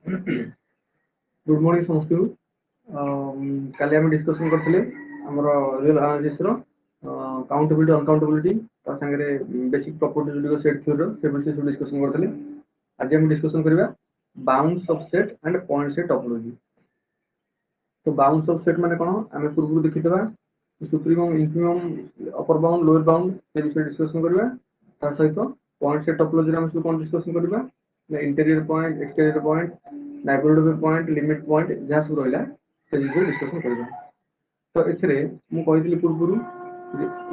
Good morning समस्त काली आम discussion करते रियल एनालिसिस रो काउंटेबिलिटी अनकाउंटेबिलिटी सागर बेसिक प्रॉपर्टी जो सेट थ्योरी से विषय सब डिस्कसन करते आज हम डिस्कसन करबा bounds of set and point set topology. तो बाउंड्स ऑफ सेट माने कोन आमे पूर्व देखितबा supremum infimum upper bound lower bound से विषय डिस्कसन करबा ता सहित पॉइंट सेट टोपोलॉजी हम सब कोन डिस्कसन करबा interior point exterior point neighbourhood point limit point जहाँ सब रहा से विषय डिस्कसन करबा। तो एथिरे मु कहितली पूर्व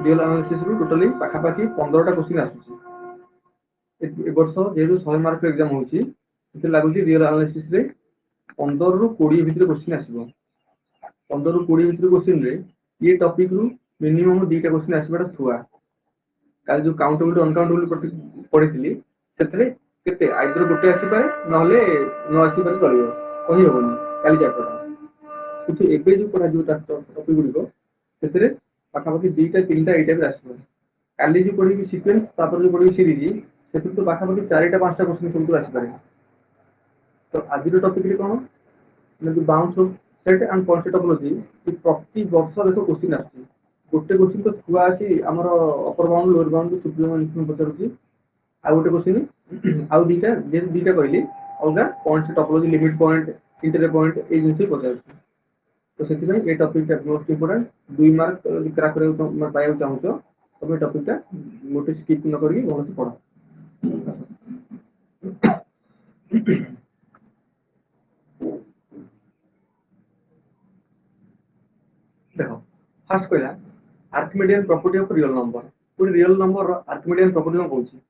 रियल एनालिसिस रु टोटली पाखापाखी 15टा क्वेश्चन आसुची ए वर्ष जेहु 100 मार्क एग्जाम होची से लागुची रियल एनालिसिस रे 15 रु 20 भितर क्वेश्चन आसीबो। 15 रु 20 भितर क्वेश्चन रे ये टॉपिक रु मिनिमम 2टा क्वेश्चन आसीबाटा थुआ काल जो काउंटेबिलिटी अनकाउंटेबिलिटी पढितली सेतरे केते आइदर गोटे आसी पारे नहले न आसी पारे चलियो कहि होबनी काली चैप्टर किंतु एबे जो पढा जो टॉपिक गुडिको सेतरे पाखापाखी 2टा 3टा एटा भी आसीबो। काली जो पढी सीक्वेंस तापर जो पढी सीरीज सेतु तो पाखापाखी 4टा 5टा क्वेश्चन सब आसी पारे। तो आज रो टॉपिक रे कोन मतलब bounds of set and point topology कि प्रति वर्ष देखो क्वेश्चन आसी गोटे क्वेश्चन तो थुआ आसी हमर upper bound lower bound supremum infimum पचारुची आ गोटे क्वेश्चन आउ दीटा जे दीटा कहली अलगा point topology limit point interval point ए जिंस पचारुची। तो सेति ए टॉपिक टा मोस्ट इंपोर्टेंट 2 मार्क क्रैक करे तो मैं पाया चाहूछो तो ए टॉपिक टा मोटे स्किप न करके भलो से पढो। देखो फर्स्ट कहला Archimedean property of real number कोई रियल नंबर आर्किमिडियन प्रॉपर्टी में कहूची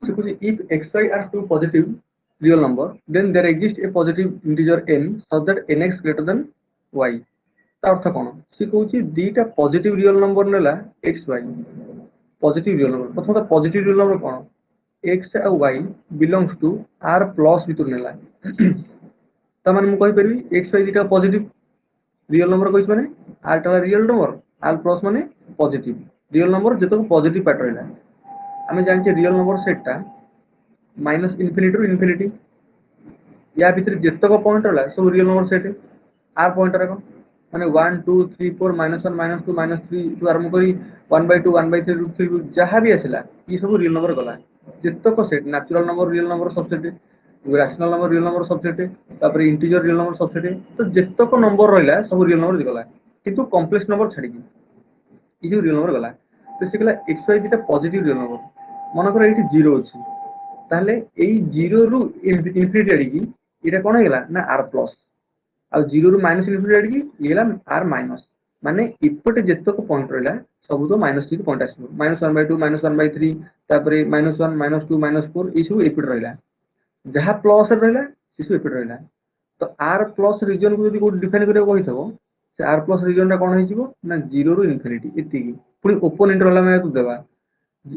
से कुछ if xy are two positive real number then there exist a positive integer n such that nx greater than y। ता अर्थ कोन से कहूची दीटा पॉजिटिव रियल नंबर नेला xy पॉजिटिव रियल नंबर प्रथम तो पॉजिटिव रियल नंबर कोन x और y belongs to r plus भितर नेला ता माने मु कहि परबी xy दीटा पॉजिटिव रियल नंबर कहि माने r टा रियल नंबर r प्लस माने पॉजिटिव रियल नंबर जेतो पॉजिटिव पार्ट रहला हमें जानछे रियल नंबर सेट टा माइनस इनफिनिटी टू इनफिनिटी या भीतर जेतक पॉइंट रहला सब रियल नंबर सेट आर पॉइंट रा माने 1 2 3 4 -1 -2 -3 टू आरंभ करी 1/2 1/3 3 जहां भी आसिला ई सब रियल नंबर गला जेतक set natural number real number subset rational number real number subset तापर इंटीजर रियल नंबर सबसेट तो जेतक नंबर रहला सब रियल नंबर गला किंतु कॉम्प्लेक्स नंबर छाडी ई जो रियल नंबर गला तो से गला xy दिटा पॉजिटिव रियल नंबर मन कर एठी 0 अछि ताहले एई 0 रु इनफिनिटी आडी एटा कोन हेला ना r प्लस आ 0 रु माइनस इनफिनिटी आडी येला r माइनस माने इपटे जेतक पॉइंट रहला सब तो माइनस 3 पॉइंट आसीबो -1/2 -1/3 तापरे -1 -2 -4 ई सब इपटे रहला जहा प्लस रहला ई सब इपटे रहला। तो r प्लस रीजन को जदी को डिफाइन करे कहिथबो से r प्लस रीजन टा कोन होइजिवो ना 0 रु इनफिनिटी एति की पुनी ओपन इंटरवल में तो देबा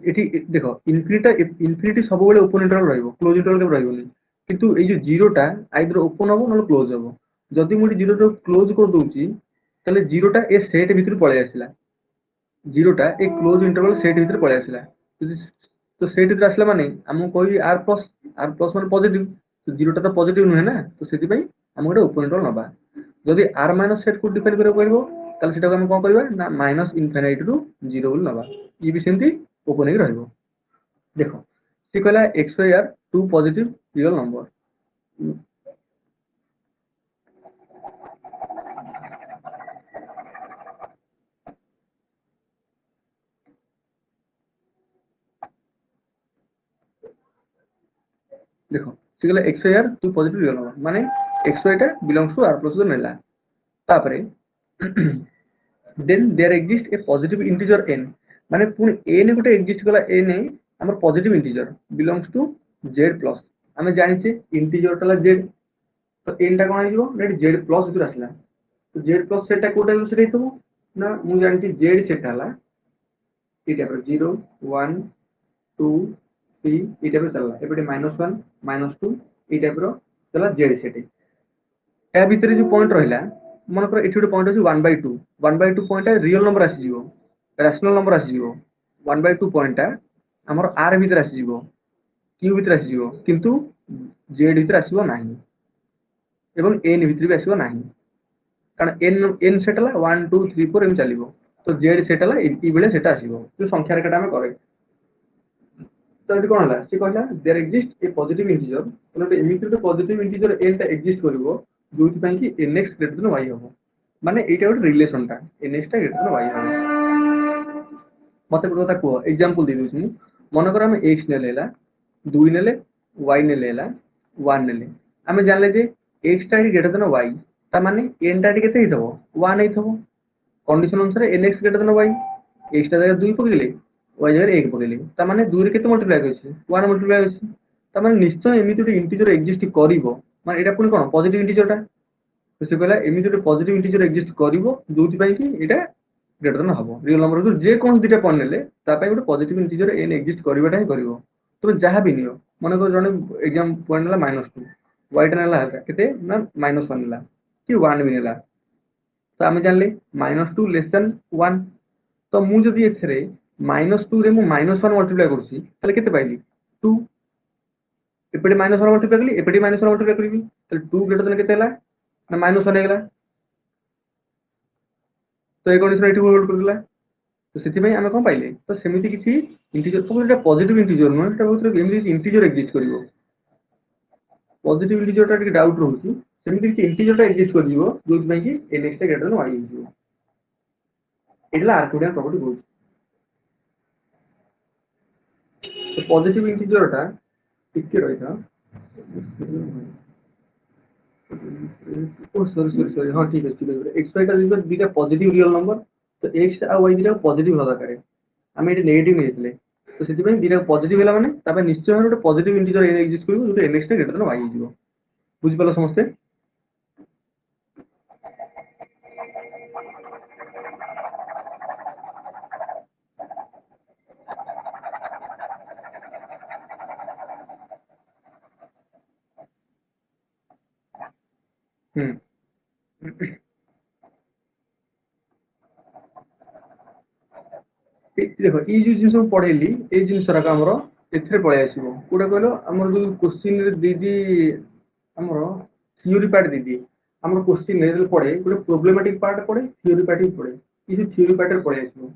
एठी देखो इनफिनिटी सब बेले ओपन इंटरवल रहइबो क्लोज इंटरवल के रहइबोनी किंतु ए जो 0 टा आइदर ओपन होबो न क्लोज होबो जदी मुडी 0 टा क्लोज कर दोउची तले 0 टा ए सेट भीतर पळे आसिला 0 टा ए क्लोज इंटरवल सेट भीतर पळे आसिला तो सेट भीतर आसला माने हम कोई r प्लस माने पॉजिटिव तो 0 टा तो पॉजिटिव नहे ना तो सेति पई हम गोटे ओपन इंटरवल नबा जदी r माइनस सेट को डिफाइन करे कहबो तले सेटा हम कोन करबा ना माइनस इनफिनिटी टू 0 बोल नबा ई भी सेंती ओपन ही रहइबो। देखो से कहला xy are two positive real number देखो से कहला xy are two positive real number माने xy टा बिलोंग्स टू r प्लस जो नेला तापरे then there exist a positive integer n माने पुनी n गोटे एग्जिस्ट कला n हमर positive integer belongs to z plus हमें जानिछे इंटीजर तला z तो n टा कोन आइबो नेट z प्लस भीतर आसला तो z प्लस सेटा कोटा यूज रेतबो ना मु जानिछे z सेट हला एटा पर 0 1 2 3 एटा पर चलला एपटे -1 -2 एटा पर चला z सेट ए भीतर जो पॉइंट रहला मन कर एठी पॉइंट अछि 1/2 1/2 पॉइंट रियल नंबर आसी जीवो रैशनल नंबर आसी जीवो 1/2 पॉइंट हमर r भीतर आसी जीवो q भीतर आसी जीवो किंतु z भीतर आसीबो नाही एवं एन भितर भी आसो ना कारण एन सेट है 1 2 3 4 एम चलो तो जेड सेट है ये सेट आसो जो संख्या रेखाटा आम करे तो ये कौन है सी कहला there exist a positive integer मतलब एमिति गोटे पॉजिटिव इंटीजर एन टा एक्जिस्ट करिवो जोथि पई कि nx ग्रेटर देन y हो माने एटा गोटे रिलेशन टा nx टा ग्रेटर देन y हो मते गोटे कथा को एग्जांपल दे दोछि मन कर हम x ने लेला 2 नेले y ने लेला 1 नेले आमे जानले जे x टा ग्रेटर देन y ता माने n टा केते हिथबो 1 हिथबो कंडीशन अनुसार nx greater than y x टा जगह 2 पकेले y जगह 1 पकेले ता माने 2 रे केते मल्टीप्लाई होछि 1 मल्टीप्लाई होछि ता माने निश्चय एमिति गोटे इंटीजर एक्जिस्ट करिवो माने एटा पुनी कोन पॉजिटिव इंटीजर टा तो से कहला एमिति गोटे पॉजिटिव इंटीजर एक्जिस्ट करिवो जोथि पई कि एटा ग्रेटर देन हबो रियल नंबर जो जे कोन दिटा पॉइंट नेले ता पई गोटे पॉजिटिव इंटीजर n एक्जिस्ट करिवाटा ही करिवो तो जहा भी नियो माने को जने एग्जाम पॉइंट नेला -2 y टा नेला केते ना -1 नेला कि 1 भी नेला तो आम जानले -2 लेस देन 1 तो मु जदि एथरे -2 रे मु -1 मल्टीप्लाई करछि ताले केते पाइली 2 एपटे -1 मल्टीप्लाई करली एपटे -1 मल्टीप्लाई करबी ताले 2 ग्रेटर देन केते हला ना -1 हेगला तो ए कंडीशन एठी होल्ड करला तो सेति पई आमे कोन पाइले तो सेमिति किछि इंटीजर तो एटा पॉजिटिव इंटीजर नो एटा बहुत एमिति इंटीजर एक्जिस्ट करिवो पॉजिटिव इंटीजर टा डाउट रहउछि सेमिति किछि इंटीजर टा एक्जिस्ट करिवो जोथि पई कि nx टा ग्रेटर देन y हिजो एला आर्किमिडियन प्रॉपर्टी बोल तो पॉजिटिव इंटीजर टा टिके रही था ओ सॉरी हां ठीक है x y का this beta positive real number तो x आ y दिटा पॉजिटिव होगा करे हम एटी नेगेटिव नै दिले तो सेति पई दिटा पॉजिटिव हैला माने तापे निश्चय भाबे पॉजिटिव इंटीजर एक्जिस्ट करिवो जो nx टा ग्रेटर देन y हिजो बुझि पालो समस्ते देखो ये जो जिन पढ़ेली ये जिनसरा आमर एथे पलि आसो कौटा कहल आम जो क्वेश्चन दीदी आमर थ्योरी पार्ट दीदी आम क्वेश्चन पढ़े गोटे प्रोब्लेमेटिक पार्ट पढ़े थ्योरी पार्ट भी पढ़े ये थ्योरी पार्ट पलि आसो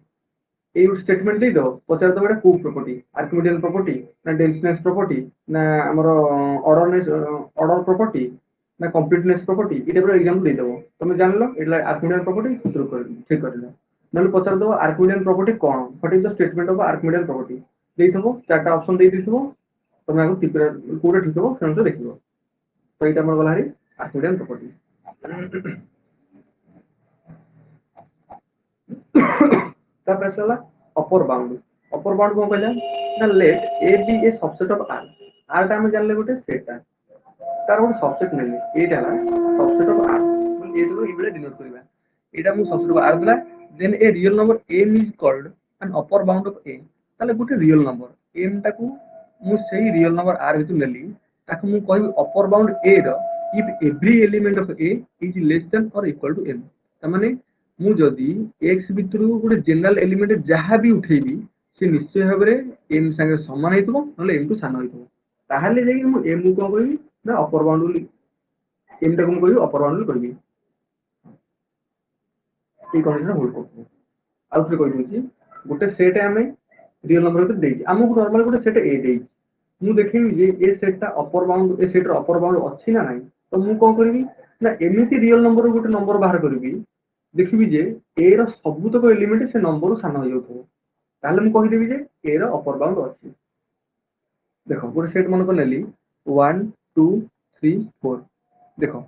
ये स्टेटमेंट दे दो पचार दो को प्रॉपर्टी आर्किमिडियन प्रॉपर्टी ना डेंसनेस प्रॉपर्टी ना आमर ऑर्डर प्रॉपर्टी ना कंप्लीटनेस प्रॉपर्टी ये टाइप एग्जांपल दे दो तुम जान लो एटा आर्किमिडियन प्रॉपर्टी ठीक कर ना पचार दो आर्किमिडियन प्रॉपर्टी कौन what is the statement of Archimedean property देइथबो चारटा ऑप्शन दे दिथबो तुम आगो टिक कोडा ठीक हो सेन देखिबो तो एटा हमर गलारी आर्किमिडियन प्रॉपर्टी तापर चला अपर बाउंड कोन कहला ना let A be a subset of R टा हम जानले गोटे सेट ता तार गोटे सबसेट नेले एटा ला सबसेट ऑफ आर मतलब ए तो इबले डिनोट करबा एटा मु सबसेट ऑफ आर दिला then a real number m is called an upper bound of a ताले गोटे रियल नंबर m टाकू मु सेही रियल नंबर r भितर नेली ताकू मु कहबी अपर बाउंड a रो if every element of a is less than or equal to m त माने मु जदी x भितर गोटे जनरल एलिमेंट जहां भी उठेबी से निश्चय भाबरे m संगे समान हेतबो नले m टू सान हेतबो ताहाले जेई मु m को कहबी ना अपर बाउंड m टाकू मु कहबी अपर बाउंड कहबी ये कंडीशन होल्ड करतो आउ थरे कहि दिछि गोटे सेट आमे रियल नंबर भीतर देछि हमहु नॉर्मल गोटे सेट ए देछि मु देखिबी जे ए सेट ता अपर बाउंड ए सेट रो अपर बाउंड अछि ना नाही तो मु कोन करबी ना एमिति रियल नंबर गोटे नंबर बाहर करबी देखिबी जे ए रो सबुतक एलिमेंट से नंबर रो सान हो जाउथो ताले मु कहि देबी जे ए रो अपर बाउंड अछि देखो गोटे सेट मन को नेली 1 2 3 4 देखो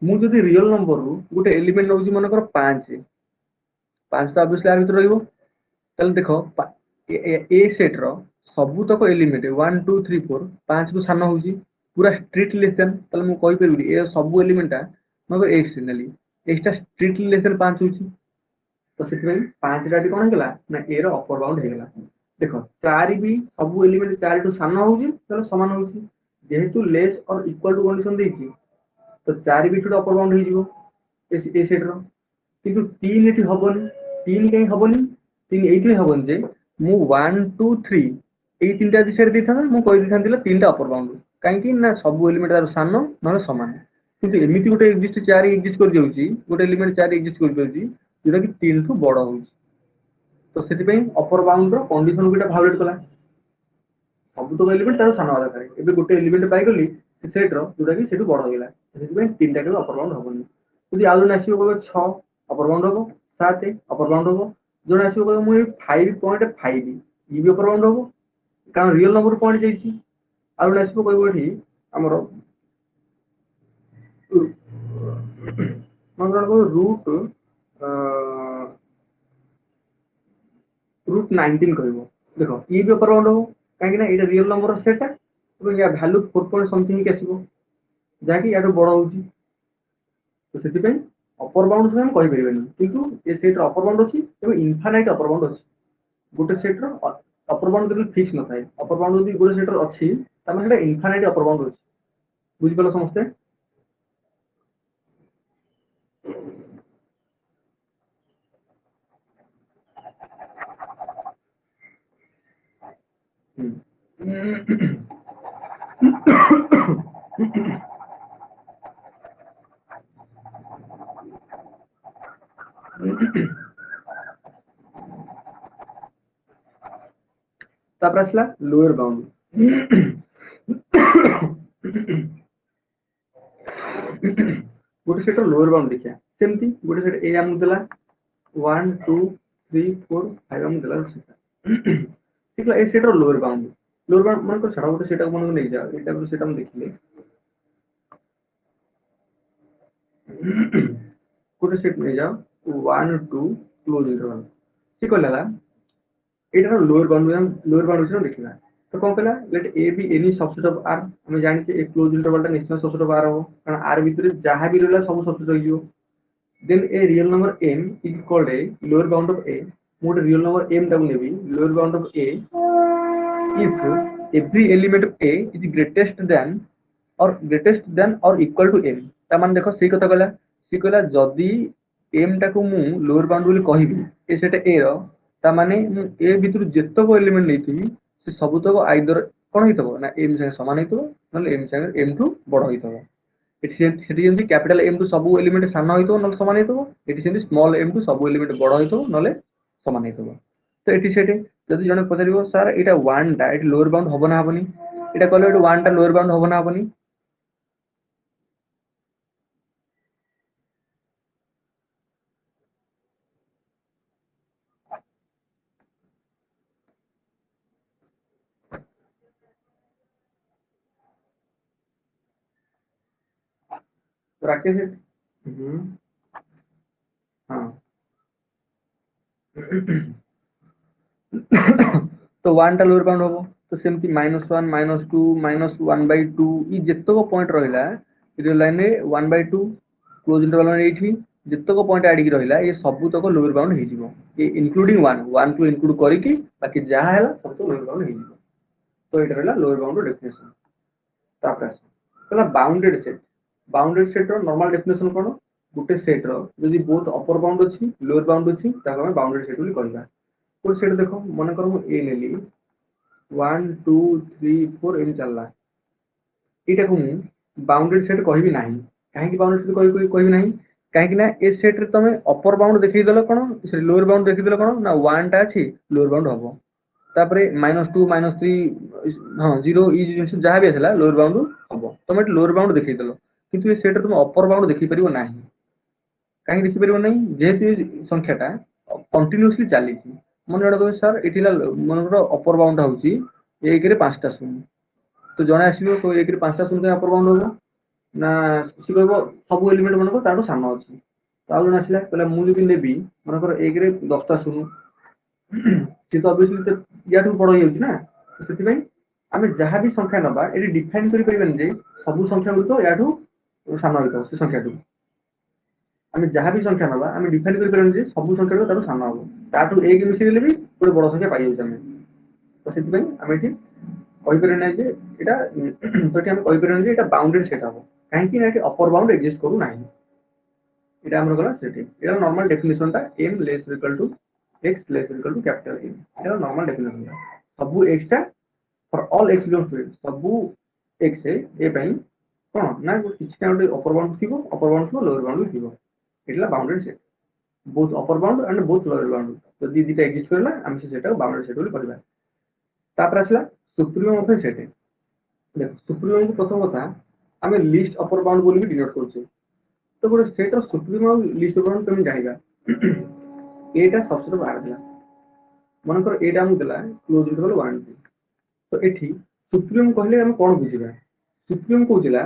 मु जदी रियल नंबर रो गोटे एलिमेंट नउजी मन कर 5 5 तो ऑब्वियसली आर भीतर रहिबो तल देखो ए सेट रो सबुतक एलिमेंट 1 2 3 4 5 को सान होउची पूरा स्ट्रिक्टली लेस देन तल मु कहि परबी ए सब एलिमेंट ता मगर x नेली x ता स्ट्रिक्टली लेस देन 5 होउची तो सेति में 5 डाटी कोन हेगला ना ए रो अपर बाउंड हेगला देखो 4 भी सब एलिमेंट 4 टू सान होउची तल समान होउची जेहेतु less or equal to condition देइची तो 4 भी टू अपर बाउंड हे जिवो ए सेट रो किंतु 3 एटी हबनी 3 कहीं हबनी 3 एइटले हबन जे मु 1 2 3 एई तीनटा दिशा रे देथा मु कहि दिथान दिला तीनटा अपर बाउंड काहे कि ना सब एलिमेंट तार सान नले समान କିନ୍ତୁ ଏମିତି ଗୋଟେ ଏକ୍ଜିଷ୍ଟ 4 ଏକ୍ଜିଷ୍ଟ କରି ଯାଉଛି, ଗୋଟେ ଏଲିମେଣ୍ଟ 4 ଏକ୍ଜିଷ୍ଟ କରି ଯାଉଛି ଯୋଉଟା କି 3 ଠୁ ବଡ ହଉଛି। ତ ସେଥିପାଇଁ ଅପର ବାଉଣ୍ଡ ର କଣ୍ଡିସନ କୁ ଏଟା ଭାଉଲେଟ କଲା, ସବୁତକ ଏଲିମେଣ୍ଟ ତାର ସାନ ହବା ଦରକାର। ଏବେ ଗୋଟେ ଏଲିମେଣ୍ଟ ପାଇଗଲି ସେ ସେଟ ର ଯୋଉଟା କି ସେଠୁ ବଡ ହେଇଗଲା, ସେଥିପାଇଁ 3ଟା କେବେ ଅପର ବାଉଣ୍ଡ ହବନି। ଯଦି ଆଉ ଜଣେ ଆସିବ କହିବ 6 ଅପର ବାଉଣ୍ଡ ହବ, 7 ଅପର ବାଉଣ୍ଡ ହବ। ଜଣେ ଆସିବ କହିବ ମୁଁ 5.5 ଇଏ ବି ଅପର ବାଉଣ୍ଡ ହବ, କାରଣ ରିଅଲ ନମ୍ବର ପଏଣ୍ଟ ଯାଇଛି। ଆଉ ଜଣେ ଆସିବ କହିବ ଏଠି ଆମର ରୁଟ ରୁଟ 19 କହିବ, ଦେଖ ଇଏ ବି ଅପର ବାଉଣ୍ଡ ହବ, କାହିଁକି ନା ଏଇଟା ରିଅଲ ନମ୍ବର ସେଟଟା ଏବଂ ୟା ଭ୍ୟାଲୁ 4 ସମଥିଙ୍ଗ ଆସିବ, ଯାହାକି ୟାଠୁ ବଡ ହଉଛି। ତ ସେଥିପାଇଁ ଅପର ବାଉଣ୍ଡ ଆମେ କହିପାରିବାନି, କିନ୍ତୁ ଏ ସେଟର ଅପର ବାଉଣ୍ଡ ଅଛି ଏବଂ ଇନଫାନାଇଟ ଅପର ବାଉଣ୍ଡ ଅଛି। ଗୋଟେ ସେଟର ଅପର ବାଉଣ୍ଡ ଯଦି ଫିକ୍ସ ନଥାଏ, ଅପର ବାଉଣ୍ଡ ଯଦି ଗୋଟେ ସେଟର ଅଛି ତାମାନେ ସେଟା ଇନଫାନାଇଟ ଅପର ବାଉଣ୍ଡ ଅଛି। ବୁଝିପାରିଲ ସମସ୍ତେ? ତାପରେ ଆସିଲା ଲୋୟର ବାଉଣ୍ଡ। ଗୋଟେ ସେଟର ଲୋୟର ବାଉଣ୍ଡ ଦେଖିବା, ସେମିତି ଗୋଟେ ସେଟ ଏ ଆମକୁ ଦେଲା 1 2 3 4 5 ଆମକୁ ଦେଲା ଏ ସେଟର ଲୋୟର ବାଉଣ୍ଡ। ଲୋୟର ବାଉଣ୍ଡ ମାନେ ଛଡା ଗୋଟେ ସେଟ ମନକୁ ନେଇଯାଅ, ଏଇଟା ସେଟା ମୁଁ ଦେଖିଲି ଗୋଟେ ସେଟ ନେଇଯାଅ 1 2 କ୍ଲୋଜ ଇଣ୍ଟରଭାଲ, ସେ କହିଲା ଏଇଟାର ଲୋୟର ବାଉଣ୍ଡ ଦେଖିବା। ତ କଣ କହିଲା, late a be any subset of r, ଆମେ ଜାଣିଛେ ଏ କ୍ଲୋଜ ଇଣ୍ଟରଭାଲ ଟା ନିଶ୍ଚୟ subset of r ହବ, କାରଣ r ଭିତରେ ଯାହା ବି ରହିଲା ସବୁ subset ହେଇଯିବ। then a real number m is called a lower bound of a, ମୁଁ ଗୋଟେ real number m ଟାକୁ ନେବି lower bound of a if every element of a is greatest than or equal to m। ତା ମାନେ ଦେଖ ସେଇ କଥା କହିଲା, ସେ କହିଲା ଯଦି m ଟାକୁ ମୁଁ ଲୋଅର ବାଉଣ୍ଡ ବୋଲି କହିବି ଏ ସେଟା a ର, ତା ମାନେ ମୁଁ a ଭିତରୁ ଯେତକ ଏଲିମେଣ୍ଟ ନେଇଥିବି ସେ ସବୁତକ ଆଇଦର କଣ ହେଇଥିବ ନା m ସାଙ୍ଗେ ସମାନ ହେଇଥିବ, ନହେଲେ m ସାଙ୍ଗେ m ଠୁ ବଡ ହେଇଥିବ। ସେଠି ଯେମିତି କ୍ୟାପିଟାଲ M ଠୁ ସବୁ ଏଲିମେଣ୍ଟ ସାନ ହେଇଥିବ ନହେଲେ ସମାନ ହେଇଥିବ, ଏଠି ସେମିତି ସ୍ମଲ m ଠୁ ସବୁ ଏଲିମେଣ୍ଟ ବଡ ହେଇଥିବ ନହେଲେ ସମାନ ହେଇଥିବ। ତ ଏଠି ସେଠି ଯଦି ଜଣେ ପଚାରିବ ସାର୍ ଏଇଟା 1 ଟା ଏଠି ଲୋଅର ବାଉଣ୍ଡ ହବ ନା ହବନି, ଏଇଟା କହିଲେ ଏଠି 1 ଟା ଲୋଅର ବାଉଣ୍ଡ ହବ ନା ହବନି? ରାକେଶ ହଁ ତ 1 ଟା ଲୋଅର ବାଉଣ୍ଡ ହବ, ତ ସେମିତି -1 -2 -1/2 ଇ ଯେତକ ପଏଣ୍ଟ ରହିଲା ରିଅଲ ଲାଇନରେ 1/2 କ୍ଲୋଜ ଇଣ୍ଟରଭାଲ ମାନେ ଏଇଠି ଯେତକ ପଏଣ୍ଟ ଆଡିକି ରହିଲା ଏ ସବୁ ତକ ଲୋଅର ବାଉଣ୍ଡ ହେଇଯିବ, ଇନକ୍ଲୁଡିଂ 1 କୁ ଇନକ୍ଲୁଡ କରିକି ବାକି ଯାହା ହେଲା ସବୁ ଲୋଅର ବାଉଣ୍ଡ ହେଇଯିବ। ତ ଏଇଟା ରହିଲା ଲୋଅର ବାଉଣ୍ଡ ଡେଫିନେସନ। ତାପରେ କହିଲା ବାଉଣ୍ଡେଡ ସେଟ। ବାଉଣ୍ଡେଡ ସେଟ ର ନର୍ମାଲ ଡେଫିନେସନ କଣ, ଗୋଟେ ସେଟ ର ଯଦି ବୋଥ ଅପର ବାଉଣ୍ଡ ଅଛି ଲୋଅର ବାଉଣ୍ଡ ଅଛି ତାକୁ ଆମେ ବାଉଣ୍ଡେଡ ସେଟ ବୋଲି କହିବା। ଗୋଟେ ସେଟ ଦେଖ ମନେକର ମୁଁ a ନେଲି 1 2 3 4 ଏମିତି ଚାଲିଲା, ଏଇଟାକୁ ମୁଁ ବାଉଣ୍ଡେଡ ସେଟ କହିବି ନାହିଁ। କାହିଁକି ବାଉଣ୍ଡେଡ ସେଟ କହିବି ନାହିଁ, କାହିଁକି ନା ଏ ସେଟ ରେ ତମେ ଅପର ବାଉଣ୍ଡ ଦେଖେଇଦେଲ କଣ, ଲୋଅର ବାଉଣ୍ଡ ଦେଖେଇଦେଲ କଣ ନା 1 ଟା ଅଛି ଲୋଅର ବାଉଣ୍ଡ ହବ, ତାପରେ -2 -3 ହଁ 0 ଇ ଜିନିଷ ଯାହା ବି ଆସିଲା ଲୋଅର ବାଉଣ୍ଡ ହବ, ତମେ ଏଠି ଲୋଅର ବାଉଣ୍ଡ ଦେଖେଇଦେଲ। କିନ୍ତୁ ଏ ସେଟରେ ତମେ ଅପର ବାଉଣ୍ଡ ଦେଖେଇ ପାରିବ ନାହିଁ। କାହିଁକି ଦେଖିପାରିବ ନାହିଁ, ଯେହେତୁ ଏ ସଂଖ୍ୟାଟା କଣ୍ଟିନ୍ୟୁସଲି ଚାଲିଛି। ମନେ ଜଣେ କହିବେ ସାର୍ ଏଠି ମନେକର ଅପର ବାଉଣ୍ଡ ହଉଛି 1 ରେ 5ଟା ଶୂନ, ତ ଜଣେ ଆସିବ କହିବ 1 ରେ 5ଟା ଶୂନ କାଇଁ ଅପର ବାଉଣ୍ଡ ହବ ନା, ସେ କହିବ ସବୁ ଏଲିମେଣ୍ଟ ମାନଙ୍କର ତାଠୁ ସାନ ଅଛି। ତ ଆଉ ଜଣେ ଆସିଲା କହିଲା ମୁଁ ଯଦି ନେବି ମନେକର 1 ରେ 10ଟା ଶୂନ, ସେ ତ ଅବଶ୍ୟ ୟାଠୁ ବଡ ହେଇଯାଉଛି ନା, ସେଥିପାଇଁ ଆମେ ଯାହା ବି ସଂଖ୍ୟା ନବା ଏଠି ଡିଫାଇନ କରିପାରିବାନି ଯେ ସବୁ ସଂଖ୍ୟା ଗୁଡ଼ିକ ୟାଠୁ ସାନ ହେଇଥିବ ସେ ସଂଖ୍ୟାଠୁ। ଆମେ ଯାହା ବି ସଂଖ୍ୟା ନବା ଆମେ ଡିଫାଇନ କରିପାରିବାନି ଯେ ସବୁ ସଂଖ୍ୟା ଗୁଡ଼ିକ ତାଠୁ ସାନ ହବ, ତାଠୁ 1 ମିଶେଇଦେଲେ ବି ଗୋଟେ ବଡ ସଂଖ୍ୟା ପାଇଯାଉଛୁ ଆମେ। ତ ସେଥିପାଇଁ ଆମେ ଏଠି କହିପାରିବା ନାହିଁ ଯେ ଏଇଟା ତ ଏଠି ଆମେ କହିପାରିବାନି ଯେ ଏଇଟା ବାଉଣ୍ଡେଡ ସେଟ ହବ, କାହିଁକି ନା ଏଠି ଅପର ବାଉଣ୍ଡ ଏକ୍ଜିଷ୍ଟ କରୁନାହିଁ। ଏଇଟା ଆମର ଗଲା ସେଠି, ଏଇଟା ନର୍ମାଲ ଡେଫିନେସନ ଟା m less or equal to x less or equal to capital M, ଏଇଟା ନର୍ମାଲ ଡେଫିନେସନ ଟା। ସବୁ x ଟା for all x belongs to a, ସବୁ x a ପାଇଁ କ'ଣ ନା କିଛି ନା ଗୋଟେ ଅପର ବାଉଣ୍ଡ ଥିବ ଲୋଅର ବାଉଣ୍ଡ ବି ଥିବ। ଏଇଟା bounded set, both upper bound and both lower bound. ଯଦି ଦୁଇଟା ଏକ୍ଜିଷ୍ଟ କରିଲା ଆମେ ସେଟାକୁ ବାଉଣ୍ଡେଡ୍ ସେଟ୍ ବୋଲି କହିବା। ତାପରେ ଆସିଲା ସୁପ୍ରିମମ୍ ଅଫ୍ ଏ ସେଟ୍। ଦେଖ ସୁପ୍ରିମମ୍ ପ୍ରଥମ କଥା ଆମେ ଲିଷ୍ଟ ଅପର ବାଉଣ୍ଡ ବୋଲି ବି ଡିନୋଟ୍ କରୁଛେ। ତ ଗୋଟେ ସେଟ୍ର ସୁପ୍ରିମମ୍ ଲିଷ୍ଟ ଅପର ବାଉଣ୍ଡ କେମିତି ଜାଣିବା? ଏଇଟା ସବସେଟ୍ ବାହାର ଥିଲା, ମନେକର ଏଇଟା ଆମକୁ ଦେଲା କ୍ଲୋଜ୍ ଇଣ୍ଟରଭାଲ 1 2। ତ ଏଠି ସୁପ୍ରିମମ୍ କହିଲେ ଆମେ କ'ଣ ବୁଝିବା? ସୁପ୍ରିମମ୍ କହୁଥିଲା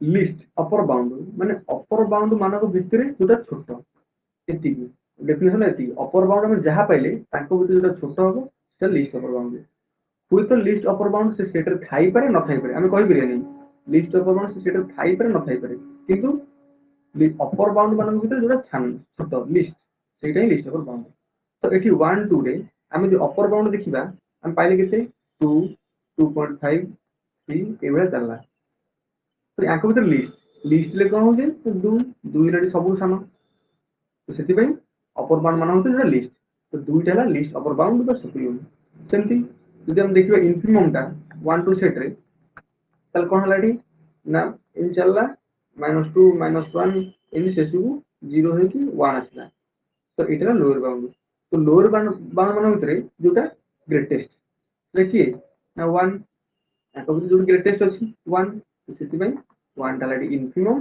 লিস্ট অপর বাউন্ডারি মানে অপর বাউন্ডারি ମାନଙ୍କ ଭିତରେ ଯୋଉଟା ଛୋଟ, ଏତିକି ଡେଫିନେସନ ଏତିକି। ଅପର ବାଉଣ୍ଡ ଆମେ ଯାହା ପାଇଲେ ତାଙ୍କ ଭିତରେ ଯୋଉଟା ଛୋଟ ହବ ସେଟା ଲିଷ୍ଟ ଅପର ବାଉଣ୍ଡ। ହୁଏତ ଲିଷ୍ଟ ଅପର ବାଉଣ୍ଡ ସେ ସେଟରେ ଥାଇପାରେ ନଥାଇପାରେ, ଆମେ କହିପାରିବାନି। ଲିଷ୍ଟ ଅପର ବାଉଣ୍ଡ ସେ ସେଟରେ ଥାଇପାରେ ନଥାଇପାରେ, କିନ୍ତୁ ଅପର ବାଉଣ୍ଡ ମାନଙ୍କ ଭିତରେ ଯୋଉଟା ଛୋଟ ଲିଷ୍ଟ ସେଇଟା ହିଁ ଲିଷ୍ଟ ଅପର ବାଉଣ୍ଡ। ତ ଏଠି 1 2 ରେ ଆମେ ଯଦି ଅପର ବାଉଣ୍ଡ ଦେଖିବା ଆମେ ପାଇଲେ କେତେ 2 2.5 3 ଏଇଭଳିଆ ଚାଲିଲା। ତ ୟାଙ୍କ ଭିତରେ ଲିଷ୍ଟରେ କ'ଣ ହଉଛି 2 2 ରେ ସବୁ ସାନ। ତ ସେଥିପାଇଁ ଅପର ବାଉଣ୍ଡ ମାନଙ୍କ ଭିତରେ ଯୋଉଟା ଲିଷ୍ଟ, ତ ଦୁଇଟା ହେଲା ଲିଷ୍ଟ ଅପର ବାଉଣ୍ଡ ବା ସୁପ୍ରିମମ୍। ସେମିତି ଯଦି ଆମେ ଦେଖିବା ଇନଫିମମଟା 1 2 ସେଟ୍ରେ, ତାହେଲେ କ'ଣ ହେଲା ଏଠି ନା ଏମିତି ଚାଲିଲା -2 -1 ଏମିତି ଶେଷକୁ 0 ହେଇକି 1 ଆସିଲା। ତ ଏଇଟା ହେଲା ଲୋଅର ବାଉଣ୍ଡ। ତ ଲୋଅର ବାଉଣ୍ଡ ମାନଙ୍କ ଭିତରେ ଯୋଉଟା ଗ୍ରେଟେଷ୍ଟ ସେଟା କିଏ ନା 1। ତାଙ୍କ ଭିତରେ ଯୋଉଠି ଗ୍ରେଟେଷ୍ଟ ଅଛି 1, ସେଥିପାଇଁ 1 ଟା ହେଲା ଏଠି ଇନଫିମମ୍,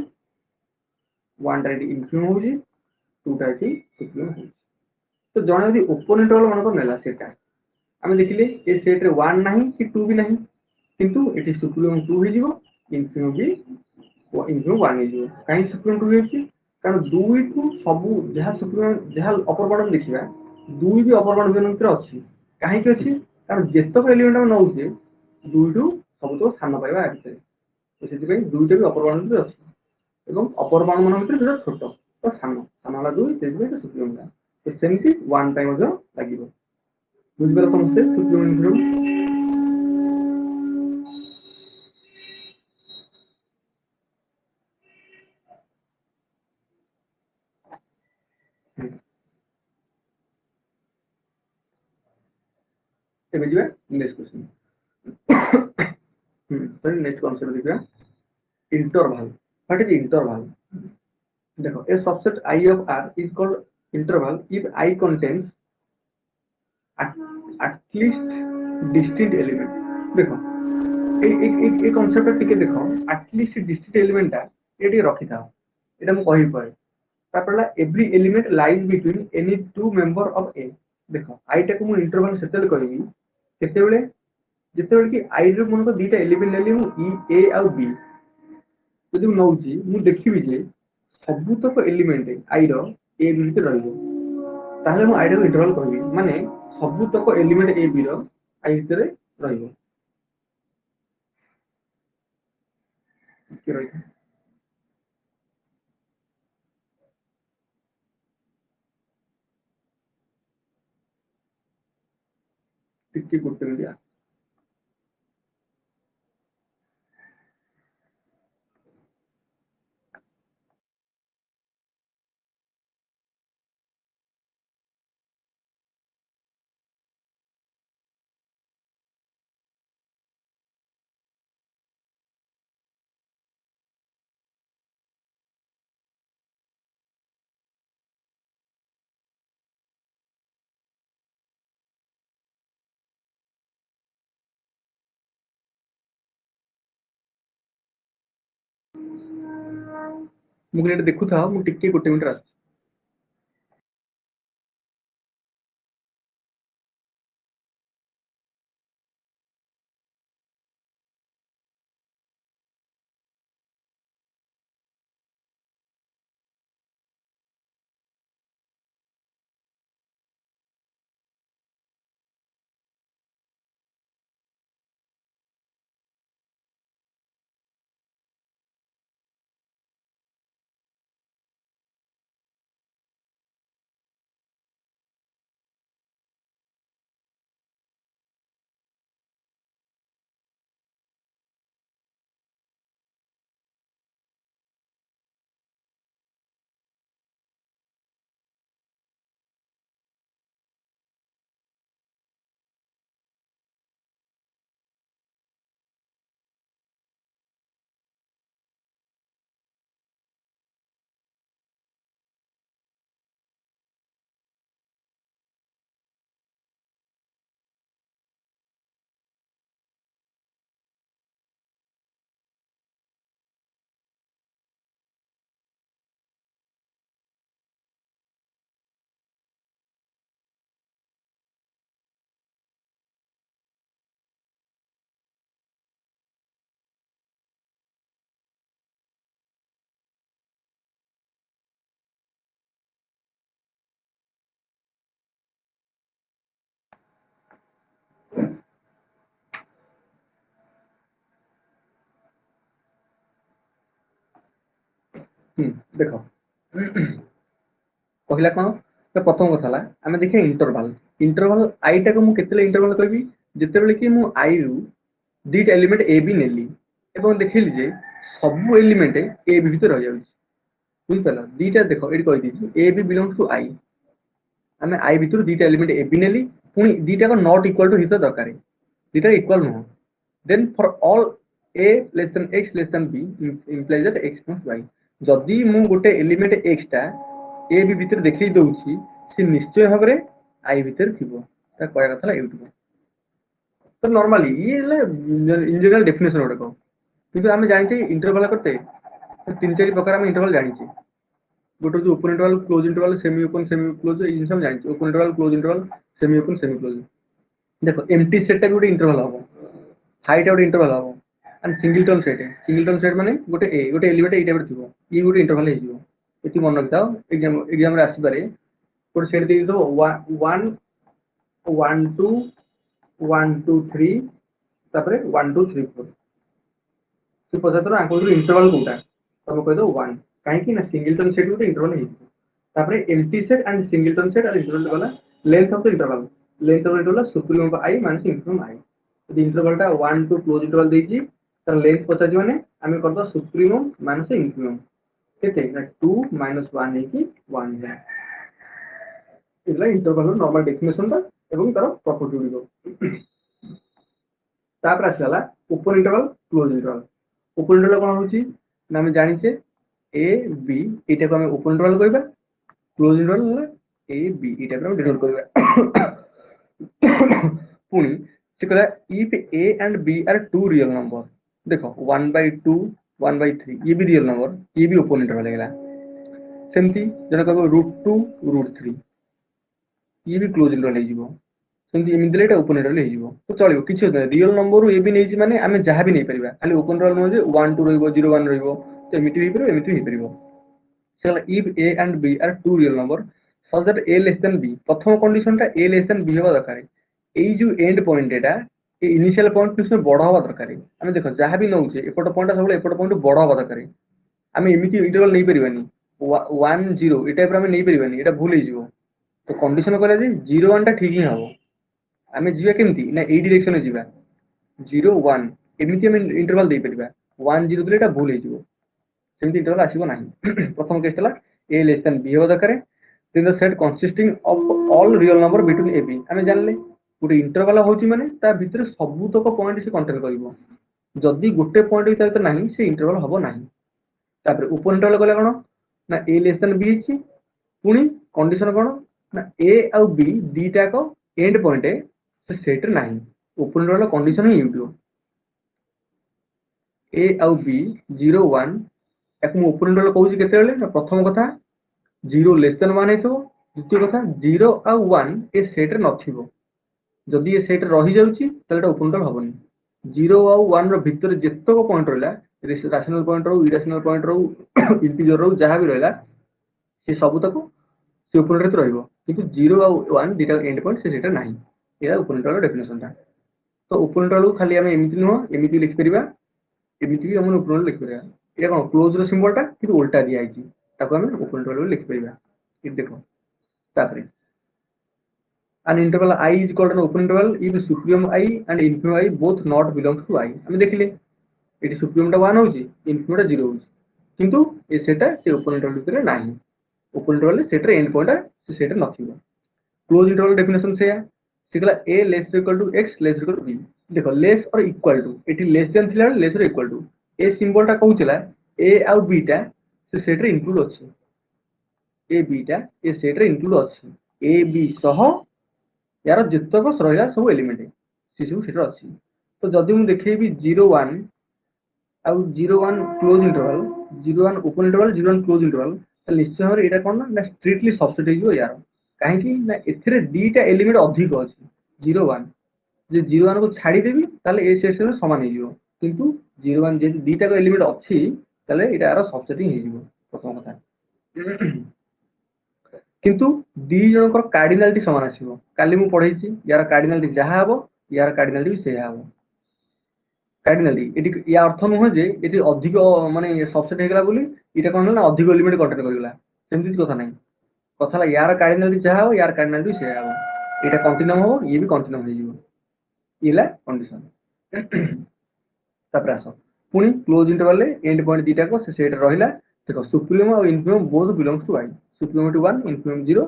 1 ଟା ଏଠି ଇନଫିମମ୍ ହଉଛି, 2 ଟା ଏଠି ସୁପ୍ରିମମ୍ ହଉଛି। ତ ଜଣେ ଯଦି ଓପନ ଇଣ୍ଟରଭାଲ ମନେକର ନେଲା ସେଟା, ଆମେ ଦେଖିଲେ ଏ ସେଟ୍ରେ 1 ନାହିଁ କି 2 ବି ନାହିଁ, କିନ୍ତୁ ଏଠି ସୁପ୍ରିମମ୍ 2 ହେଇଯିବ, ଇନଫିମମ୍ 1 ହେଇଯିବ। କାହିଁକି ସୁପ୍ରିମମ୍ 2 ହେଇଛି? କାରଣ 2 ଠୁ ସବୁ ଯାହା ସୁପ୍ରିମମ୍ ଯାହା ଅପର ବାଉଣ୍ଡ ଦେଖିବା 2 ବି ଅପର ବାଉଣ୍ଡ ଭିତରେ ଅଛି। କାହିଁକି ଅଛି? କାରଣ ଯେତେକ ଏଲିମେଣ୍ଟ ଆମେ ନଉଛେ 2 ଠୁ ସବୁତକ ସାନ ପାଇବା ଆ ଭିତରେ। ତ ସେଥିପାଇଁ 2ଟା ବି ଅପର ବାଉଣ୍ଡ ଭିତରେ ଅଛି, ଏବଂ ଅପର ବାଉଣ୍ଡ ମାନଙ୍କ ଭିତରେ ଯୋଉଟା ଛୋଟ ତ ସାନ ହେଲା 2, ସେଥିପାଇଁ ଏଟା ସୁପ୍ରିମମ୍ ଟା। ତ ସେମିତି 1 ପାଇଁ ମଧ୍ୟ ଲାଗିବ। ବୁଝିପାରିଲ ସମସ୍ତେ ସୁପ୍ରିମମ୍ ଇନଫିମମ୍? ଏବେ ଯିବା ନେକ୍ସଟ କ୍ୱେଶ୍ଚନ। नेक्स्ट कॉन्सेप्ट देखिए इंटरवल। What is interval? देखो a subset I of R is called interval if I contains at least distinct element। देखो ए कॉन्सेप्ट टिके देखो एटलिस्ट डिस्टिंक्ट एलिमेंट टा ये रखी था, एटा मु कहि पाए। तापरला every element lies between any two member of A. देखो आई टा को मु इंटरवल सेटल करबी केतेबेले जेतेबेले कि आई रो मन को दीटा एलिमेंट लेली मु ए आ बी, ଯଦି ମୁଁ ନଉଛି ମୁଁ ଦେଖିବି ଯେ ସବୁତକ ଏଲିମେଣ୍ଟ ଆଇ ର ଏ ବି ଭିତରେ ରହିବ, ତାହେଲେ ମୁଁ ଆଇଟାକୁ ଇଣ୍ଟରଭାଲ କହିବି। ମାନେ ସବୁତକ ଏଲିମେଣ୍ଟ ଏ ବି ର ଆଇ ଭିତରେ ରହିବ। ଟିକେ ରହିଥା, ଟିକେ ଗୋଟେ ମିନିଟ୍। ମୁଁ ଏଇଟା ଦେଖୁଥାଅ, ମୁଁ ଟିକେ ଗୋଟେ ମିନିଟ୍ ଆସୁଛି। देख कहला कौन तो प्रथम कथा आम देखिए इंटरवाल इंटरवाल आई टाक मुझे इंटरवाल कहि जिते कि मु आई रु दीटा एलिमेंट ए बी नेली एवं देखिली जे सब एलिमेंट ए बी भितर रही बुझिपार दीटा देख ये कही ए बी बिलोंग्स टू आई आम आई भितर दीटा एलिमेंट ए बी नेली पुणी दीटा नॉट इक्वल टू हित दरकार दीटा इक्वल नुह then for all a less than x less than b implies that x must y जदि मु गोटे एलिमेंट x टा a b भितर देखै दउछि से निश्चय भाव रे i भितर थिबो ता कहया कथा एउठबो तो नॉर्मली ये इन जनरल डेफिनेशन गोटे को किंतु आम जानिछे इंटरवल करते तीन चार प्रकार आम इंटरवल जानिछे गोटे जो open interval close interval semi close ये जिनस हम जानिछे open interval close interval semi close देखो एम्प्टी सेट टा भी गोटे इंटरवल हबो हाइट गोटे इंटरवल हबो एंड सिंगल टर्म सेट माने गोटे एलिमेंट एई टाइप रो थिबो ये गोटे इंटरवल हे जिवो एति मन रखताओ एग्जाम रे आसी पारे गोटे सेट दे दो 1 1 2 1 2 3 तापरे 1 2 3 4 से पछातर आंको इंटरवल कोटा तब कह दो 1 कहीं ना सिंगल टर्म सेट गोटे इंटरवल हे तापरे empty set and single term set और इंटरवल गला length of the interval supreme of i minus infinity i तो इंटरवल टा 1 2 क्लोज इंटरवल देजी तर लेंथ पचाजी माने आमे करतो सुप्रीमम माइनस इंफिनिमम केते ना 2 माइनस 1 है कि 1 है इला इंटरवल नॉर्मल डेफिनेशन ता एवं तार प्रॉपर्टी गुडी तापर आसला open interval close interval open interval कोन होची ना हम जानि छे a b एटा को हम ओपन इंटरवल कहबा क्लोज इंटरवल a b एटा को हम डिनोट करबा पुनी से कहला if a and b are two real number देखो 1/2 1/3 ये भी रियल नंबर ये भी ओपन इंटरवल है सेमती जन कहबो √2 √3 ये भी क्लोज इंटरवल है जीवो सेमती एमिदले एटा ओपन इंटरवल है जीवो तो चलियो किछ रियल नंबर ए भी नै जी माने आमे जहां भी नै परिबा खाली ओपन इंटरवल नो जे 1 2 रहइबो 0 1 रहइबो तो एमिति भी परिबो एमिति भी परिबो चला if a and b are two real number such that a less than b प्रथम कंडीशन टा a less than b होबा दरकार एई जो and point Etah A initial point से बड़ा होबा दरकार आमे देखो जहां भी नउचे एपट पॉइंट सब एपट पॉइंट बड़ा होबा दरकार आमे एमिति इंटरवल नै परिबानी 1 0 ए टाइप आमे नै परिबानी एटा भूल हे जिवो तो कंडीशन कहला जे 0 1 टा ठीक ही हबो आमे जीवा केमती ना ए डायरेक्शन जीवा 0 1 एमिति आमे इंटरवल दे परिबा 1 0 देले एटा भूल हे जिवो सेमती इंटरवल आसीबो नाही प्रथम केस तला a less than b होबा दरकार then the set consisting of all real number between a b आमे जानले गोटे इंटरवल होची माने ता भितर सबु तक पॉइंट से कंटेन करिवो जदी गोटे पॉइंट भितर त नाही से इंटरवल हबो नाही तापर ओपन इंटरवल गला कोन ना a लेस देन b छी पुनी कंडीशन कोन ना a और b दीटा को एंड पॉइंट से सेट नाही open interval condition he YouTube a और b 0 1 एक मु ओपन इंटरवल कहूची केते बेले ना प्रथम कथा 0 लेस देन 1 हेतो द्वितीय कथा 0 और 1 ए सेट रे नथिबो जदि ये सेट रही जाउची तले एटा ओपन इंटरवल हबनी 0 और 1 रो भितर जेतक पॉइंट रहला रैशनल पॉइंट रो इरेशनल पॉइंट रो इंटीजर रो जहां भी रहला से सब तक से ओपन इंटरवल रहइबो किंतु 0 और 1 दीटा एंड पॉइंट से सेट नाही एटा ओपन इंटरवल डेफिनेशन ता तो ओपन इंटरवल खाली हम एमिति नो एमिति लिख परिबा एमिति भी हम ओपन इंटरवल लिख परिबा एटा कोन क्लोज रो सिंबल ता किंतु उल्टा दिया आइची ताको हम ओपन इंटरवल लिख परिबा इ देखो तापरे an interval I is called an open interval if supremum I and infimum I both not belongs to I हम देखिले एटी सुप्रीम टा 1 होची इन्फिनिटी टा 0 होची किंतु ए सेटा से ओपन इंटरवल भितर नाही ओपन इंटरवल सेट रे एंड पॉइंट से सेट नथिबो क्लोज इंटरवल डेफिनेशन से सिकला a less equal to x less equal to b देखो लेस और इक्वल टू एटी लेस देन थिला लेस और इक्वल टू ए सिंबल टा कहउचला a और b टा से सेट रे इंक्लूड अछि a b टा ए सेट रे इंक्लूड अछि a b सह यार जितक रहा सब एलिमेंट सी सब सेट अच्छी तो जदि मुझे देखी 0 1 आउ 0 1 close interval 0 1 open interval 0 1 close interval निश्चय भाव एटा कोन ना स्ट्रिक्टली सब्स्टिट्यूट हो यार कहीं ना एथिरे दीटा एलिमेंट अधिक अछि 0 1 जे 0 1 को छाड़ी देबी ताले ए सेट से समान हे जिवो किंतु 0 1 जे दीटा को एलिमेंट अछि ताले एटा यार सब्स्टिट्यूट हे जिवो प्रथम कथा किंतु दी जनकर कार्डिनालिटी समान आसीबो काली मु पढैछि यार कार्डिनालिटी जहा हबो यार कार्डिनालिटी भी सेहा हबो କାର୍ଡିନାଲି ଏଠି ୟା ଅର୍ଥ ନୁହେଁ ଯେ ଏଠି ଅଧିକ ମାନେ ସବସେଟ୍ ହେଇଗଲା ବୋଲି ଏଇଟା କଣ ହେଲା ନା ଅଧିକ ଏଲିମେଣ୍ଟ କଣ୍ଟେଣ୍ଟ କରିଗଲା, ସେମିତି କିଛି କଥା ନାହିଁ। କଥା ହେଲା ୟାର କାର୍ଡିନାଲି ଯାହା ହବ ୟାର କାର୍ଡିନାଲି ବି ସେଇଆ ହବ, ଏଇଟା କଣ୍ଟିନ୍ୟୁମ ହବ ଇଏ ବି କଣ୍ଟିନ୍ୟୁମ ହେଇଯିବ, ଇଏ ହେଲା କଣ୍ଡିସନ। ତାପରେ ଆସ ପୁଣି କ୍ଲୋଜ ଇଣ୍ଟରଭାଲରେ ଏଣ୍ଡ ପଏଣ୍ଟ ଦିଟାକ ସେ ସେଟ୍ ରହିଲା। ଦେଖ ସୁପ୍ରିମ ଆଉ ଇନଫିମମ ବୋଥ ବିଲଙ୍ଗସ ଟୁ y, ସୁପ୍ରିମମ 1 ଇନଫିମମ 0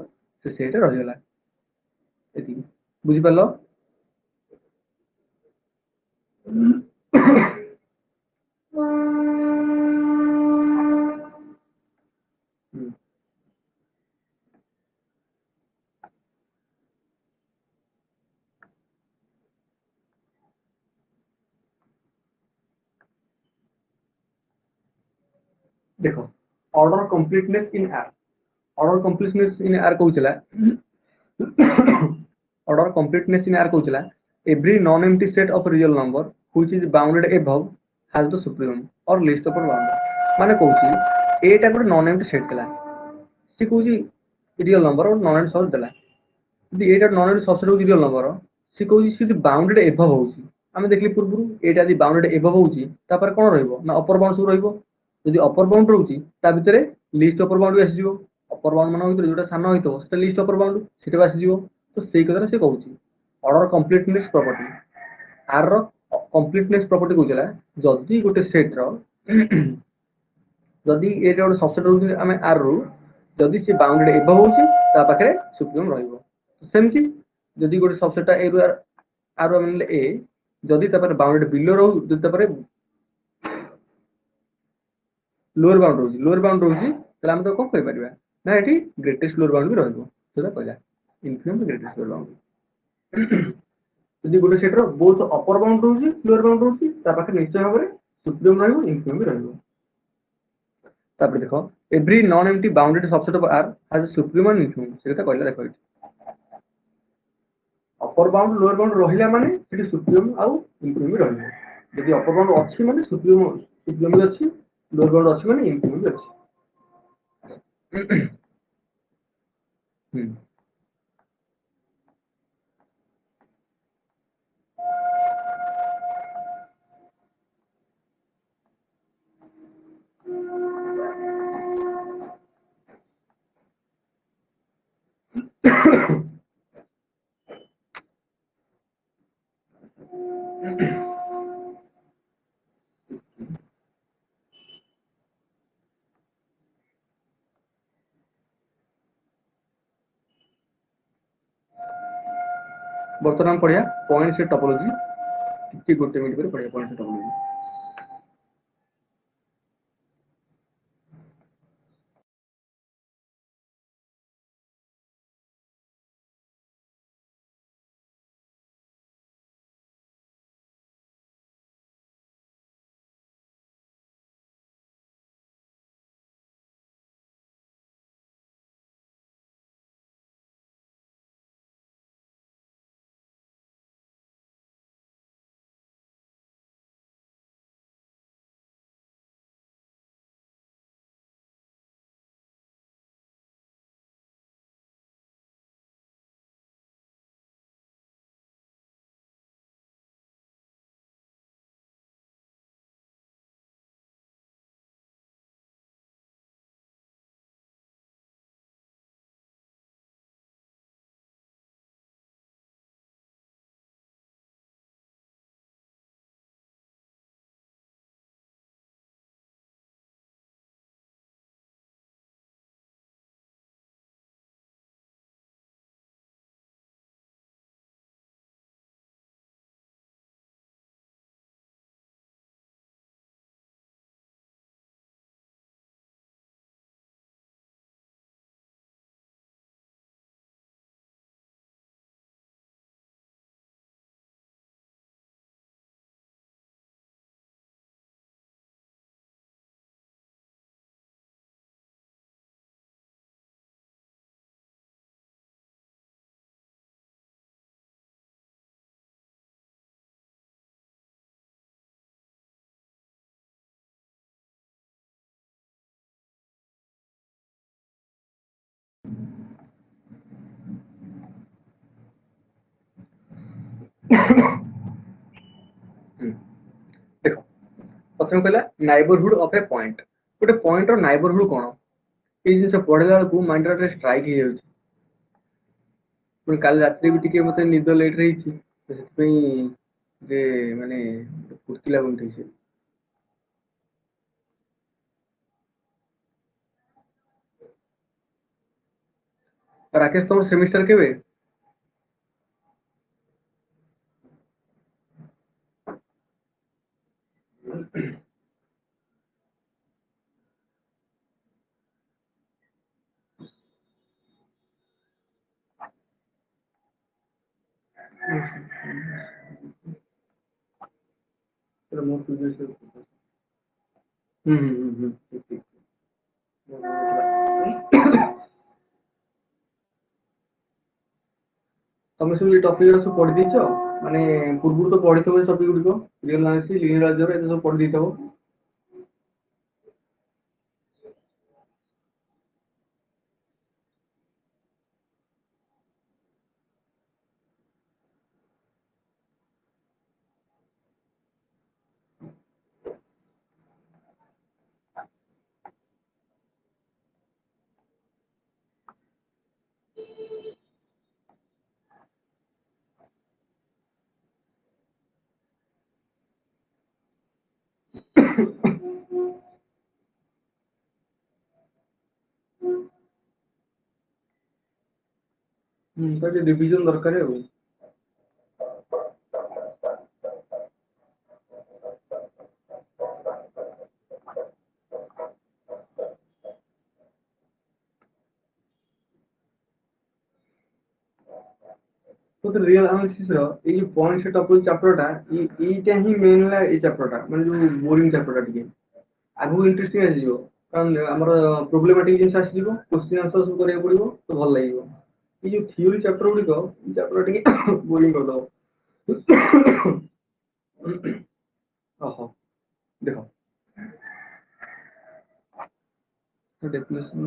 ସେ ସେଟ୍ ରହିଗଲା। ଏତିକି ବୁଝିପାରିଲ? ହୁଁ। ଦେଖ ଅର୍ଡର କମ୍ପ୍ଲିଟନେସ ଇନ ଆର୍, ଅର୍ଡର କମ୍ପ୍ଲିଟନେସ ଇନ ଆର୍ କହୁଥିଲା order completeness in R କହୁଥିଲା every non-empty set of real number which is bounded above has the supremum or least upper bound। ମାନେ କହୁଛି ଏଇଟା ଗୋଟେ ନନ୍ ଏମ୍ପ୍ଟି ସେଟ୍ ଥିଲା, ସେ କହୁଛି ରିଅଲ ନମ୍ବର ଗୋଟେ ନନ୍ ଏମ୍ପ୍ଟି ସବ୍ ଦେଲା, ଯଦି ଏଇଟା ନନ୍ ଏମ୍ପ୍ଟି ସବସେଟ୍ ହଉଛି ରିଅଲ ନମ୍ବର, ସେ କହୁଛି ସେ ଯଦି ବାଉଣ୍ଡେଡ୍ ଏଭବ ହଉଛି, ଆମେ ଦେଖିଲି ପୂର୍ବରୁ ଏଇଟା ଯଦି ବାଉଣ୍ଡେଡ୍ ଏଭବ ହଉଛି ତାପରେ କଣ ରହିବ ନା ଅପର ବାଉଣ୍ଡ ସବୁ ରହିବ, ଯଦି ଅପର ବାଉଣ୍ଡ ରହୁଛି ତା ଭିତରେ ଲିଷ୍ଟ ଅପର ବାଉଣ୍ଡ ବି ଆସିଯିବ, ଅପର ବାଉଣ୍ଡ ମାନଙ୍କ ଭିତରେ ଯୋଉଟା ସାନ ହେଇଥିବ ସେଟା ଲିଷ୍ଟ ଅପର ବାଉଣ୍ଡ ସେଟା ବି ଆସିଯିବ। ତ ସେଇ କଥାଟା ସେ କହୁଛି ଅର୍ଡର କମ୍ପ୍ଲିଟନେସ ପ୍ରପର୍ଟି। ଆର ର କମ୍ପ୍ଲିଟନେସ ପ୍ରପର୍ଟି କହୁଥିଲା ଯଦି ଗୋଟେ ସେଟ ର ଯଦି ଏଇଟା ଗୋଟେ ସବସେଟ୍ ରହୁଛି ଆମେ ଆର ରୁ, ଯଦି ସେ ବାଉଣ୍ଡେଡ୍ ଏଭବ ହଉଛି ତା ପାଖରେ ସୁପ୍ରିମ ରହିବ। ସେମିତି ଯଦି ଗୋଟେ ସବସେଟ୍ ଟା ଏ ରୁ ଆର ଆମେ ନେଲେ ଏ, ଯଦି ତାପରେ ବାଉଣ୍ଡେଡ୍ ବିଲୋ ରହୁ, ଯଦି ତାପରେ ଲୋଅର ବାଉଣ୍ଡ ରହୁଛି, ଲୋଅର ବାଉଣ୍ଡ ରହୁଛି, ତାହେଲେ ଆମେ ତାକୁ କଣ କହିପାରିବା ନା ଏଠି ଗ୍ରେଟେଷ୍ଟ ଲୋଅର ବାଉଣ୍ଡ ବି ରହିବ, ସେଇଟା କହିଲା ଇନଫିନିମମ୍ ଗ୍ରେଟେଷ୍ଟ ଲୋଅର ବାଉଣ୍ଡ। ଯଦି ଗୋଟେ ସେଟ୍ ର ବୋଥ ଅପର ବାଉଣ୍ଡ ରହୁଛି ଲୋଅର ବାଉଣ୍ଡ ରହୁଛି ତା ପାଖରେ ନିଶ୍ଚୟ ଭାବରେ ସୁପ୍ରିମ ରହିବ ଇନଫିନିମମ୍ ବି ରହିବ। ତାପରେ ଦେଖ every non empty bounded subset of R has supremum and infimum, ସେ କଥା କହିଲା ଦେଖ ଏଠି ଅପର ବାଉଣ୍ଡ ଲୋଅର ବାଉଣ୍ଡ ରହିଲା ମାନେ ସେଠି ସୁପ୍ରିମ ଆଉ ଇନଫିନିମମ୍ ବି ରହିବ, ଯଦି ଅପର ବାଉଣ୍ଡ ଅଛି ମାନେ ସୁପ୍ରିମ ବି ଅଛି, ଲୋଅର ବାଉଣ୍ଡ ଅଛି ମାନେ ଇନଫିନିମମ୍ ବି ଅଛି। ହୁଁ। ବର୍ତ୍ତମାନ ପଢିବା ପଏଣ୍ଟ ସେଟ୍ ଟପୋଲୋଜି, ଟିକେ ଗୋଟେ ମିନିଟ୍ ପରେ ପଢିବା ପଏଣ୍ଟ ସେଟ୍ ଟପୋଲୋଜି। प्रथम कहला नाइबरहुड ऑफ ए पॉइंट गोटे पॉइंट रो नाइबरहुड कोन ये जिन पढ़ला बेलू माइंड रे स्ट्राइक हो जाउछि पुणी काल रात्रि भी टिके मते निद लेट रही जे माने फुर्ती लागुन से राकेश तुम सेमिस्टर केबे ठीक ठीक ତମେ ସବୁ ଏ ଟପିକ୍ ଗୁରା ସବୁ ପଢି ଦେଇଛ ମାନେ ପୂର୍ବରୁ ତ ପଢିଥିବ ଏ ଟପିକ୍ ଗୁଡ଼ିକ ରିଅଲ ଆନାଲିସିସ୍ ଲିନିୟର ଆଲଜେବ୍ରା ଏତେ ସବୁ ପଢି ଦେଇଥିବ ତ ଟିକେ ରିଭିଜନ ଦରକାର ଆଉ तो रियल एनालिसिस रो ये जो पॉइंट से टॉपिक चैप्टर टा ये ही मेन ला ये चैप्टर टा माने जो बोरिंग चैप्टर टा ଟିକେ आगु इंटरेस्टिंग आसी जिवो कारण हमर प्रॉब्लमेटिक जिंस आसी जिवो क्वेश्चन आंसर सब करिया पड़िवो तो भल लागिवो ये जो थ्योरी चैप्टर गुडी को चैप्टर ଟିକେ बोरिंग कर दो ओहो देखो डेफिनेशन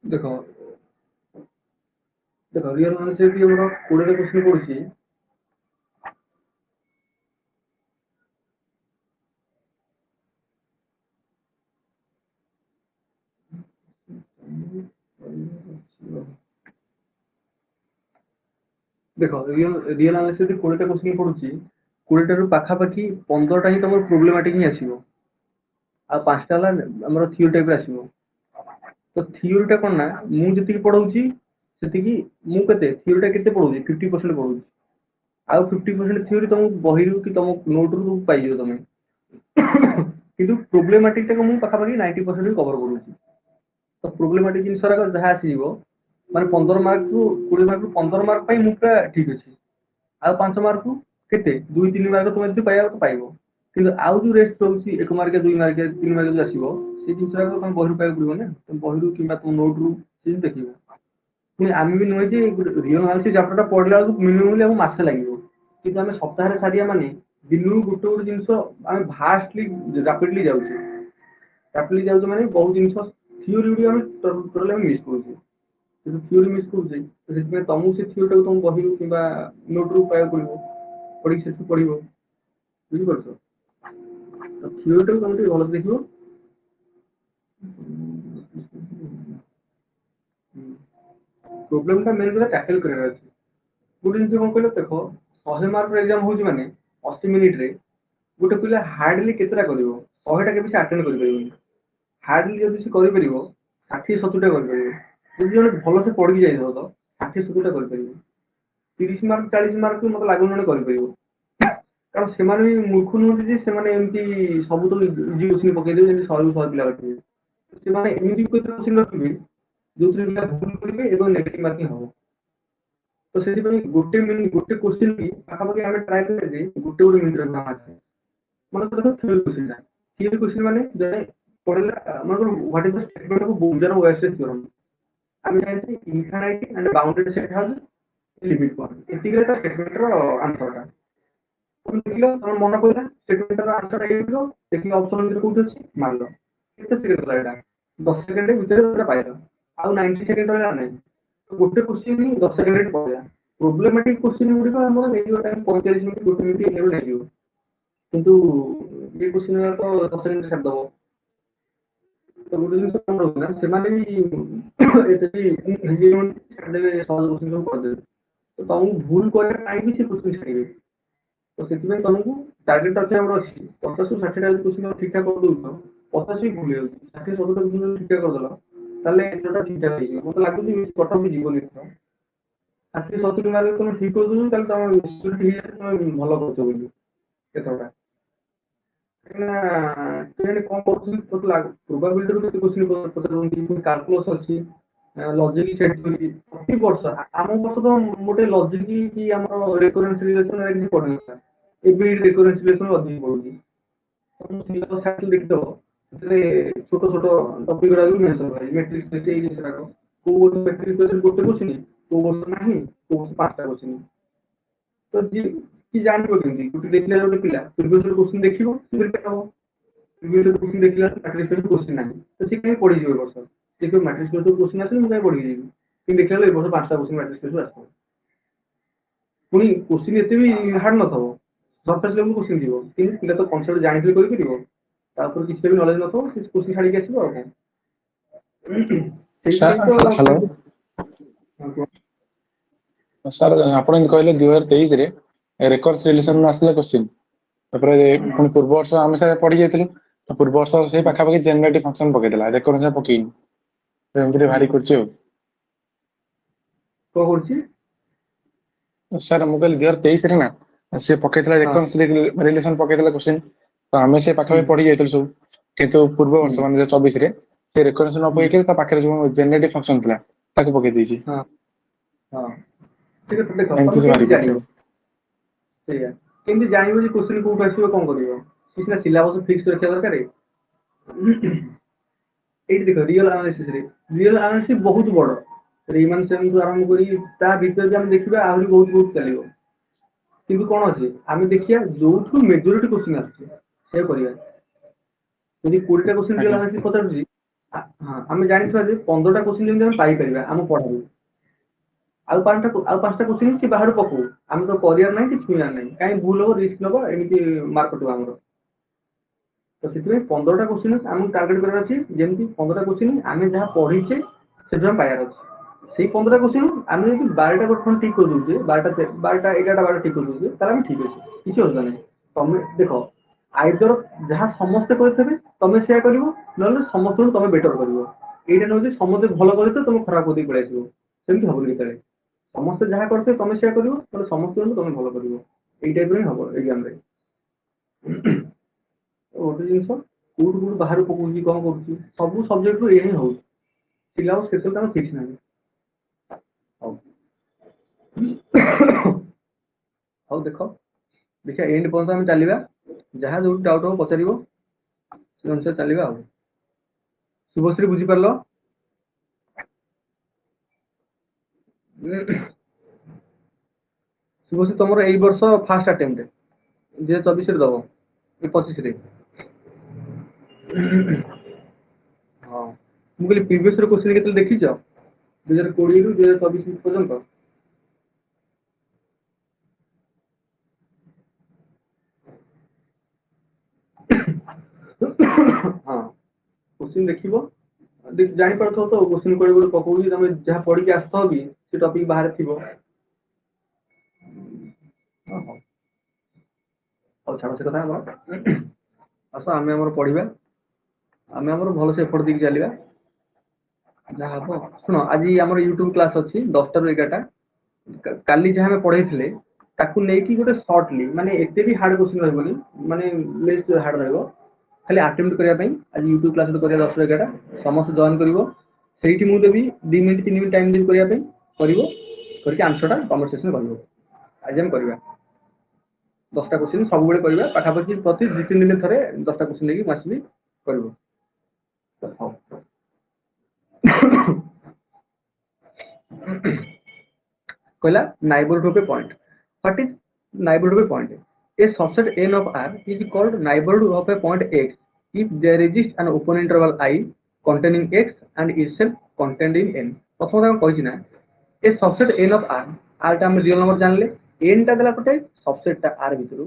देखो देखो रियल एनालिसिस की हमर 20 क्वेश्चन पड़ुची देखो रियल एनालिसिस 20 क्वेश्चन पड़ुची 20 ରୁ ପାଖାପାଖି 15ଟା ହିଁ ତମର ପ୍ରୋବ୍ଲେମାଟିକ ହିଁ ଆସିବ ଆଉ 5ଟା ହେଲା ଆମର ଥିଓରି ଟାଇପ ରେ ଆସିବ ତ ଥିଓରି ଟା କଣ ନା ମୁଁ ଯେତିକି ପଢଉଛି ସେତିକି ମୁଁ କେତେ ଥିଓରି ଟା କେତେ ପଢଉଛି 50% ପଢଉଛି ଆଉ 50% ଥିଓରି ତମକୁ ବହିରୁ କି ତମ ନୋଟରୁ ପାଇଯିବ ତମେ କିନ୍ତୁ ପ୍ରୋବ୍ଲେମାଟିକ ଟାକୁ ମୁଁ ପାଖାପାଖି 90% କଭର କରୁଛି ତ ପ୍ରୋବ୍ଲେମାଟିକ ଜିନିଷ ଗୁଡାକ ଯାହା ଆସିଯିବ ମାନେ 15 ମାର୍କ ରୁ 20 ମାର୍କ ରୁ 15 ମାର୍କ ପାଇଁ ମୁଁ ପୁରା ଠିକ ଅଛି ଆଉ 5 ମାର୍କ କୁ କେତେ 2-3 ମାର୍କ ତମେ ଯଦି ପାଇବ ତ ପାଇବ କିନ୍ତୁ ଆଉ ଯୋଉ ରେଷ୍ଟ ରହୁଛି 1 ମାର୍କ 2 ମାର୍କ 3 ମାର୍କ ଯୋଉ ଆସିବ ସେ ଜିନିଷ ତମେ ବହିରୁ ପାଇବାକୁ ପଡିବ ନା ତମେ ବହିରୁ କିମ୍ବା ତମ ନୋଟରୁ ସେ ଦେଖିବ ପୁଣି ଆମେ ବି ନୁହେଁ ଯେ ରିଅଲ ଆନାଲିସିସ୍ ଚାପ୍ଟରଟା ପଢିଲା ବେଳକୁ ମିନିମମ୍ ଆମକୁ ମାସେ ଲାଗିବ କିନ୍ତୁ ଆମେ ସପ୍ତାହରେ ସାରିବା ମାନେ ଦିନକୁ ଗୋଟେ ଗୋଟେ ଜିନିଷ ଆମେ ଭାଷ୍ଟଲି ରାପିଡଲି ଯାଉଛେ ରାପିଡଲି ଯାଉଛେ ମାନେ ବହୁତ ଜିନିଷ ଥିଓରି ଗୁଡିକ ଆମେ ଟୋଟାଲି ଆମେ ମିସ୍ କରୁଛେ ଯଦି ଥିଓରି ମିସ୍ କରୁଛେ ତ ସେଥିପାଇଁ ତମକୁ ସେ ଥିଓରିଟାକୁ ତମ ବହିରୁ କିମ୍ବା ନୋଟରୁ ପାଇବାକୁ ପଡିବ ପଢିକି ସେଠୁ ପଢିବ ବୁଝିପାରୁଛ ତ ଥିଓରିଟାକୁ ତମେ ଟିକେ ଭଲସେ ଦେଖିବ ପ୍ରୋବ୍ଲେମ ଟା ମେନ୍ କଥା ଟ୍ୟାକଲ କରିବାର ଅଛି ଗୋଟେ ଜିନିଷ କଣ କହିଲ ଦେଖ 100 ମାର୍କର ଏକ୍ଜାମ ହଉଛି ମାନେ 80 ମିନିଟରେ ଗୋଟେ ପିଲା ହାର୍ଡଲି କେତେଟା କରିବ 100ଟା କେବେ ସେ ଆଟେଣ୍ଡ କରିପାରିବନି ହାର୍ଡଲି ଯଦି ସେ କରିପାରିବ 60-70ଟା କରିପାରିବ ଯଦି ଜଣେ ଭଲସେ ପଢିକି ଯାଇଥିବ ତ 60-70ଟା କରିପାରିବ 30 ମାର୍କ 40 ମାର୍କ ମତେ ଲାଗୁନି ଜଣେ କରିପାରିବ କାରଣ ସେମାନେ ବି ମୂର୍ଖ ନୁହନ୍ତି ଯେ ସେମାନେ ଏମିତି ସବୁ ତ ଇଜି କୋଶ୍ଚିନ୍ ପକେଇଦେବେ ଯେମିତି 100 ପିଲା ରଖିବେ ସେମାନେ ଏମିତି କୋଶ୍ଚିନ୍ ରଖିବେ ଯୋଉଥିରେ ପିଲା ଭୁଲ କରିବେ ଏବଂ ନେଗେଟିଭ ମାର୍କିଂ ହବ ତ ସେଥିପାଇଁ ଗୋଟେ ମିନିଟ ଗୋଟେ କୋଶ୍ଚିନ୍ ବି ପାଖାପାଖି ଆମେ ଟ୍ରାଏ କରିବା ଯେ ଗୋଟେ ମିନିଟରେ ବାହାରେ ମନେ କର ଥିଓରି କୋଶ୍ଚିନ୍ ଟା ଥିଓରି କୋଶ୍ଚିନ୍ ମାନେ ଜଣେ ପଢିଲା ମନେ କର what is the statement of Bolzano ଓଏସଏସ୍ ଥିଓରମ୍ ଆମେ ଜାଣିଛେ infinite and bounded set has limit point ଏତିକିରେ ତା ଷ୍ଟେଟମେଣ୍ଟର ଆନ୍ସରଟା তুমি ଦେଖିଲ ତମର ମନେ ପଇଲା ଷ୍ଟେଟମେଣ୍ଟର ଆନ୍ସର ହେଇଯିବ ଦେଖିଲ ଅପସନ ଭିତରେ କୋଉଠି ଅଛି ମାରିଲ କେତେ ସେକେଣ୍ଡ ଗଲା ଏଇଟା 10 ସେକେଣ୍ଡ ଭିତରେ ପୁରା ପାଇଲ ଆଉ 90 ସେକେଣ୍ଡ ରହିଲା ନାହିଁ ଗୋଟେ କୋଶ୍ଚିନ୍ ହିଁ 10 ସେକେଣ୍ଡରେ ପଳେଇଲା प्रोब्लेमेटिक क्वेश्चन गुड़िक आम टाइम 45 मिनट 1 मिनट नहीं किंतु ये क्वेश्चन तो 10 मिनट छाड़देव तो गोटे जिन कौन रोना से छाड़देवे सहज क्वेश्चन सब करदे तो तुमको भूल करने से क्वेश्चन छाड़े तो से तुमको टार्गेट अच्छे आम अच्छी 50 ରୁ 60 टा क्वेश्चन ठीक ठाक कर दौर 50 भी भूल जाऊँ 60 70 क्वेश्चन ठीक ठाक करदेल ताले एटा ठीक ठाक हो मत लगुच कटअप भी जीवन 60 70 मार्क तुम ठीक कर दौर तुम तुम भल कर केतटा कौन कर प्रोबाबिलिटी क्वेश्चन पचार कैलकुलस अच्छी लॉजिक सेट प्रति वर्ष आम वर्ष तो गोटे लॉजिक कि आम रेकरेन्स रिलेशन पढ़े एबी रेकरेन्स रिलेशन अधिक पड़ुची सिलेबस साइकिल देखिदब छोट छोट टपिक गुड़ा भी मेंशन करे मैट्रिक्स टेस्ट ये जिनस को मैट्रिक्स टेस्ट गोटे क्वेश्चन को वर्ष नहीं को वर्ष 5टा क्वेश्चन तो कि जानबो केमती गोटे देखले गोटे पिला प्रीवियस क्वेश्चन देखिबो प्रिपेयर हो प्रीवियस क्वेश्चन देखला मैट्रिक्स टेस्ट क्वेश्चन नहीं तो से कहीं पढ़ी जीव वर्ष देखो मैट्रिक्स टेस्ट क्वेश्चन आसे मैं पढ़ी जीवी कि देखला ए वर्ष 5टा क्वेश्चन मैट्रिक्स टेस्ट आसो पुनी क्वेश्चन एते भी हार्ड न थबो सरफेस लेवल क्वेश्चन दिबो कि पिला तो कॉन्सेप्ट जानिथि करि परिबो तापर किछि भी नॉलेज न थबो से क्वेश्चन छाडी के आसीबो आ हेलो सर आपण कहले 2023 रे रेकर्स रिलेशन आसला क्वेश्चन तापर पुनी पूर्व वर्ष हम से पढ़ी जाइथिलु तो पूर्व वर्ष से पाखा पाखी जनरेटिव फंक्शन पके देला रेकर्स पकेई तो एमति भारी करछि को करछि सर मु कहले 2023 रे ना से पके देला रेकर्स रिलेशन पके देला क्वेश्चन तो हमें से पाखा पढ़ी जाइथिलु सब किंतु पूर्व वर्ष माने 24 रे से रेकर्स न पके ता पाखरे जो जनरेटिव फंक्शन थिला ताको पके देछि हां हां ठीक है देखो एमति से भारी करछि ठीक है केमती जानिबो जे क्वेश्चन को आसीबो कोन करिवो किछना सिलेबस फिक्स रखिया दरकार एठी देखो रियल एनालिसिस बहुत बड़ रीमान सेम तो आरंभ करी ता भीतर जे हम देखिबा आहुरी बहुत बहुत चलिबो किंतु कोन अछि आमे देखिया जोठु मेजॉरिटी क्वेश्चन आछि से करिया यदि 20 टा क्वेश्चन रियल एनालिसिस पचारछि हां आमे जानिथबा जे 15 टा क्वेश्चन जेम हम पाई परिबा हम पढाबो आउ 5टा क्वेश्चन कि बाहर पकौ हम तो करियर नहीं कि छुइया नहीं काई भूल हो रिस्क नबो एमिति मार्क तो हमरो तो सितमे 15 टा क्वेश्चन हम टारगेट करबा अछि जेमति 15 टा क्वेश्चन आमे जहां पढिछे सेजम पायर अछि सेही 15 क्वेश्चन आमे यदि 12 टा क्वेश्चन ठीक कर दोजे 12 टा 11 टा 12 ठीक कर दोजे ताला हम ठीक अछि किछि होता नहीं तमे देखो आइदर जहां समस्त करथबे तमे शेयर करिवो नले समस्त तमे बेटर करिवो एटा न जे समस्त भलो करे तो तमे खराब होदी पड़ाइबो सेमति हबो केतरे समस्त जहां करते तमे शेयर करिवो तले समस्त तमे भलो करिवो एई टाइप रे हबो एग्जाम रे ओटे जिंस कोड कोड बाहर पकोजी कोन करछि सब सब्जेक्ट रो एही हो सिलेबस केते ता फिक्स नाही आओ देखो देखिया एंड पॉइंट हम चलीबा जहां जो डाउट हो पचारिबो से अनुसार चलीबा आ शुभश्री बुझी परलो शुभश्री तुमर एई वर्ष फर्स्ट अटेम्प्ट जे 24 रे दबो ए 25 रे हां मु कहली प्रीवियस रे क्वेश्चन केते देखिछ 2020 रु 2024 पर्यंत हां क्वेश्चन देखिबो जानि परथो तो क्वेश्चन कोइ गोटे पकोजी तमे जहां पढि के आस्थो भी से टॉपिक बाहर थिबो और छाड़ से कथा हम आसो आमे हमर पढिबा आमे हमर भलो से एफर्ट दिक चलिबा जहां हो सुनो आज हमर YouTube क्लास अछि 10 टा रु 11 टा काली जहां में पढैथिले ताकू नै कि गोटे शॉर्टली माने एते भी हार्ड क्वेश्चन रहबोनी माने लेस हार्ड रहबो खाली अटेम्प्ट करिया पई आज YouTube क्लास तो करिया 10 ରୁ 11 टा समस्त जॉइन करिवो सेठी मु देबी 2 मिनिट 3 मिनिट टाइम दिन करिया पई करिवो करके आंसर टा कन्वर्सेशन करिवो आज हम करिवा 10 टा क्वेश्चन सब बेले करिवा पाठा पछि प्रति 2-3 दिन थरे 10 टा क्वेश्चन लेके मासबी करिवो तो कहला neighborhood of a point what is neighborhood of a point a subset n of r is called neighborhood of a point x if there exists an open interval I containing x and itself contained in n प्रथम हम कहि ना a subset n of r r टा हम real number जानले n टा देला पटे सबसेट टा r भितरु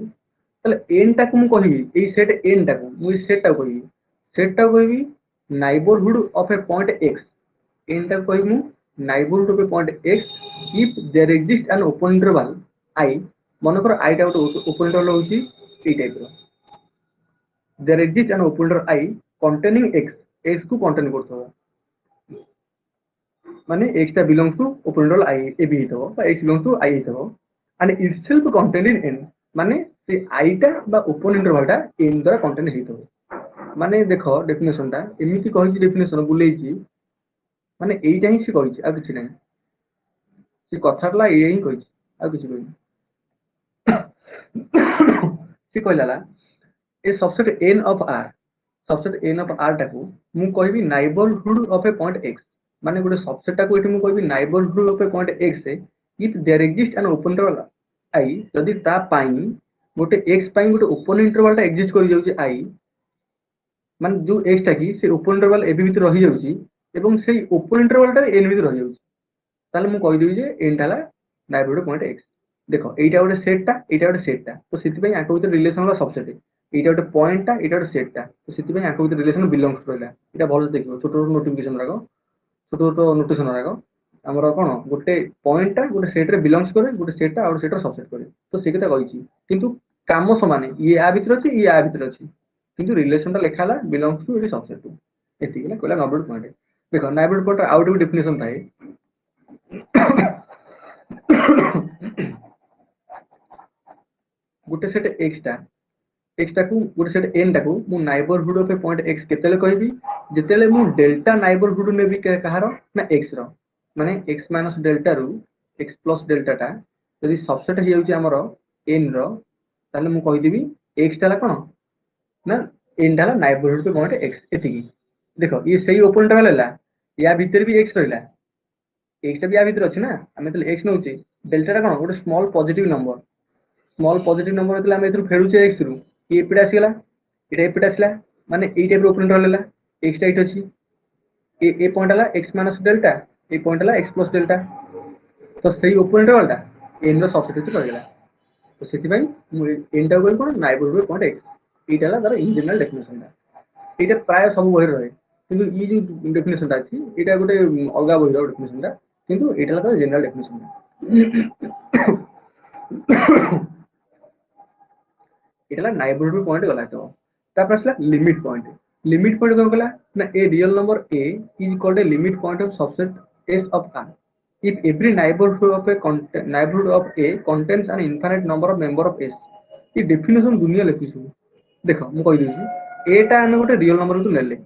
তাহলে n টা को मु कहिबी এই সেট n টা को मु सेट टा कहिबी सेट टा कहिबी neighbourhood of a point x n टा कहिबी मु neighbourhood of a point x if there exist an open interval i मन कर i टा ओपन इंटरवल होची ई टाइप रो there exist an open interval i containing x को कंटेन करथो माने x टा belongs to open interval i A B हितो बा x बिलोंग्स टू i हितो and itself contained in n माने से i टा बा ओपन इंटरवल टा n द्वारा कंटेन हितो माने देखो डेफिनेशन टा एमिति कहि डेफिनेशन बुलेई छी माने एइटा ही से कहि छी आ किछ नै से कथाला ए ही कहि छी आ किछ कहि से कहला a subset n of r subset n of r टाकू मु कहबी neighbourhood of a point x माने गोटे सबसेट टाकू एठी मु कहबी neighbourhood of a point x से if there exist an open interval i जदी ता पाई गोटे x पाई गोटे ओपन इंटरवल टा एग्जिस्ट करि जाउची i माने जो x टा की से ओपन इंटरवल ए बी भीतर रहि जाउची एवं सेही ओपन इंटरवल टा n भीतर रहि जाउची ताले मु कहि देबी जे n टाला नाइबरहुड पॉइंट x देखो एटा गोटे सेट टा तो सिति पई आको भीतर रिलेशन वाला सबसेट एटा गोटे पॉइंट टा एटा गोटे सेट टा तो सिति पई आको भीतर रिलेशन बिलोंग्स रहला एटा भलो देखिबो छोटो नोटिफिकेशन राखो छोटो नोटिफिकेशन राखो हमर कोन गोटे पॉइंट टा गोटे सेट रे बिलोंग्स करे गोटे सेट टा और सेट रो सबसेट करे तो से कथा कहिची किंतु काम समान ये आ भीतर अछि ये आ भीतर अछि किंतु रिलेशन टा लेखाला बिलोंग्स टू एटी सबसेट टू एति गेला कहला नाइबरहुड पॉइंट देखो neighbourhood point out of definition थाए गोटे सेट x टा को गोटे सेट n टा को मु neighbourhood of a point x केतेले कहबी जेतेले मु डेल्टा नाइबरहुड नेबी कहारो ना x रो माने x माइनस डेल्टा रु x प्लस डेल्टा टा यदि सबसेट हे जाउची हमरो n रो ताले मु कहि देबी x टाला कोन ना n टाला नाइबरहुड ऑफ पॉइंट x एतिकी देखो ये सही ओपन इंटरवल हला या भीतर भी x रहला x टा भी या भीतर अछि ना हमें तले x नउची डेल्टा टा कोन गोटे स्मॉल पॉजिटिव नंबर मतलब हम एथु फेडुचे x रु ये एपिटा आसीगला एटा एपिटा आसीला माने एई टाइप रो ओपन इंटरवल हला x टा इट अछि ए पॉइंट हला x minus delta A point हला x प्लस डेल्टा तो सही ओपन इंटरवल टा n रो सबसेट कर गेला तो सेति भाई n टा कोन कोन नाइबरहुड पॉइंट x एटा हला तार इन जनरल डेफिनेशन टा एटा प्राय सब बहि रहे किंतु ई जो डेफिनेशन टा अछि एटा गोटे अलगा बहि रो डेफिनेशन टा किंतु एटा हला तार जनरल डेफिनेशन इटला नाइबरहुड पॉइंट गला तो तापर असला लिमिट पॉइंट कोन गला ना ए real number a is called a limit point of subset s of r if every neighbourhood of a contains an infinite number of member of s E definition दुनिया लिखिसु देखो मु कहि दिसी a टा हम गोटे real number तो लेले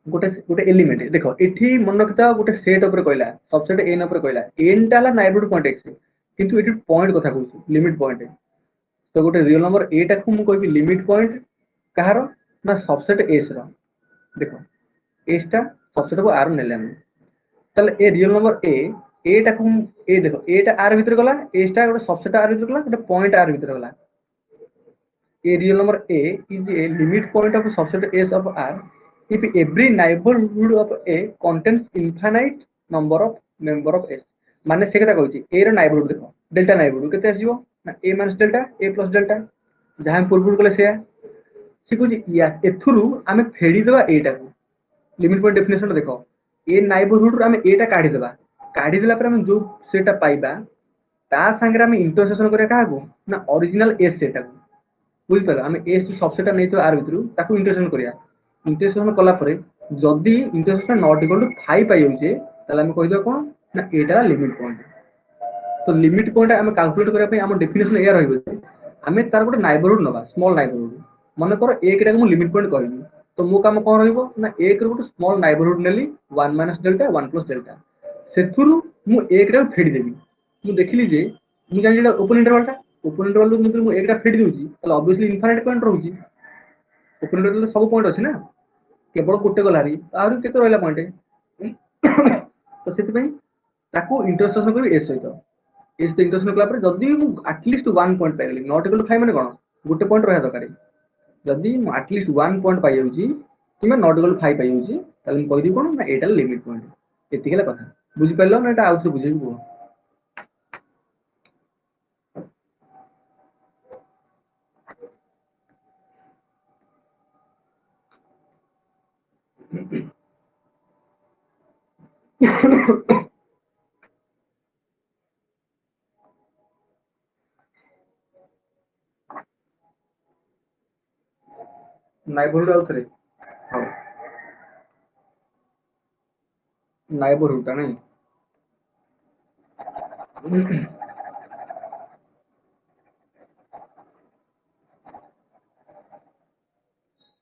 गोटे एलिमेंट देखो एठी मन रखता गोटे सेट ऊपर कहला सबसेट n ऊपर कहला n टा ला नाइबरहुड पॉइंट x किंतु एठी पॉइंट कथा कहू लिमिट पॉइंट तो गोटे रियल नंबर a टा को मु कहबी लिमिट पॉइंट कहारो ना सबसेट s रो देखो s टा सबसेट को r नेले हम तले ए रियल नंबर a टा को a देखो a टा r भीतर गला s टा गोटे सबसेट r भीतर गला गोटे पॉइंट r भीतर गला ए real number a is a limit point of subset s of r if every neighbourhood of a contains infinite number of member of s माने से कथा कहूची a रो नाइबरहुड देखो delta neighbourhood केते आसीबो ना a minus delta a plus delta जहां पूर्व गले से कुछ या एथुरु हमें फेडी देबा एटा को लिमिट पॉइंट डेफिनेशन देखो ए नाइबरहुड हमें एटा काढी देला पर हम जो सेटा पाइबा ता संगे हम इंटरसेक्शन करे का को ना ओरिजिनल एस सेटा को बुझ पला हम एस जो सबसेटा नै तो आर भितरु ताको इंटरसेक्शन करिया इंटरसेक्शन कला परे जदी इंटरसेक्शन नॉट इक्वल टू 5 पाइ होचे ताले हम कहि दो कोन ना एटा लिमिट पॉइंट तो लिमिट पॉइंट हम कैलकुलेट करिया पे हम डेफिनेशन एया रहइबो हमें तार गोटे नाइबरहुड नबा स्मॉल नाइबरहुड मन कर 1 टा को लिमिट पॉइंट कहबी तो मो काम कोन रहइबो ना 1 रो गोटे स्मॉल नाइबरहुड नेली 1 माइनस डेल्टा 1 प्लस डेल्टा सेथुरु मु 1 टा फेडी देबी मु देखिली जे मु जानि जेटा ओपन इंटरवल रो मु 1 टा फेडी देउची त ऑब्वियसली इनफाइनाइट पॉइंट रहउची ओपन इंटरवल सब पॉइंट अछि ना केवल गोटे गलारी आरो केते रहला पॉइंट तो सेति पई ताको इंटरसेक्शन करबी एस सहित एस तो इंटरसेक्शन कला पर जदी मु एटलीस्ट 1 पॉइंट पाइली नॉट इक्वल टू 5 माने कोन गोटे पॉइंट रहया दरकारी जदी मु एटलीस्ट 1 पॉइंट पाइ जाउची किमा नॉट इक्वल टू 5 पाइ जाउची ताले मु कहि दी कोन ना एटा लिमिट पॉइंट एतिकेला कथा बुझि पाइलो ना एटा आउथरे बुझिबो ନାଇବରହୁଡ ଆଉ ଥରେ ହଉ ନାଇବରହୁଡ ଟା ନାଇଁ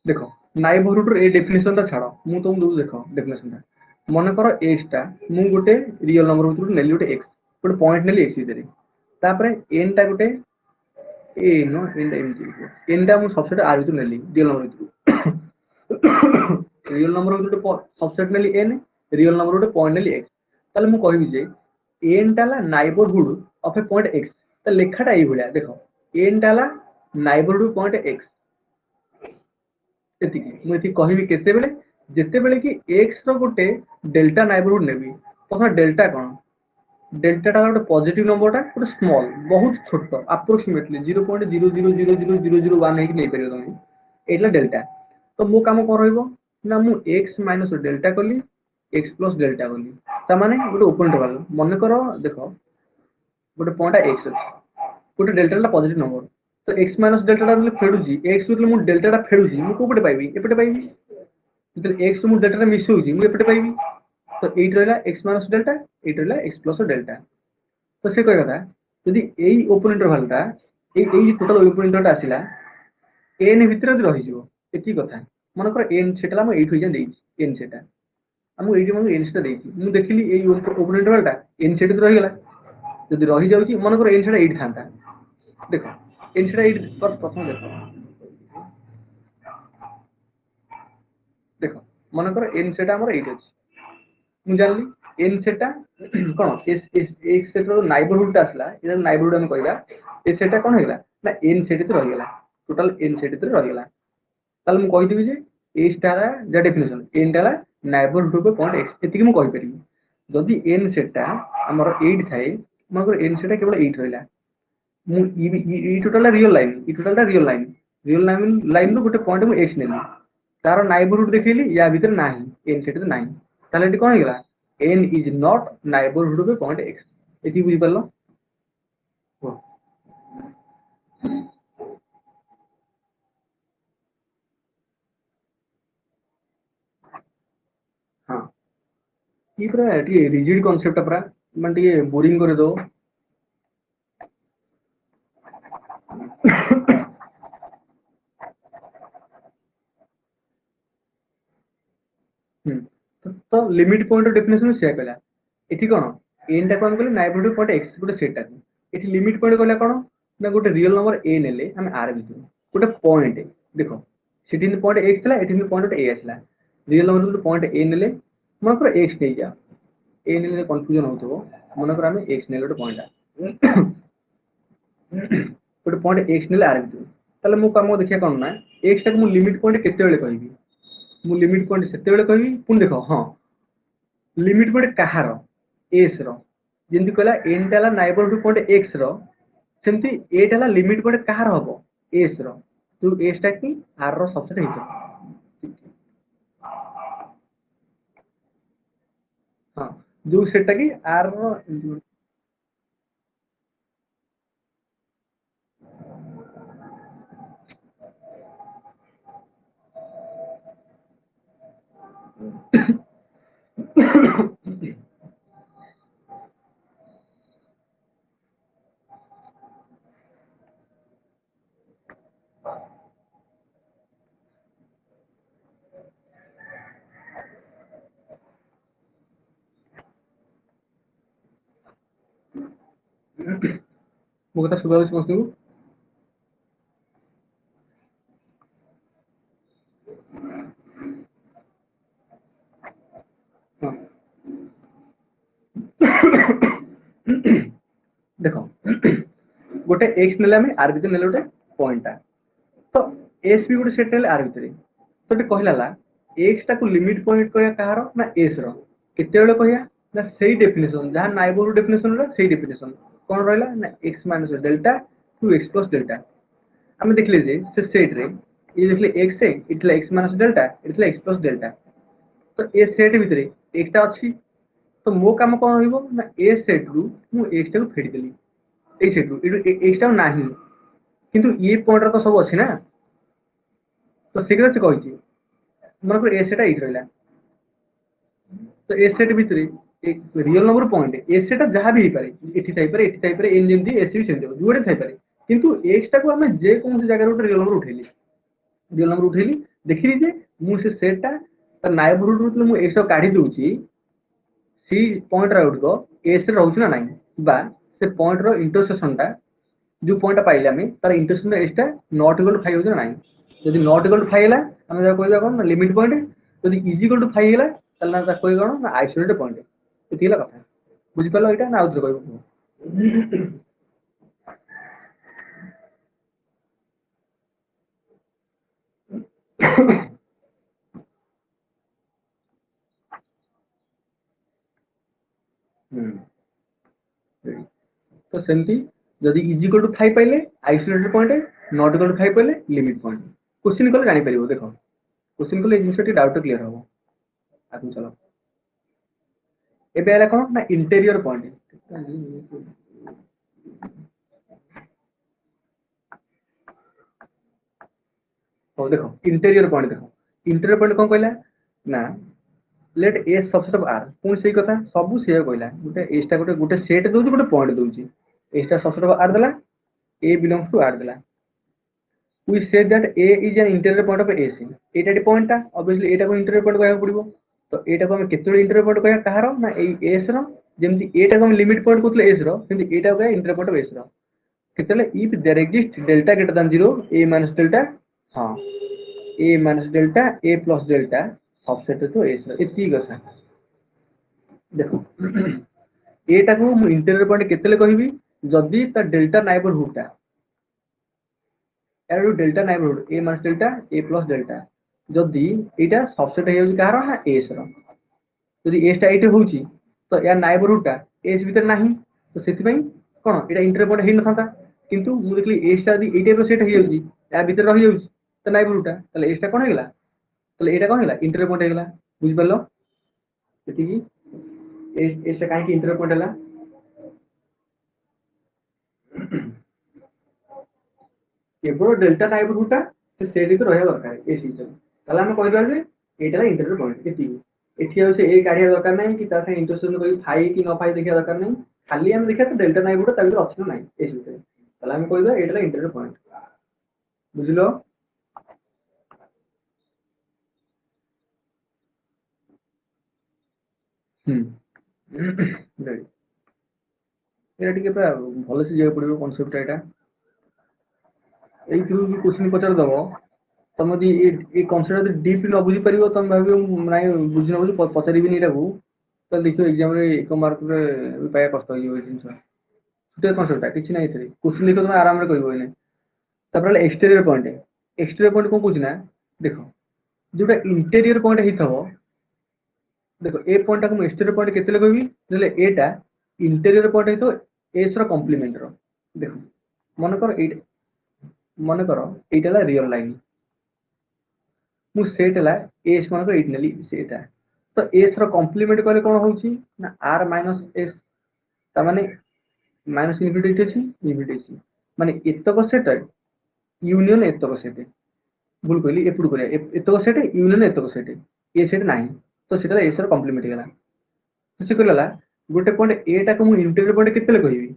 ଦେଖ ନାଇବରହୁଡ ର ଏ ଡେଫିନେସନ ଟା ଛାଡ ମୁଁ ତମକୁ ଦଉଛି ଦେଖ ଡେଫିନେସନ ଟା ମନେ କର x ଟା ମୁଁ ଗୋଟେ ରିଅଲ ନମ୍ବର ଭିତରୁ ନେଲି ଗୋଟେ x ଗୋଟେ ପଏଣ୍ଟ ନେଲି x ଭିତରେ ତାପରେ n ଟା ଗୋଟେ ଏ ନ n ଟା ଏମିତି n ଟା ମୁଁ ସବସେଟ r ଭିତରୁ ନେଲି ରିଅଲ ନମ୍ବର ଭିତରୁ ରିଅଲ ନମ୍ବର ଭିତରୁ ଗୋଟେ ସବସେଟ ନେଲି n ରିଅଲ ନମ୍ବର ଗୋଟେ ପଏଣ୍ଟ ନେଲି x ତାହେଲେ ମୁଁ କହିବି ଯେ n ଟା ହେଲା ନାଇବରହୁଡ ଅଫ ଏ ପଏଣ୍ଟ x ତ ଲେଖାଟା ଏଇଭଳିଆ ଦେଖ n ଟା ହେଲା ନାଇବରହୁଡ ପଏଣ୍ଟ x ଏତିକି ମୁଁ ଏତିକି କହିବି କେତେବେଳେ ଯେତେବେଳେ କି x ର ଗୋଟେ ଡେଲ୍ଟା ନାଇବରହୁଡ ନେବି ତଥା ଡେଲ୍ଟା କଣ ଡେଲ୍ଟା ଟା ଗୋଟେ ପଜିଟିଭ ନମ୍ବରଟା ଗୋଟେ ସ୍ମଲ୍ ବହୁତ ଛୋଟ ଆପ୍ରୋକ୍ସିମେଟଲି 0.0000001 ହେଇକି ନେଇପାରିବ ତମେ ଏଇଟା ଡେଲ୍ଟା ତ ମୋ କାମ କଣ ରହିବ ନା ମୁଁ x ମାଇନସ ଡେଲ୍ଟା କଲି x ପ୍ଲସ ଡେଲ୍ଟା କଲି ତାମାନେ ଗୋଟେ ଓପନ ଇଣ୍ଟରଭାଲ ମନେକର ଦେଖ ଗୋଟେ ପଏଣ୍ଟ x ଅଛି ଗୋଟେ ଡେଲ୍ଟା ହେଲା ପଜିଟିଭ ନମ୍ବର ତ x ମାଇନସ ଡେଲ୍ଟା ଟା ଫେଡୁଛି x ଭିତରେ ମୁଁ ଡେଲ୍ଟା ଟା ଫେଡୁଛି ମୁଁ କୋଉ ପଟେ ପାଇବି ଏପଟେ ପାଇବି ଯେତେବେଳେ x ମୁଁ ଡେଲ୍ଟା ଟା ମିଶଉଛି ମୁଁ ଏପଟେ ପାଇବି ତ ଏଇଠି ରହିଲା x ମାଇନସ ଡେଲ୍ଟା ଏଇଠି ରହିଲା x ପ୍ଲସ ଡେଲ୍ଟା ତ ସେ କହିବା କଥା ଯଦି ଏଇ ଓପନ ଇଣ୍ଟରଭାଲ ଟା ଏଇ ଟୋଟାଲ ଓପନ ଇଣ୍ଟରଭାଲ ଟା ଆସିଲା n ଭିତରେ ଯଦି ରହିଯିବ ଏତିକି କଥା ମନେକର n ସେଟା ମୁଁ ଏଇଠୁ ଦେଇଛି n ସେଟା ଆମକୁ ଏଇଠି ମୁଁ n ସେଟା ଦେଇଛି ମୁଁ ଦେଖିଲି ଏଇ ଓପନ ଇଣ୍ଟରଭାଲ ଟା n ସେଟା ରହିଗଲା ଯଦି ରହିଯାଉଛି ମନେକର n ସେଟା ଏଇଠି ଥାନ୍ତା ଦେଖ n ସେଟା ଏଇଠି ପ୍ରଥମେ ଦେଖ ମନେକର n ସେଟା ଆମର ଏଇଠି ଅଛି ମୁଁ ଜାଣିଲି n ସେଟା କଣ x ସେଟା ନାଇବରହୁଡ ଟା ଆସିଲା ଏଟା ନାଇବରହୁଡ ଆମେ କହିବା ଏ ସେଟା କଣ ହେଇଗଲା ନା n ସେଟ ରହିଗଲା ଟୋଟାଲ n ସେଟ ରହିଗଲା ତାହେଲେ ମୁଁ କହିଦେବି ଯେ x ଟା ହେଲା ଯା ଡେଫିନେସନ n ଟା ହେଲା ନାଇବରହୁଡ ପଏଣ୍ଟ x ଏତିକି ମୁଁ କହିପାରିବି ଯଦି n ସେଟା ଆମର ଏଇଠି ଥାଏ ମନେକର n ସେଟା କେବଳ ଏଇଠି ରହିଲା ମୁଁ ଇ ଟୋଟାଲ ରିଅଲ ଲାଇନ ରୁ ଗୋଟେ ପଏଣ୍ଟ ମୁଁ x ନେଲି ତାର ନାଇବରହୁଡ ଦେଖେଇଲି ୟା ଭିତରେ ନାହିଁ n ସେଟ ନାହିଁ ତାହେଲେ ଏଠି କଣ ହେଇଗଲା n is not neighborhood of a point x ଏତିକି ବୁଝିପାରିଲ କୁହ। ହଁ ଇଏ ପୁରା ଟିକେ ରିଜିଡ କନସେପ୍ଟ ପୁରା ମାନେ ଟିକେ ବୋରିଂ କରିଦବ ତ ଲିମିଟ ପଏଣ୍ଟ ଡେଫିନେସନ ସେଇଆ କହିଲା ଏଠି କଣ n ଟାକୁ ଆମେ କହିଲେ ନାଇବରହୁଡ ପଏଣ୍ଟ x ଗୋଟେ ସେଟାକୁ ଏଠି ଲିମିଟ ପଏଣ୍ଟ କହିଲା କଣ ନା ଗୋଟେ ରିଅଲ ନମ୍ବର a ନେଲେ ଆମେ r ଭିତରୁ ଗୋଟେ ପଏଣ୍ଟ ଦେଖ ସେଠି ପଏଣ୍ଟ x ଥିଲା ଏଠି ପଏଣ୍ଟ a ଆସିଲା ରିଅଲ ନମ୍ବର ଗୋଟେ ପଏଣ୍ଟ a ନେଲେ ମନେକର x ନେଇଯା a ନେଲେ କନଫ୍ୟୁଜନ ହଉଥିବ ମନେକର ଆମେ x ନେଲେ ଗୋଟେ ପଏଣ୍ଟ ଗୋଟେ ପଏଣ୍ଟ x ନେଲେ r ଭିତରୁ ତାହେଲେ ମୁଁ କାମ ଦେଖିବା କଣ ନା x ଟାକୁ ମୁଁ ଲିମିଟ ପଏଣ୍ଟ କେତେବେଳେ କହିବି ମୁଁ ଲିମିଟ ପଏଣ୍ଟ ସେତେବେଳେ କହିବି ପୁଣି ଦେଖ ହଁ ଲିମିଟ ପଏଣ୍ଟ କାହାର s ର ଯେମିତି କହିଲା n ଟା ହେଲା ନାଇବରହୁଡ ପଏଣ୍ଟ x ର ସେମିତି ଏଟା ହେଲା ଲିମିଟ ପଏଣ୍ଟ କାହାର ହବ s ର ଯୋଉ s ଟା କି r ର ସବସେଟ ହେଇଥିବ ହଁ ଯୋଉ ସେଟା କି r ର ମୋ କଥା ଶୁଭାଯାଉଛି ସମସ୍ତଙ୍କୁ ହଁ ଦେଖ ଗୋଟେ x ନେଲେ ଆମେ r ଭିତରେ ନେଲେ ଗୋଟେ ପଏଣ୍ଟ ଟା ତ s ବି ଗୋଟେ ସେଟ ନେଲେ r ଭିତରେ ତ ଏଠି କହିଲା ହେଲା x ଟାକୁ ଲିମିଟ ପଏଣ୍ଟ କହିବା କାହାର ନା s ର କେତେବେଳେ କହିବା ନା ସେଇ ଡେଫିନେସନ ଯାହା ନାଇବରହୁଡ ଡେଫିନେସନ ର ସେଇ ଡେଫିନେସନ କଣ ରହିଲା ନା x minus delta to x plus delta ଆମେ ଦେଖିଲେ ଯେ ସେ ସେଟ ରେ ଇଏ ଦେଖିଲେ x ଏଠି x ମାଇନସ ଡେଲ୍ଟା ଏଠି x ପ୍ଲସ ଡେଲ୍ଟା ତ ଏ ସେଟ ଭିତରେ x ଟା ଅଛି तो मो काम कौन रहिबो ना ए सेट रु मु एक्स टाକୁ फेडी देली ए सेट रु एक्स टाକୁ नाही किंतु ये पॉइंट रा तो सब अछि ना तो सेकरा से कहिछि मन को ए सेट एट रहला तो ए सेट भितरे एक real number point A set जहां भी पारे एठी थाई पारे एन जेमती एस भी सेमती जुडे थाई पारे किंतु एक्स टाको हमें जे कोन से जगह रे रियल नंबर उठेली देखिली जे मु से सेट ता नाइबरहुड रु मु एक्स काढी दोउची सी पॉइंट रा उठको एस रे रहउछ ना नाही बा से पॉइंट रो इंटरसेक्शन टा जो पॉइंट पाइले हमें तार इंटरसेक्शन एस टा नॉट इक्वल टू 5 होछ ना नाही यदि नॉट इक्वल टू 5 हैला हमें जा कहबा कोन लिमिट पॉइंट यदि इज इक्वल टू 5 हैला तला जा कहबा कोन ना आइसोलेटेड पॉइंट एतिला कथा बुझि पालो एटा ना आउत्र कहबो तो सेमती जदि इज इक्वल टू 5 पाइले isolated point not equal to 5 पाइले लिमिट पॉइंट क्वेश्चन कले जानि परिबो देखो क्वेश्चन कले जिनसटी डाउट क्लियर हो आगु चलो एबे आला कोन ना इंटीरियर पॉइंट हो देखो इंटीरियर पॉइंट कोन कहला ना let A subset of R पुन सही कथा सब से कहला गोटे एस टा गोटे सेट दोउची गोटे पॉइंट दोउची एस टा सबसेट ऑफ आर देला ए बिलोंग्स टू आर देला we said that a is an interior point of AC Etah D point ता ऑब्वियसली एटा को इंटीरियर पॉइंट कहया पड़िबो तो एटा को हम केतोले इंटीरियर पॉइंट कहया कहारो ना ए एस रो जेमति एटा को हम लिमिट पॉइंट कोतले एस रो सेमति एटा को इंटीरियर पॉइंट ऑफ एस रो केतोले if there exist delta greater than 0 a minus delta हां a minus delta a plus delta subset तो एस रो एती कथा देखो एटा को हम इंटीरियर पॉइंट केतले कहबी जदी ता डेल्टा नाइबरहुड ता arrow delta neighbourhood a minus delta a plus delta जदी एटा सबसेट हे होची कहारो ना s रो जदी s टा एटे होची तो या नाइबरहुड टा s भीतर नाही तो सेति पई कोन एटा इंटीरियर पॉइंट हे न थाता किंतु मु देखली s टा दी एटे रो सेट हे होची या भीतर रहि होची तो नाइबरहुड टा तले s टा कोन हेगला तले एटा कोन हेगला इंटीरियर पॉइंट हेगला बुझ परलो सेति की s टा काहे की इंटीरियर पॉइंट हला केवल डेल्टा नाइबरहुड टा से सेट तो रहया दरकार ए सिस्टम तला हम कहबा जे एटा इंटीरियर पॉइंट एति एठी आ से ए काढिया दरकार नै कि ता से इंटरसेक्शन कोई फाई कि न फाई देखिया दरकार नै खाली हम देखिया तो डेल्टा नाइबरहुड ता भीतर अछि ना नै ए सिस्टम तला हम कहबा एटा इंटीरियर पॉइंट बुझलो रेडी एटा टिके पूरा भलो से जे पड़िबो कांसेप्ट एटा एइथरु भी क्वेश्चन पचार दबो तुम यदि ए कांसेप्ट डीप न बुझी परिबो तुम भाबियो नाइ बुझी न बुझी पचारिबि नि एटाकू तो देखियो एग्जाम रे एक मार्क रे पाया कष्ट होई जिंस छुटे कांसेप्ट किछि नै एथरे क्वेश्चन लिखो तुम आराम रे कहिबो एने तापर एक्सटीरियर पॉइंट को कुछ ना देखो जोटा इंटीरियर पॉइंट हिथबो देखो ए पॉइंट को एक्सटीरियर पॉइंट केतेले कहबी जले एटा इंटीरियर पॉइंट हितो एस रो कॉम्प्लीमेंट रो देखो मन करो एटा ला रियल लाइन मु सेट ला एस मन को एट नेली सेटा तो एस रो कॉम्प्लीमेंट कहले कोन होउची ना r माइनस s ता माने माइनस इनफिनिटी अछि इनफिनिटी माने एतक सेट यूनियन एतक सेट भूल कहली एपुड करिया एतक सेट यूनियन एतक सेट ए सेट नाही तो सेटा एस रो कॉम्प्लीमेंट गेला तो से कहला गोटे पॉइंट ए टा को मु इंटीरियर पॉइंट केतेले कहबी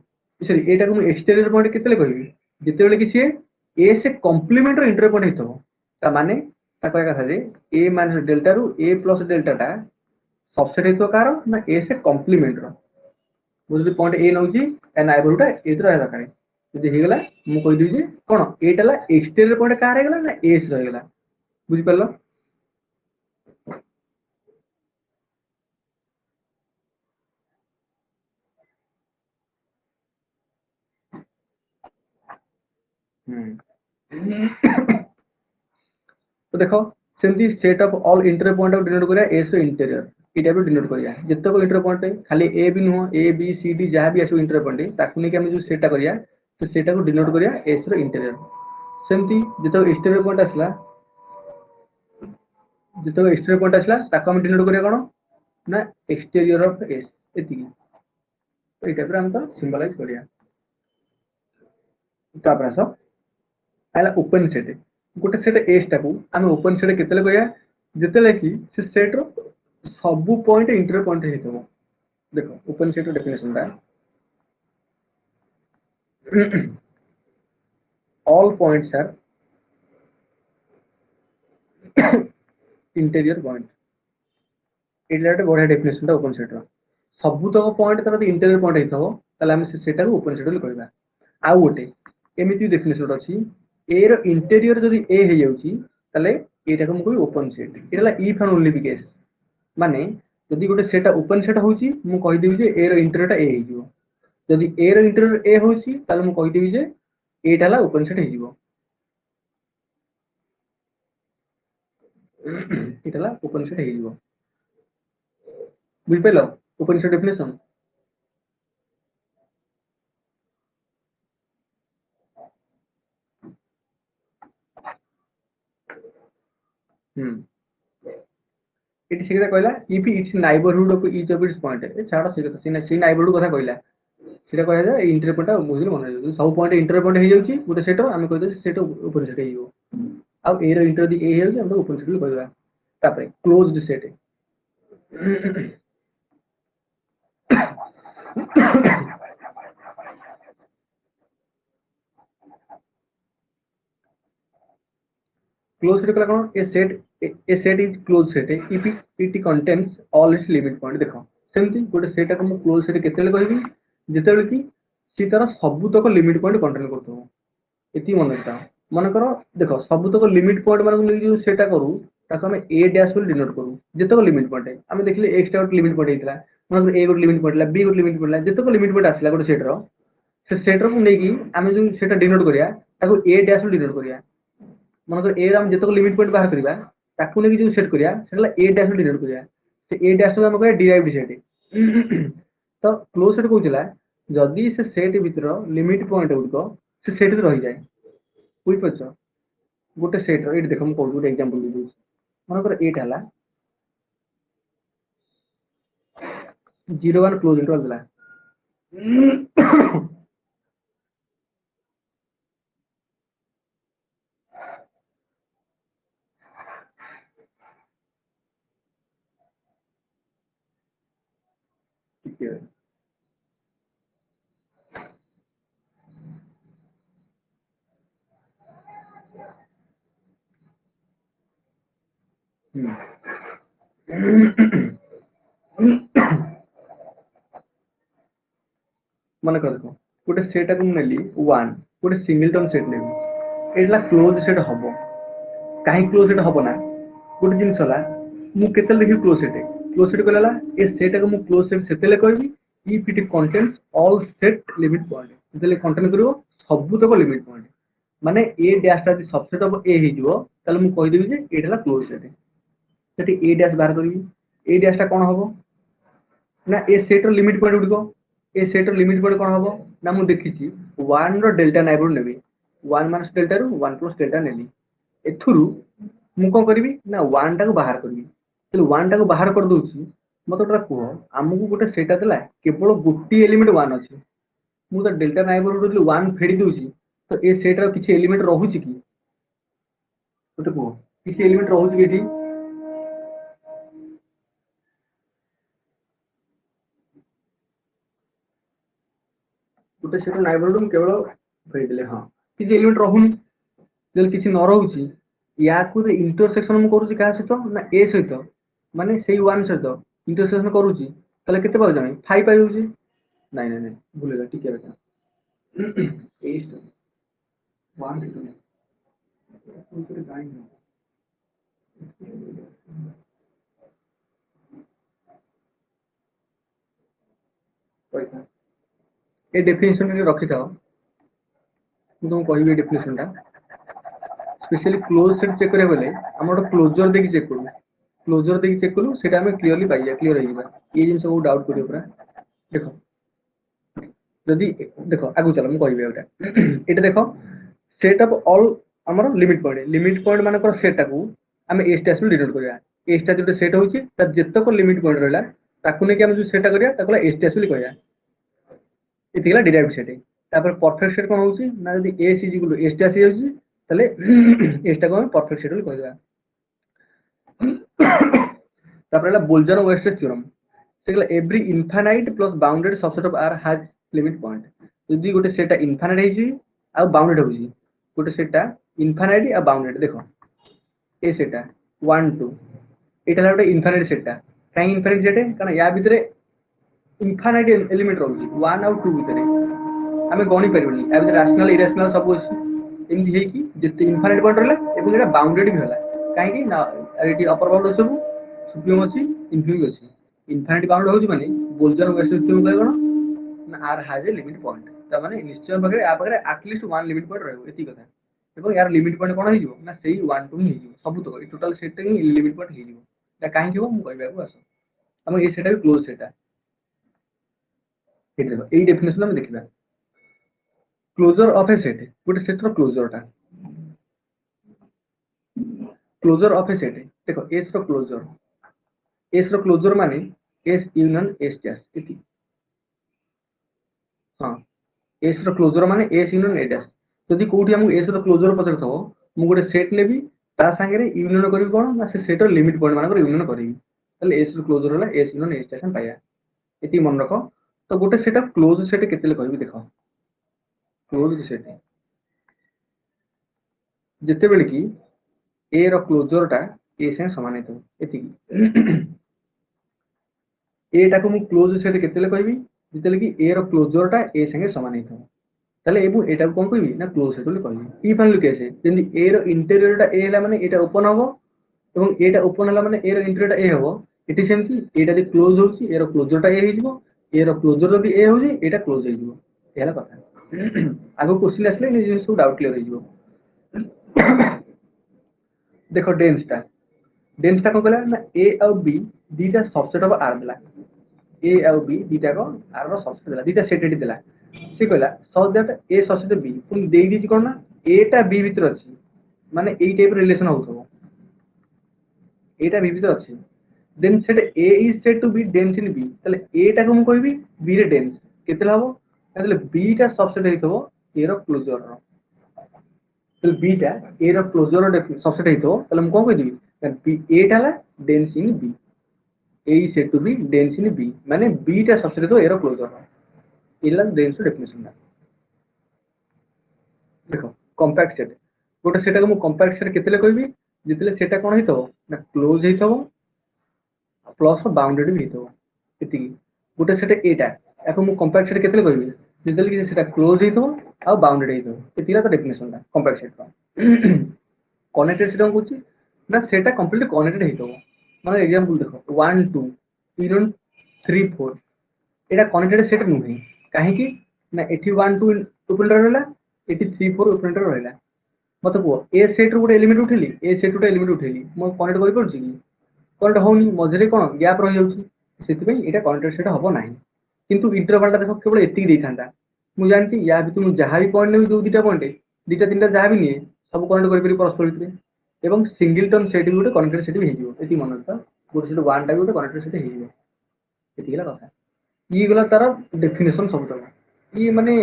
सॉरी ए टा को मु एक्सटीरियर पॉइंट केतेले कहबी जेतेबेले कि से ए से कॉम्प्लीमेंट रो इंटीरियर पॉइंट हितबो ता माने ता कहया कथा जे ए माइनस डेल्टा रु ए प्लस डेल्टा टा सबसेट हितो कार ना ए से कॉम्प्लीमेंट रो बुझली पॉइंट ए नउची ए नाइबरहुड ए तो रहला करे जदी हेगला मु कहि दी जे कोन एटा ला एक्सटीरियर पॉइंट कार हेगला ना एस रहगला बुझि परलो तो देखो सेमती set of all interior point of denote करिया एस इंटीरियर इटा भी डिनोट करिया जत्तो को इंटीरियर पॉइंट खाली ए भी नो ए बी सी डी जहां भी आसो इंटीरियर पॉइंट ताकू ने कि हम जो सेटा करिया तो सेटा को डिनोट करिया एस रो इंटीरियर सेमती जत्तो एक्सटीरियर पॉइंट आसला जत्तो एक्सटीरियर पॉइंट आसला ताकू हम डिनोट करिया कोन ना एक्सटीरियर ऑफ एस एतिकी तो ये टाइप हम तो सिंबलाइज करिया तापर आस आला ओपन सेट गोटे सेट एस टाकू आम ओपन सेट केतेले करिया जेतेले कि से सेट रो सब पॉइंट इंटर पॉइंट हेतबो देखो ओपन सेट डेफिनेशन दा all points are interior point एटा गोटे बढ़िया डेफिनेशन दा ओपन सेट रो सबुतक पॉइंट तर इंटेरियर पॉइंट हेतबो ताले हम सेटा को ओपन सेट कहबा आ गोटे एमिति डेफिनेशन अछि ए रो इंटेरियर जदी ए हे जाउची ताले एटा को हम कहबी ओपन सेट एला इफ एंड ओनली केस माने जदी गोटे सेटा ओपन सेट होउची मु कहि देबी जे ए रो इंटेरियर टा ए हे जिवो जदी ए रो इंटेरियर ए होउची ताले मु कहि देबी जे एटा ला ओपन सेट हे जिवो एटा ला ओपन सेट हे जिवो बुझ पेलो ओपन सेट डेफिनेशन इट से कहला if it's neighbourhood of each of its point A छाड़ से कथा से नाइबरहुड कथा कहला सेटा कहला जे इंटर पॉइंट बुझिल मन जे सब पॉइंट इंटर पॉइंट हे जाउची गोटे सेट रो हम कहि दे सेट ओपन सेट हे जिवो आ ए रो इंटर दी ए हे जाउची हम ओपन सेट कहबा तापर क्लोज्ड सेट क्लोज सेट कला कोन A set is closed set if it contains all its limit point देखो सेमती गोटे सेट को मु क्लोज सेट केतेले कहबी जेतेले कि सी तार सबुतक लिमिट पॉइंट कंटेन करथो एति मन रखता मन करो देखो सबुतक लिमिट पॉइंट माने नै जो सेटा करू ताको हम ए डैश बोल डिनोट करू जेतक लिमिट पॉइंट हम देखले एक्स डॉट लिमिट पॉइंट हेतला मन ए गोट लिमिट पॉइंट ला बी गोट लिमिट पॉइंट ला जेतक लिमिट पॉइंट आसला गोटे सेट रो से सेट रो को नै कि हम जो सेटा डिनोट करिया ताको ए डैश बोल डिनोट करिया मन ए राम जेतक लिमिट पॉइंट बाहर करबा ताकू नै जो सेट करिया सेटला ए डैश डिनोट करिया से ए डैश हम कहे डिराइव्ड सेट तो क्लोज सेट कहउतला जदी से सेट भीतर लिमिट पॉइंट उडको से सेट रे रहि जाय बुझ पछ गोटे सेट रो एट देखो हम कहू गोटे एग्जांपल दे दूँ मन कर 8 हला 01 क्लोज इंटरवल दिला ठीक है मन कर देखो गोटे सेट को नेली 1 गोटे सिंगलटन सेट नेबी एला क्लोज सेट हबो काहे क्लोज सेट हबो ना गोटे जिंस हला मु केतल देखि क्लोज सेट कहला ए सेट को मु क्लोज सेट सेतेले कहबी if it contains all set limit point सेतेले कंटेन करिवो सबुतक लिमिट पॉइंट माने ए डैश ता सबसेट ऑफ ए हे जिवो ताले मु कहि देबी जे एटा ला क्लोज सेट सेठी ए डैश बाहर करबी ए डैश ता कोन हबो ना ए सेट रो लिमिट पॉइंट उडको ए सेट रो लिमिट पॉइंट कोन हबो ना मु देखिछि 1 रो डेल्टा नाइबर नेबी 1 minus delta rho 1 plus delta नेली एथुरु मु कोन करबी ना 1 टा को बाहर करबी तो 1 टा को बाहर कर दोछि मते तोरा को हमकु गोटे सेटा देला केवल गोटी एलिमेंट 1 अछि मु तो डेल्टा नाइबर रो 1 फेडी दोछि तो ए सेट रो किछि एलिमेंट रहुछि कि तो को किछि एलिमेंट रहुछि कि एठी गोटे सेट नाइबर रो केवल फेडी देले हां किछि एलिमेंट रहुनि जल किछि न रहुछि या को इंटरसेक्शन मु करूछि का सहित ना ए सहित माने सेही 1 सहित इंटरसेक्शन करूछि तले केते पाउ जानि 5 पाइ होछि नहीं नहीं नहीं भूलेगा ठीक है बेटा ए स्टोर 1 पैसा ए डेफिनेशन रे रखि थाओ मु तुम कहबी डेफिनेशन ता स्पेशली क्लोज सेट चेक करे बेले हमर क्लोजर देखि चेक करू क्लोजर देखि चेक करू सेटा हमें क्लियरली पाइ जा क्लियर होइबा ये जिन सब डाउट करियो पूरा देखो जदी देखो आगु चलो मु कहबी एटा एटा देखो सेट ऑफ ऑल हमर लिमिट पॉइंट माने कर सेट को हम ए स्टेशन डिनोट करिया ए स्टेज जो सेट होची त जेतक लिमिट पॉइंट रहला ताकू ने कि हम जो सेटा करिया ताकला एस टी बोली कहया एति गला डिराइव्ड सेट तापर परफेक्ट सेट कोन होउची ना यदि S is equal to S टी आसी जाउची तले एस टा को हम परफेक्ट सेट बोली कहया तापर हला बोल्जर वेस्टेज थ्योरम सेगला every infinite plus bounded subset of R has limit point यदि गोटे सेटा इनफाइनाइट हेजी आ बाउंडेड होउची गोटे सेटा इनफाइनाइट आ बाउंडेड देखो ए सेटा 1 2 एटा गोटे इनफाइनाइट सेटा काई इनफाइनाइट सेट कारण या भितरे इनफाइनाइट एलिमेंट रहउची 1 और 2 भितरे आमे गणी परिबनी या भितरे रैशनल इरेशनल सब अछि एमि हे कि जते इनफाइनाइट पॉइंट रहला एबं एटा बाउंडेड भी होला काई कि ना एटी अपर बाउंड सब सुप्रीम अछि इनफिनिटी अछि इनफाइनाइट बाउंड होउची माने बोल्जर वेस्टेज थ्योरम कहै कोन ना R has a limit point त माने निश्चय बगरे आ बगरे एटलीस्ट 1 लिमिट पॉइंट रहबो एति कथा एबं यार लिमिट पॉइंट कोन हिजो ना सेही 1 2 ही हिजो सब तो टोटल सेट ही लिमिट पॉइंट हिजो ता काई हिबो मु कहबा को आसो हम ए सेटा भी क्लोज सेटा ठीक देखो एई डेफिनेशन हम देखिबा क्लोजर ऑफ ए सेट गोटे सेट रो क्लोजर ऑफ ए सेट देखो एस रो क्लोजर माने एस यूनियन एस डैश इति हां एस रो क्लोजर माने एस यूनियन ए डैश जदि कोठी हम एस रो क्लोजर पचर थबो मु गोटे सेट लेबी ता संगे रे यूनियन करिवि कोन ना से सेट रो लिमिट पॉइंट मानकर यूनियन करिवि तले एस रो क्लोजर होला एस यूनियन एस डैश हम पाया इति मन रखो तो गोटे सेट क्लोज सेट केतेले कहबि देखो क्लोज सेट जते बेले की ए रो क्लोजर टा ए से समान हेतो एति ए टा को मु क्लोज सेट केतेले कहबि जतेले की ए रो क्लोजर टा ए संगे समान हेतो तले एबु एटा को कोन कहबि ना क्लोज सेट बोली कहबि ई फाइनल केस जेंदी ए रो इंटीरियर टा ए हला माने एटा ओपन हबो एवं एटा ओपन हला माने ए रो इंटीरियर टा ए हबो इति सेमति एटा दे क्लोज होउची ए रो क्लोजर टा ए हिजबो ए रो क्लोजर भी ए होउची एटा क्लोज हिजबो एला कथा आगो क्वेश्चन आसले नि जिंस डाउट क्लियर हिजबो देखो डेंस टा को कहला ना ए और बी दीटा सबसेट ऑफ आर देला ए और बी दीटा को आर रो सबसेट देला दीटा सेट एटी देला से कहला so that a subset B पुन देई दी कोन ना ए टा बी भीतर अछि माने एई टाइप रिलेशन होथबो एटा बी भीतर अछि then set A is said to be dense in B तले ए टा को हम कहबी बी रे डेंस केतेला हबो तले बी टा सबसेट हेथबो ए रो क्लोजर रो तले बी टा ए रो क्लोजर रो सबसेट हेथबो तले हम कोन कहि दिबी बी ए टा ला dense in B A is said to be dense in B माने बी टा सबसेट हेथबो ए रो क्लोजर रो इला डेंस डेफिनेशन दा देखो कॉम्पैक्ट सेट गोटे सेटा को मु कॉम्पैक्ट सेट केतेले कहबी जितले सेटा कोन हेथबो ना क्लोज हेथबो प्लस बाउंडेड भी हेथबो एति गोटे सेट एटा याको मु कॉम्पैक्ट सेट केतेले कहबी जितले कि सेटा क्लोज हेथबो आ बाउंडेड हेथबो एतिला तो डेफिनेशन दा कॉम्पैक्ट सेट रो कनेक्टेड सेट को कुछ ना सेटा कंप्लीटली कनेक्टेड हेथबो माने एग्जांपल देखो 1 2 3 3 4 एटा कनेक्टेड सेट नुहे काहे कि ना एठी 1 2 ओपन रहला एठी 3 4 ओपन रहला मत को ए सेट रो गोटे एलिमेंट उठेली ए सेट रो एलिमेंट उठेली मो कनेक्ट करि परछि कि कनेक्ट होनी मझरे कोन गैप रहि जाउछि सेति पई एटा कनेक्टेड सेट हबो नाही किंतु इंटरवल टा देखो केवल एति देखांता मु जानती या भी तुम जहां भी पॉइंट ने जो दीटा पॉइंट दीटा तीनटा जहां भी निए सब कनेक्ट करि परि परस्पर भितरे एवं सिंगलटन सेट भी गोटे कनेक्टेड सेट भी हेजियो एति मन रखता गोटे सेट 1 टा भी गोटे कनेक्टेड सेट हेजियो एति गला कथा ई गला तार डेफिनेशन सब तक ई माने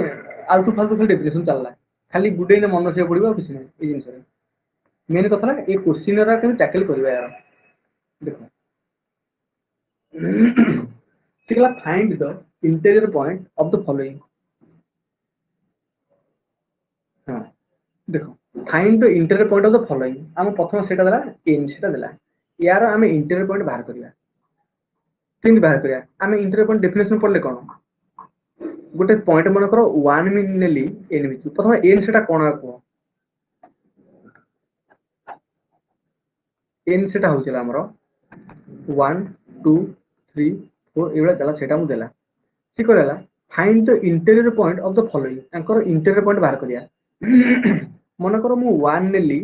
आलतू फालतू खाली डेफिनेशन चलला खाली गुडे ने मन रखिया पड़िबो किछ नै ए जिंस रे मेन कथा ना ए क्वेश्चन रा केन टैकल करबा यार देखो सिगला find the interior point of the following हां देखो find the interior point of the following हम प्रथम सेटा देला एन सेटा देला यार हमें इंटीरियर पॉइंट बाहर करिया तीन बाहर करिया हमें इंटीरियर पॉइंट डेफिनेशन पढ़ले कोन गोटे पॉइंट मन करो 1 मिन नेली एन मिन प्रथम एन सेटा कोन को एन सेटा होचला हमरो 1 2 3 4 एवला चला सेटा मु देला ठीक करला find the interior point of the following अंकर इंटीरियर पॉइंट बाहर करिया मन करो मु 1 नेली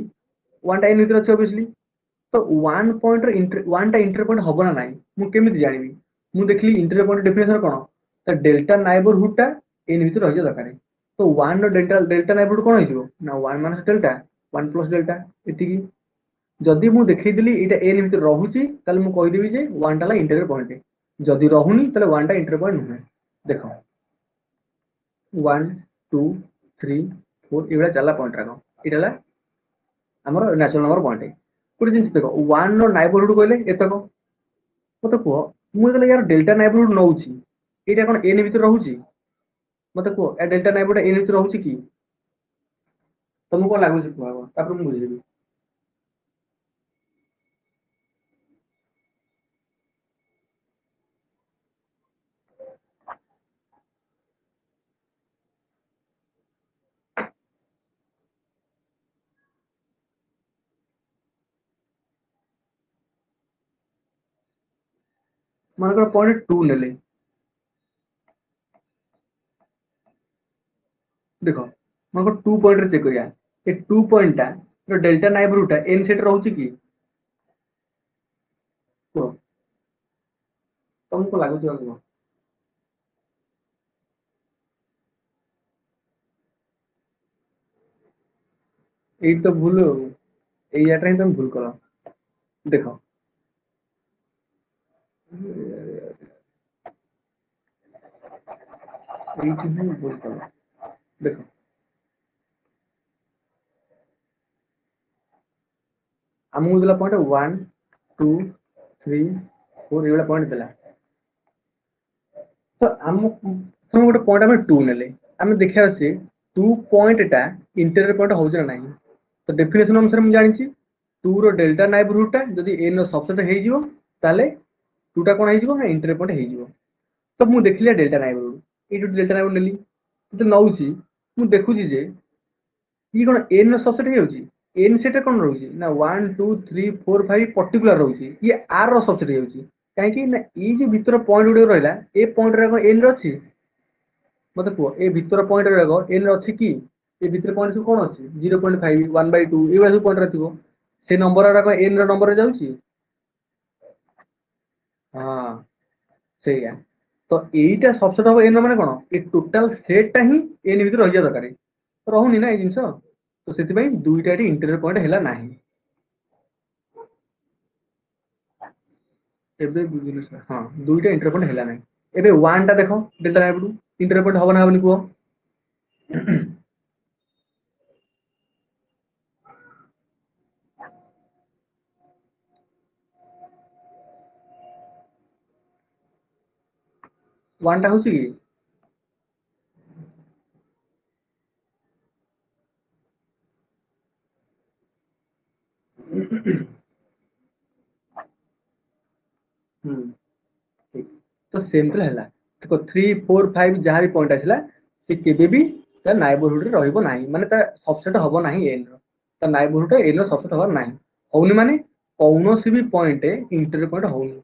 1 टा इन भीतर अछि ऑब्वियसली तो 1 पॉइंट रे 1 टा इंटीरियर पॉइंट हबो ना नाही मु केमिति जानिबी मु देखली इंटीरियर पॉइंट डेफिनेशन कोन तो डेल्टा नेबरहुड टा इन भीतर रहि दरकार तो 1 रो डेल्टा नेबरहुड कोन हिजो ना 1 माइनस डेल्टा 1 प्लस डेल्टा एतिकी जदि मु देखै दिली एटा एन भीतर रहुची तले मु कहि देबी जे 1 टाला इंटीरियर पॉइंट जदि रहुनी ताले 1 टा इंटर पॉइंट नुहे देख 1 2 3 4 एवढा चला पॉइंट राखो इटाला हमर नेचुरल नंबर पॉइंट कोटे जिंस देखो 1 रो नाइबरहुड कहले एतको मते को मु कहले यार डेल्टा नाइबरहुड नउची एटा कोन एन भीतर रहउची मते को ए डेल्टा नाइबरहुड एन भीतर रहउची की तुमको कोन लागुची को तापर मु बुझेबी मानकर पॉइंट 2 नेले देखो मानकर 2 पॉइंट रे चेक करिया ए 2 पॉइंट टा रो डेल्टा नाइबरहुड एन सेट रहउची की को तुमको लागुची को एई तो भूल एई याटा ही तुम भूल करो देखो एई चीज ही भूल करो देखो हमको दिला पॉइंट 1 2 3 4 एवढा पॉइंट दिला तो हम तुम गोटे पॉइंट हम 2 नेले हम देखिया अछि 2 पॉइंट टा इंटीरियर पॉइंट होउछ ना नहीं तो डेफिनेशन अनुसार हम जानि छी 2 रो डेल्टा नाइबरहुड टा जदी n रो सबसेट हे जिवो ताले 2 टा कोन हे जिवो ना इंटीरियर पॉइंट हे जिवो तो मु देखलिया डेल्टा नाइबरहुड ए जो डेल्टा नाइबरहुड नेली तो नउची मु देखु छी जे ई कोन n रो सबसेट हे होची n सेट कोन रहउची ना 1 2 3 4 5 पर्टिकुलर रहउची ये r रो सबसेट हे होची काहे कि ना ई जो भीतर पॉइंट गुडे रहला ए पॉइंट रे कोन n रो अछि मते को ए भीतर पॉइंट रे n रो अछि की ए भीतर पॉइंट सब कोन अछि 0.5 1/2 ए वाला पॉइंट रहथिबो से नंबर रा n रो नंबर रे जाउची हां सेया तो एटा सबसेट हो n माने कोन ए टोटल सेट टा ही n भीतर रहिया दरकार रहउनी ना ए जिंस तो सेति भाई दुईटा इंटीरियर पॉइंट हैला नाही एबे बुझिलु सर हां दुईटा इंटीरियर पॉइंट हैला नाही एबे 1 टा देखो डेल्टा नाइबरहुड इंटीरियर पॉइंट हबो ना हबनी को 1 टा होची की ठीक तो सेंट्रल हैला देखो 3 4 5 जहां भी पॉइंट आछला से केबे भी ता नाइबरहुड रे रहइबो नाही माने ता सबसेट हबो नाही n रो ता नाइबरहुड n रो सबसेट हबो नाही होउनी माने कौनोसी भी पॉइंट इंटीरियर पॉइंट होउनी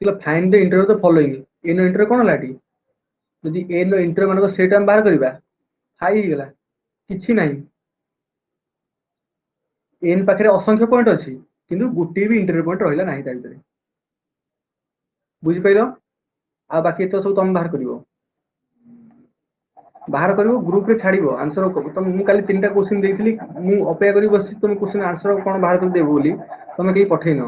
सिला find the interior the following n रो इंटीरियर कोन लाटी यदि n रो इंटीरियर मानको सेट हम बाहर करबा हाई गेला किछि नाही n पाखरे असंख्य पॉइंट अछि किंतु गुटी भी इंटीरियर पॉइंट रहिला नाही ता भीतर बुझि पाइलो आ बाकी तो सब तुम बाहर करिवो ग्रुप रे छाड़िवो आंसर तुम मु काली तीनटा क्वेश्चन देइथिली मु अपेक्षा करी बस तुम क्वेश्चन आंसर कोन बाहर कर देबो बोली तुम केही पठेइनो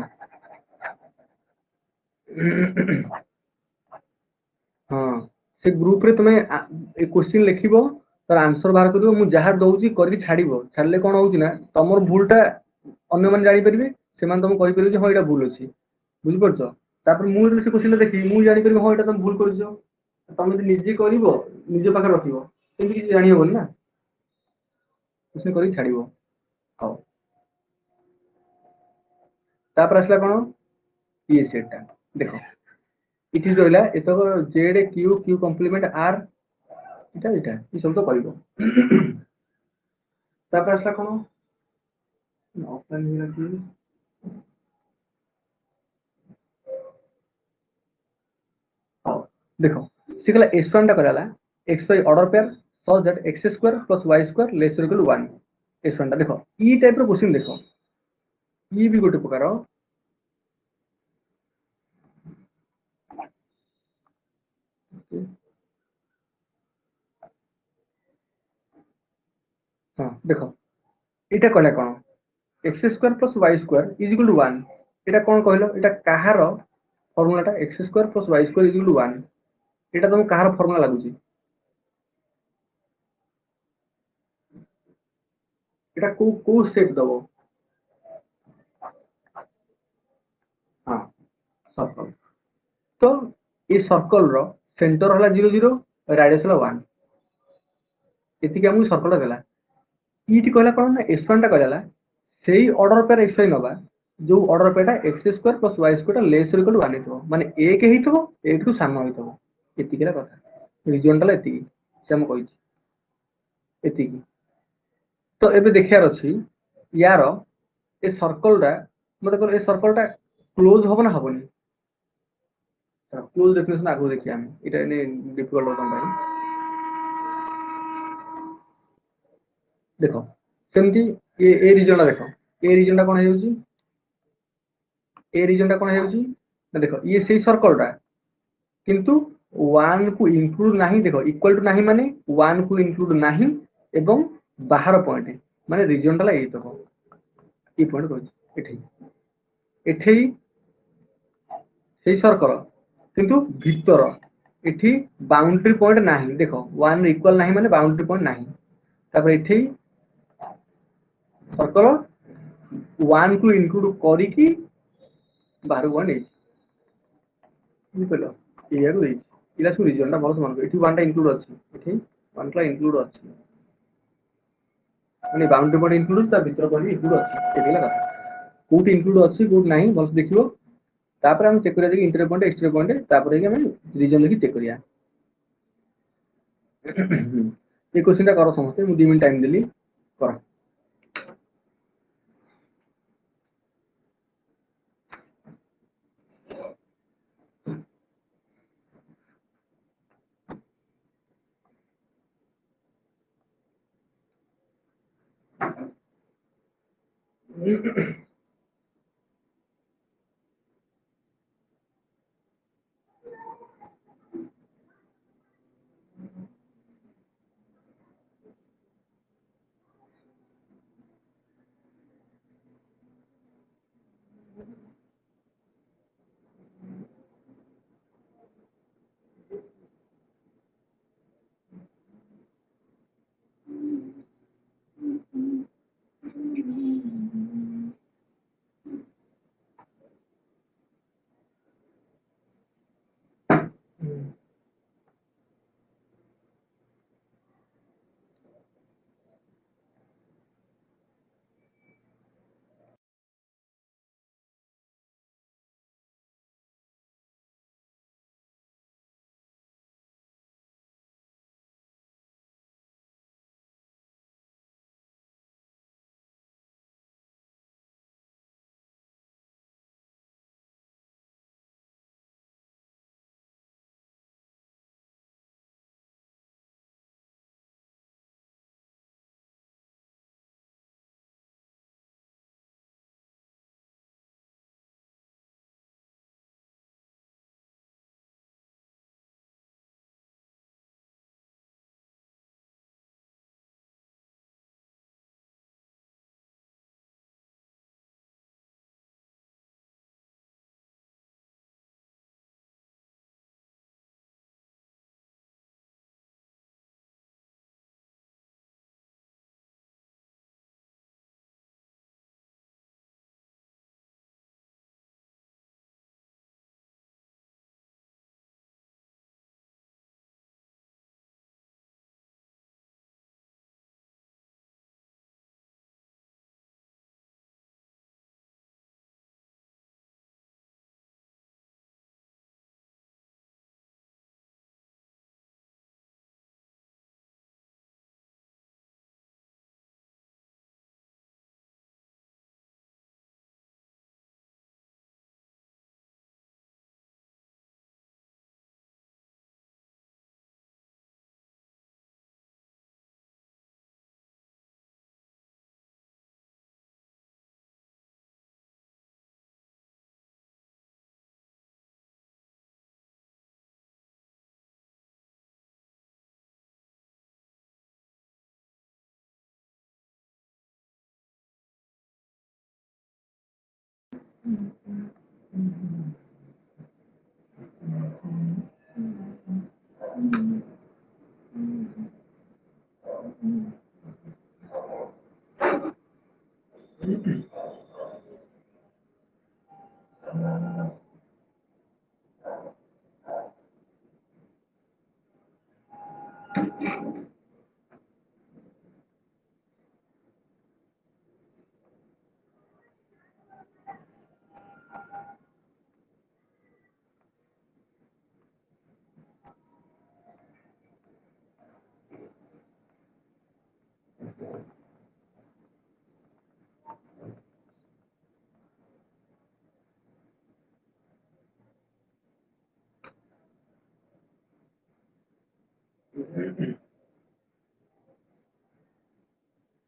हां से ग्रुप रे तुमे ए क्वेश्चन लिखिबो तर आंसर बाहर करिवो मु जहां दउची करी छाड़िवो छाड़ले कोन होउची ना तमर भूलटा अन्य मन जानि परिबे सेमान तुम कहि परिबे जे हो एटा भूल अछि बुझि परछो तापर मु से क्वेश्चन देखि मु जानि परिबे हो एटा तुम भूल करछो तुम यदि निजे करिवो निजे पाखर रखिवो केमि कि जानि होबो ना क्वेश्चन करी छाड़िवो हां तापर असला कोन ये सेट टा देखो इठी रहला एतक Z Q Q complement R इटा इटा ई सब तो करिवो तापर असला कोन ऑफलाइन हिला कि हां देखो सिकला s1 टा कराला x by order pair so that x square plus y square less equal 1 s1 टा देखो ई टाइप रो क्वेश्चन देखो ई भी गोटे प्रकार हां देखो एटा कहला कोन x square plus y square is equal to 1 एटा कोन कहलो एटा काहार ଫର୍ମୁଲାଟା x square plus y square equal to 1 एटा तुम कहार फॉर्मूला लागुची एटा को सेट दबो हां सर्कल तो ये सर्कल रो सेंटर हला 0 0 रेडियस हला 1 एति के हम सर्कल देला इटी कहला कोन ना s1 टा कहला सेही ऑर्डर पर x नबा जो ऑर्डर पेटा x square plus y square less equal to 1 हितबो माने a के हितबो a टू सानो हितबो एति केला कथा रीजन टा एति से हम कहि एति तो एबे देखियार अछि यार ए सर्कल टा मते कहल ए सर्कल टा क्लोज होबो ना होबोनी क्लोज डेफिनेशन आगो देखिया हम एटा ने डिफिकल्ट होतन भाई देखो सेमती ए रीजन देखो ए रीजन कोन हेउची ए रीजन कोन हेउची ना देखो ये सेही सर्कल टा किंतु 1 को इंक्लूड नाही देखो इक्वल टू नाही माने 1 को इंक्लूड नाही एवं बाहर पॉइंट माने रीजन टा एई तो ई पॉइंट कहू एठी एठी सेही सर्कल किंतु भीतर एठी बाउंड्री पॉइंट नाही देखो 1 इक्वल नाही माने बाउंड्री पॉइंट नाही तापर एठी सर्कल 1 को इंक्लूड करी की बाहर 1 एई बुझलो एया को एई इला सु रीजन टा बहुत मान एठी 1 टा इंक्लूड अछि एठी 1 टा इंक्लूड अछि माने बाउंड्री पॉइंट इंक्लूड ता भीतर करी इंक्लूड अछि एतिला कथा कोट इंक्लूड अछि कोट नाही बस देखियो तापर हम चेक करिया जे इंटर पॉइंट एक्सट्रा पॉइंट तापर ही हम रीजन देखि चेक करिया ये क्वेश्चन टा करो समझते मु 2 मिनिट टाइम देली करो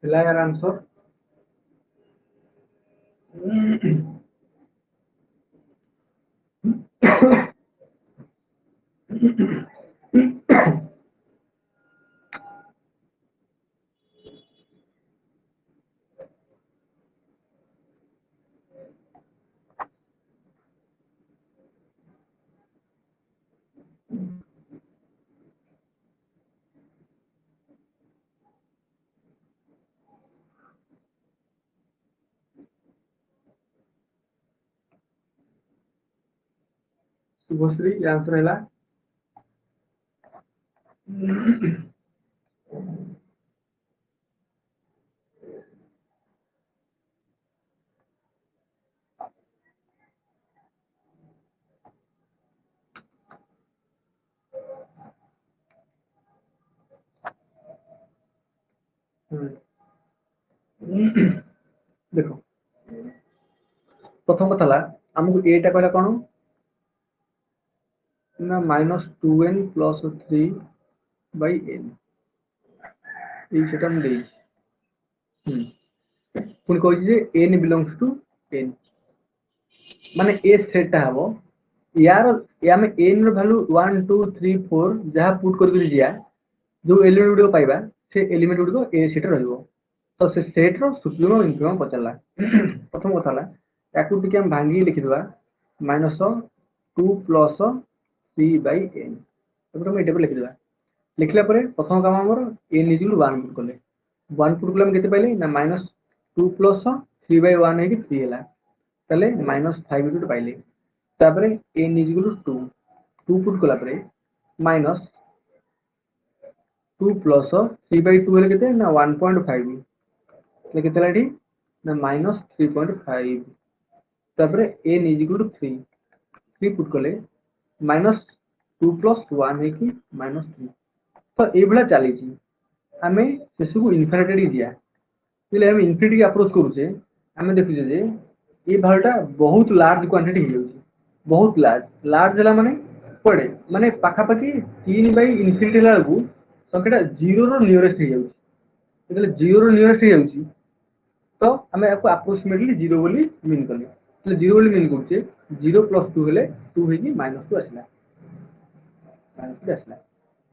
ହେଲା यार आंसर शुभश्री आंसर है देखो प्रथम कथा आमको एटा कहला कौन ना -2n + 3/n पुणी कही n बिलोंग्स टू n माने ए सेट हम यार आम एन रैल्यू 1 2 3 4 जहाँ पुट कर जो एलिमेंट गुड़ पाइबा से एलिमेंट गुड़ ए सेट रहिबो तो से सेट रो सुप्रीमम इनफिमम पचारला प्रथम कथा या भांगी लिखिदवा -2 + 3/n लिखिदवा लिखला प्रथम काम आमर n = 1 पुट कले 1 पुट कले केते पाइले ना -2 + 3/1 है कि 3 हैला तले -5 पाइले तापरे n = 2 2 पुट कला परे -2 + 3/2 हेले केते ना 1.5 ले केते लाठी ना -3.5 तापरे n = 3 3 पुट कले -2 + 1 है कि -3 तो ए भला चली छी हमें सेसु इनफिनिटी दिया એટલે हम इनफिनिटी अप्रोच करूचे हमें देखुचे जे ये भालटा बहुत लार्ज क्वांटिटी हो बहुत लार्ज हला माने पड़े माने पाखापाखि 3/इनफिनिटी लागू संख्याटा 0 रो नियरेस्ट हो जाउची એટલે 0 रो नियरेस्ट हो जाउची तो हमें आपको अप्रोक्सीमेटली 0 बोली मीन करले એટલે 0 बोली मीन करछे 0 + 2 हेले 2 है कि -2 आसला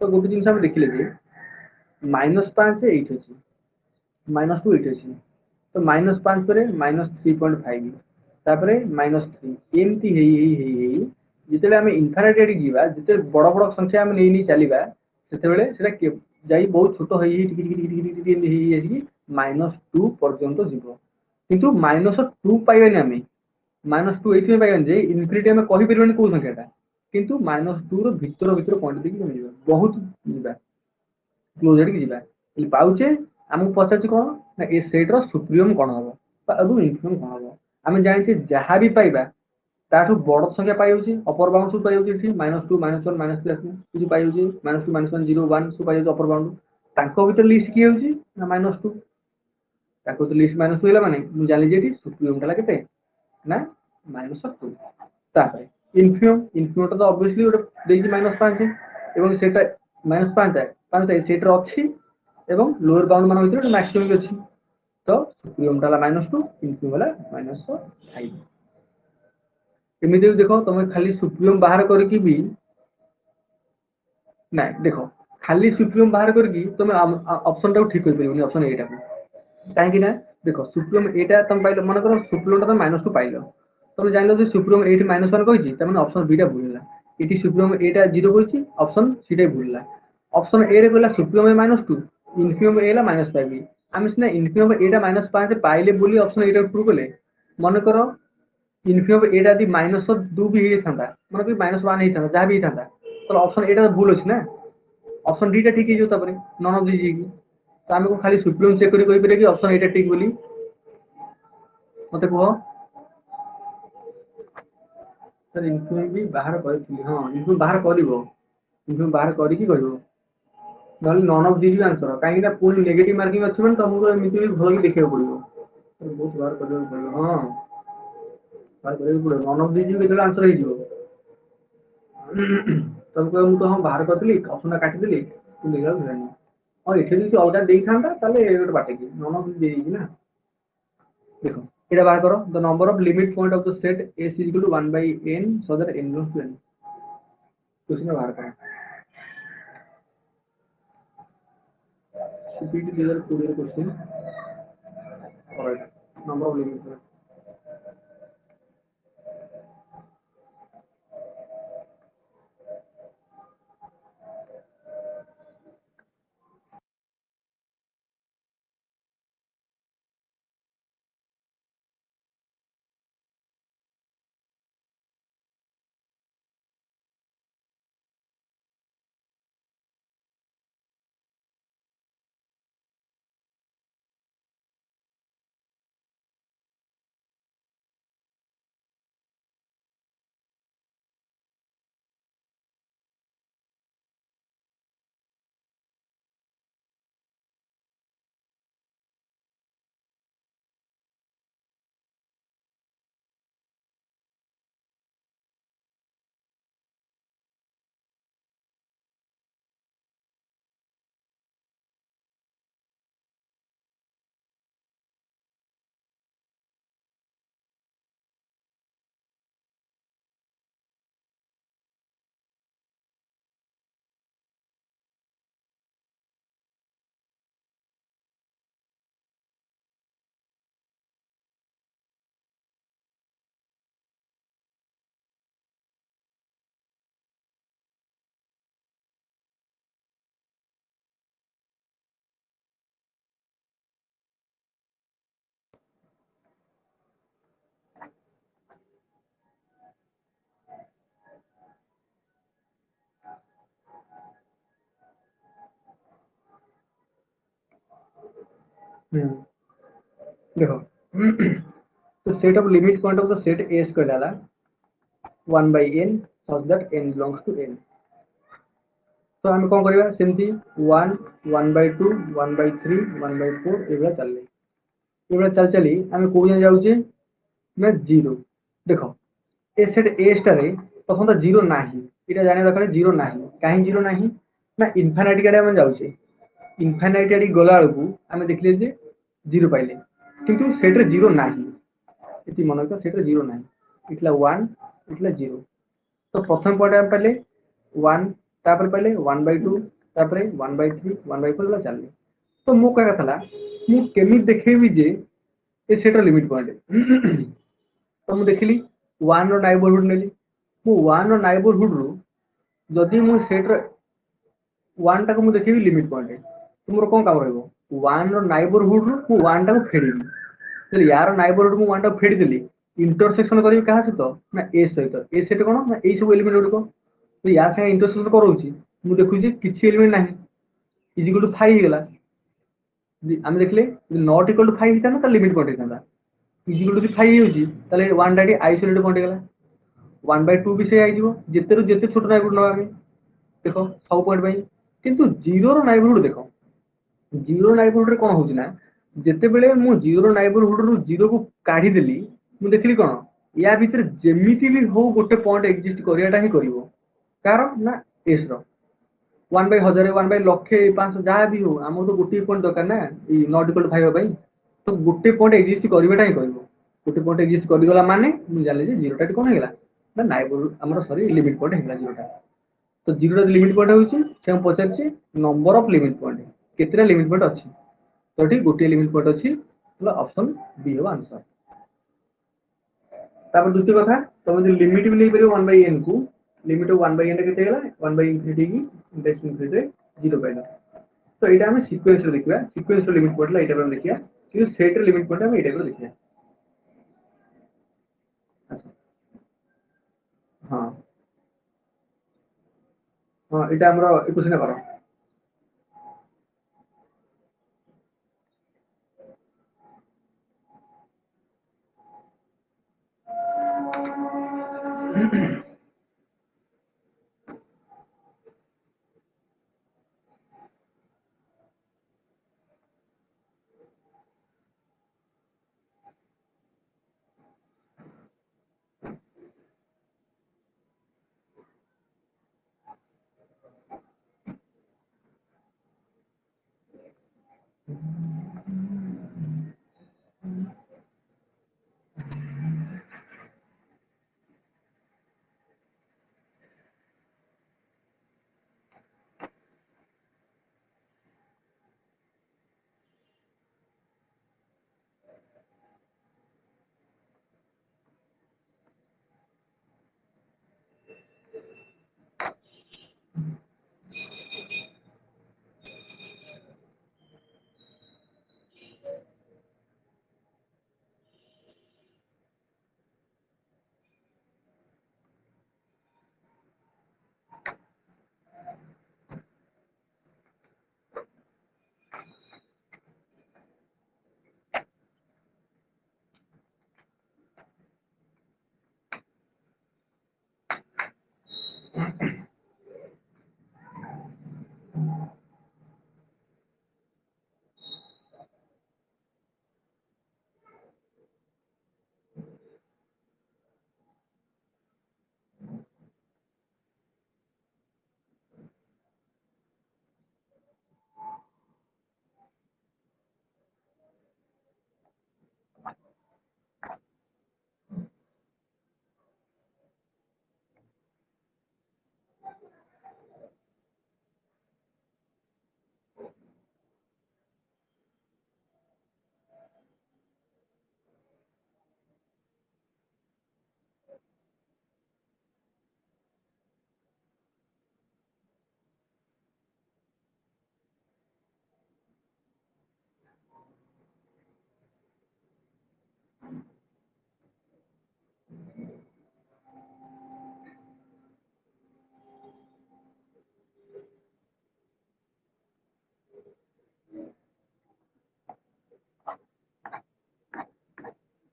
तो गोटे जिनस हम देखिले जे -5 8 अछि -2 8 अछि तो -5 पर -3.5 तापरे -3 एमती हेई जिते आम इनफिनिटी जीवा जिते बड़ बड़ संख्या आम नहीं चलवा से जाई बहुत छोट -2 पर्यंत जीव किंतु -2 पाइबानी आम -2 ये पाइबानी जे इनफिनिटी आम कहि परिबानी को संख्याटा किंतु -2 रो भितर क्वांटिटी की बहुत जीवा क्लोज की जीवा पाउचे आमको पचार कौन ना ए सेट रो सुप्रीम कौन हम इनफिनिम कौन हम आम जाने जहाँ भी पाइबा ताठू बड़ संख्या पाई अपर बाउंड सब पाई -2 -1 -3 किसी पाई -2 -1 0 1 सब पाई अपर बाउंड तांको भीतर लिस्ट किए होची ना -2 ताको तो लिस्ट -2 हैला माने मु जानि जेठी सुप्रीम टाला केते ना -2 तापरे इनफिनिम तो ऑब्वियसली ओटे देजी -5 एवं सेटा -5 है 5 सेट रो अछि एवं लोअर बाउंड मान भीतर मैक्सिमम भी अछि तो सुप्रीम टाला -2 इनफिनिम वाला -5 एमती देखो तुम खाली सुप्रीम बाहर करके भी ना देखो खाली सुप्रीम बाहर करके तुम ऑप्शन टाको ठीक कर परिबनी ऑप्शन एटा कहीं ना देखो सुप्रीम एटा तुम पाइलो मन करो सुप्रीम तुम -2 पाइलो तुम जानलो जे सुप्रीम एटी -1 कहिछि त माने ऑप्शन बी टा भूलला एटी सुप्रीम एटा 0 कहिछि ऑप्शन सी टा भूलला ऑप्शन ए रे कहला सुप्रीम -2 इनफिनिम ए ला -5 आम सिना इनफिनिम एटा -5 पाइले बोली ऑप्शन एटा प्रूव कले मन करो इनफिनिटी ऑफ एटा यदि -2 भी हे थांता माने कि -1 हे थांता जहां भी थांता तो ऑप्शन एटा तो भूल अछि ना ऑप्शन डी टा ठीक हे जो तबरे नन ऑफ दिस की तो आमे को खाली सुप्रीम चेक करी कहि परे कि ऑप्शन एटा ठीक बोली मते को सर इनफिनिटी भी बाहर करथि हां इनफिनिटी बाहर करिवो इनफिनिटी बाहर करी कि कहिवो none none of this answer काहे ना पूर्ण नेगेटिव मार्किंग अछि मन तुमको एमिति भी भल कि देखियो पड़िवो तो बहुत बार करियो पड़िवो हां बाहर करियो पड़िवो नॉन ऑफ दिस के आंसर हे जिवो तब को हम तो हम बाहर करथली ऑप्शन काटि देली तू देखा भेलानी हां एठे যদি অলগা দেই থান্তা তাহলে এর বাটে কি নন অফ দেই কি না দেখো এটা বার করো the number of limit point of the set s is equal to 1 by n so that n belongs to n question बाहर करो CPT 2020 question alright number of limit point देखो तो set of limit point of the set S को डाला 1 by n such that n belongs to n तो हम कौन करिया सेमती 1 1 by 2 1 by 3 1 by 4 एबला चलले एबला चल चली हम को जाय जाउचे ना 0 देखो ए सेट A स्टार रे तखन तो 0 नाही इटा जाने दरकार 0 नाही काहे 0 नाही ना इनफिनिटी काडे हम जाउचे इनफिनिटी आडी गला को हम देखले जे 0 पाइले किंतु सेट रे 0 नाही इति मन का सेट रे 0 नाही इतला 1 इतला 0 तो प्रथम पॉइंट हम पहले 1 तापर पहले 1 by 2 तापर 1 by 3 1 by 4 ला चलले तो मो कहा थला मु केमी देखेबी जे ए सेट रे लिमिट पॉइंट तो मु देखली 1 रो नाइबरहुड नेली मु 1 रो नाइबरहुड रो जदी मु सेट रे 1 टा को मु देखेबी लिमिट पॉइंट तुमरो कोन काम रहबो 1 रो नाइबरहुड रो मु 1 टा को फेडीबी तो यार नाइबरहुड मु 1 टा को फेडी देली इंटरसेक्शन करी कहा सहित ना ए सहित ए सेट कोन ना ए सब एलिमेंट गुड को तो या से इंटरसेक्शन करूची मु देखु जे किछि एलिमेंट नाही इज इक्वल टू 5 हे गेला हम देखले नॉट इक्वल टू 5 हिता ना त लिमिट पॉइंट हिता इज इक्वल टू 5 होची तले 1 डाडी आइसोलेटेड पॉइंट गेला 1 by 2 भी से आई जीवो जेते रु जेते छोट नाइबरहुड नबा में देखो सब पॉइंट बाई किंतु 0 रो नाइबरहुड देखो 0 नाइबरहुड रे कोन होची ना जेते बेले मु 0 नाइबरहुड रु 0 को काढी देली मु देखली कोन या भीतर जेमिति भी हो गोटे पॉइंट एग्जिस्ट करियाटा ही करिवो कारण ना एस रो 1 by 1000 1 by लक्षे 500 जहा भी हो हमो तो गोटे पॉइंट दरकार ना ई नॉट इक्वल टू 5 भाई तो गोटे पॉइंट एग्जिस्ट करिवेटा ही करिवो गोटे पॉइंट एग्जिस्ट करि गला माने मु जाले जे 0 टा कोन हेला ना नाइबरहुड हमर सॉरी लिमिट पॉइंट हेला 0 टा तो 0 टा लिमिट पॉइंट होची से हम पचारची नंबर ऑफ लिमिट पॉइंट केतरा लिमिट पॉइंट अछि तो ठीक गोटे लिमिट पॉइंट अछि मतलब ऑप्शन बी हो आंसर तापर दूसरी कथा तुम जो लिमिट भी नहीं परियो 1 by n को लिमिट 1 by n केते गेला 1 by infinity की इंडेक्स इनफिनिटी 0 पाइला तो एटा हम सीक्वेंस रे देखिया सीक्वेंस रे लिमिट पॉइंट ला एटा हम देखिया कि सेट रे लिमिट पॉइंट हम एटा को देखिया ହଁ ଏଇଟା ଆମର 21 ବାର।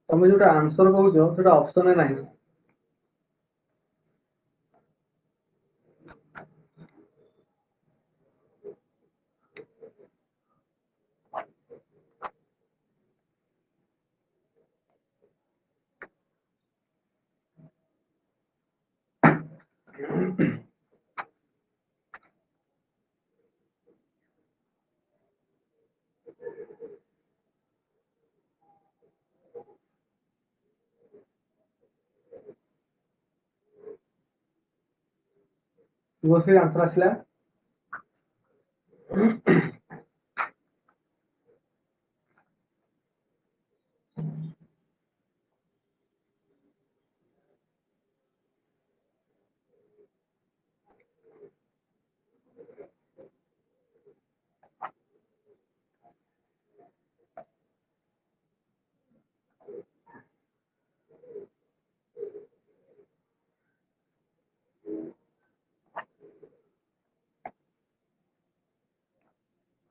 ତମେ ଯୋଉଟା ଆନ୍ସର କହୁଛ ସେଟା ଅପସନରେ ନାହିଁ। ଶୁଭଶ୍ରୀ ଆନ୍ସର ଆସିଲା।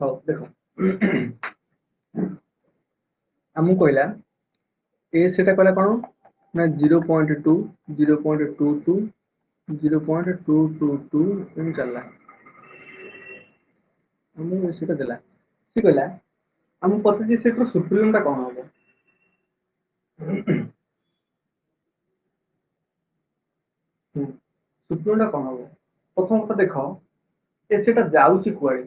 ହଉ ଦେଖ ଆମକୁ କହିଲା ଏ ସେଟା କହିଲା କଣ ନା 0.2 0.22 0.222 ଏମିତି ଚାଲିଲା। ଆମକୁ ସେଟା ଦେଲା, ସେ କହିଲା ଆମକୁ ପଚାରିଛି ସେଟାର ସୁପ୍ରିମଟା କଣ ହବ। ସୁପ୍ରିମଟା କଣ ହବ? ପ୍ରଥମ କଥା ଦେଖ ଏ ସେଟା ଯାଉଛି କୁଆଡେ।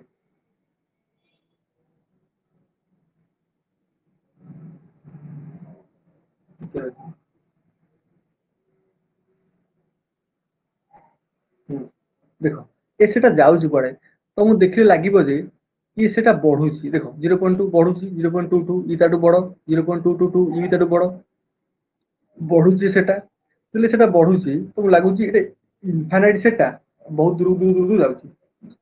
ଦେଖ ଏ ସେଟା ଯାଉଛି କୁଆଡେ, ତମକୁ ଦେଖିଲେ ଲାଗିବ ଯେ ଇଏ ସେଟା ବଢୁଛି। ଦେଖ 0.2 ବଢୁଛି, 0.22 ଇ ତାଠୁ ବଡ, 0.222 ଇ ତାଠୁ ବଡ ବଢୁଛି ସେଟା। ହେଲେ ସେଟା ବଢୁଛି ତମକୁ ଲାଗୁଛି ଏଟା ଇନଫାନାଇଟ ସେଟା ବହୁତ ଦୂରକୁ ଯାଉଛି।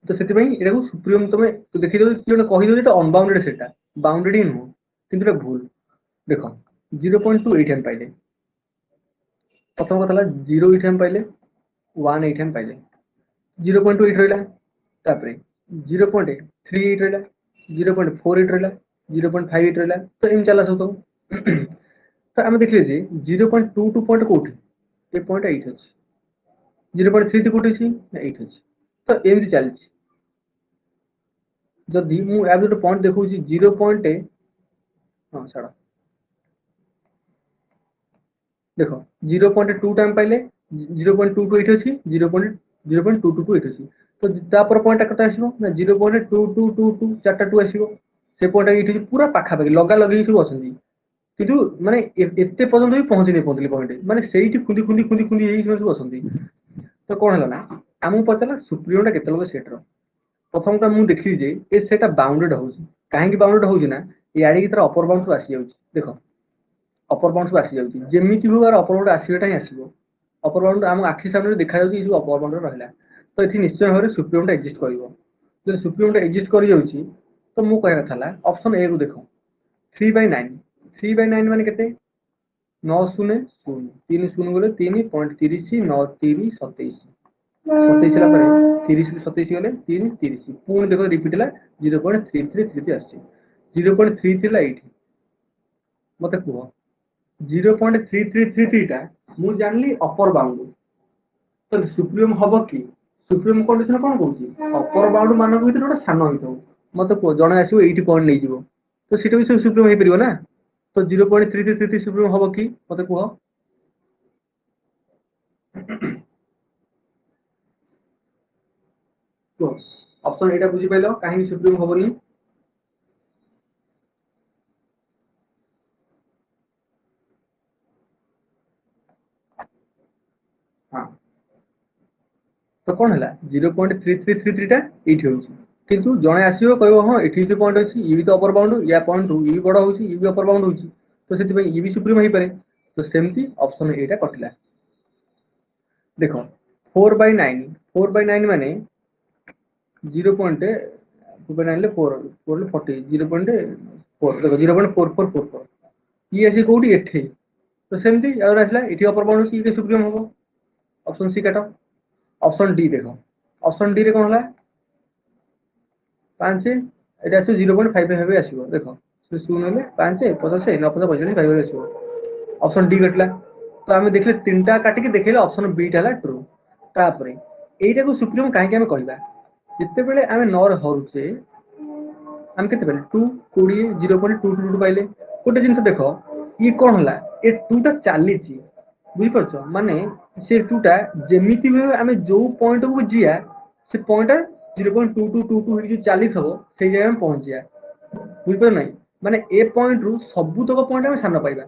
ତ ସେଥିପାଇଁ ଏଟାକୁ ସୁପ୍ରିମ ତମେ ଦେଖିଦବ ଜଣେ କହିଦଉଛି ଏଟା ଅନବାଉଣ୍ଡେଡ ସେଟା, ବାଉଣ୍ଡେଡ ହିଁ ନୁହଁ, କିନ୍ତୁ ଏଟା ଭୁଲ। ଦେଖ 0.2 ଏଇଠି ଆମେ ପାଇଲେ, ପ୍ରଥମ କଥା ହେଲା 0 ଏଇଠି ଆମେ ପାଇଲେ, 1 ଏଇଠି ଆମେ ପାଇଲେ। 0.8 रहा तापर 0.38 रहा 0.48 रहा 0.58 रहा तो एम चला सब तो आम देखिए जे 0.22 पॉइंट कौट ये पॉइंट एट अच्छे 0.33 कौट अच्छी एट अच्छे तो एमती चलती जदि मुझे गोटे पॉइंट देखा 0 पॉइंट हाँ छाड़ देख 0.2 टाइम पाइले 0.22 ये अच्छी 0.22 ये अच्छी तो तापर पॉइंट कत आसो ना 0.2222 चार्टा टू आसो से पॉइंट ये पूरा पाखापाखि लगा लगे सब अच्छा किंतु माने एते पर्यंत भी पहुंची नहीं पहुंचली पॉइंट माने सेठी खुंदी खुंदी खुंदी खुंदी यही सब अच्छा तो कौन है ना आमको पचारा सुप्रीमटा केत लोग सेट्र प्रथम टा मुझे देखी जे ए सेटा बाउंडेड हो कहीं बाउंडेड हो ना याड़ी तार अपर बाउंड आसी जाऊँ देख अपर बाउंड आसी जाऊँ जमी भी अपर बाउंड आसवाटा ही आसो अपर बाउंड आम आखि सामने देखा जाऊँ अपर बाउंड रहा तो ये निश्चय भाव में सुप्रीमटा एक्जिस्ट कर सुप्रीमटा एक्जिस्ट कर तो मुझे कहना था ऑप्शन ए को देख 3/9 3/9 मान के 9 शून्य शून्य 3 शून्य गले 3.30 9 3 27 27 है 30 27 गले 3 30 पुणी देख रिपीट है 0.3333 आस 0.33 ये मत कह 0.3333 टा मुझे जानली अपर बाउंड तो सुप्रीम हम कि सुप्रीम कंडीशन कौन कौन अपर बाउंड मान भर गोटे सान हो मत कह जड़े आसो ये पॉइंट नहीं तो सीटा भी सुप्रीम हो पार ना तो 0.3333 सुप्रीम हम कि मत कह ऑप्शन एटा बुझी पाइल कहीं सुप्रीम हमनी हाँ तो कौन है 0.3333 टा ये किंतु जड़े आसो कह हाँ ये पॉइंट अच्छी ये भी तो अपर बाउंड या पॉइंट ये भी बड़ हो ये भी अपर बाउंड हो तो से ये भी सुप्रीम हो पाए तो सेमती ऑप्शन एटा कटिला देख 4/9 4/9 माने 0.2/9 4 4 40 0.4 देखो 0.4444 ये आसी कौटी एठे तो सेमती अगर आसला ये अपर बाउंड ये सुप्रीम हम ऑप्शन सी काट ऑप्शन डी देख ऑप्शन डी रे कौन है 5 এটা আসবে 0.55 আসবে দেখো সে শূন্য হলে 5 50 90 45 5 আসবে অপশন ডি কটলা তো আমি দেখলে তিনটা কাটিকি দেখেলে অপশন বি টা হলা ট্রু তারপরে এইটাକୁ সুপ্রিম কাହିଁକି ଆମେ କହିବା ଯେତେବେଳେ ଆମେ ନର ହରୁଛେ ଆମେ କେତେ ପାଇଲେ 2 20 0.222 ପାଇଲେ ଗୋଟେ ଜିନିଷ ଦେଖ ଇଏ କଣ ହେଲା ଏ 2 ଟା ଚାଲିଛି ବୁଝିପାରୁଛ ମାନେ ସେ 2 ଟା ଯେମିତି ବି ଆମେ ଯୋଉ ପଏଣ୍ଟକୁ ଯିବା ସେ ପଏଣ୍ଟ 0.2222 ହେଇକି ଚାଲିଥିବ ସେଇ ଜାଗାରେ ଆମେ ପହଞ୍ଚିବା ବୁଝିପାର ନାହିଁ ମାନେ ଏ ପଏଣ୍ଟ ରୁ ସବୁତକ ପଏଣ୍ଟ ଆମେ ସାମ୍ନା ପାଇବା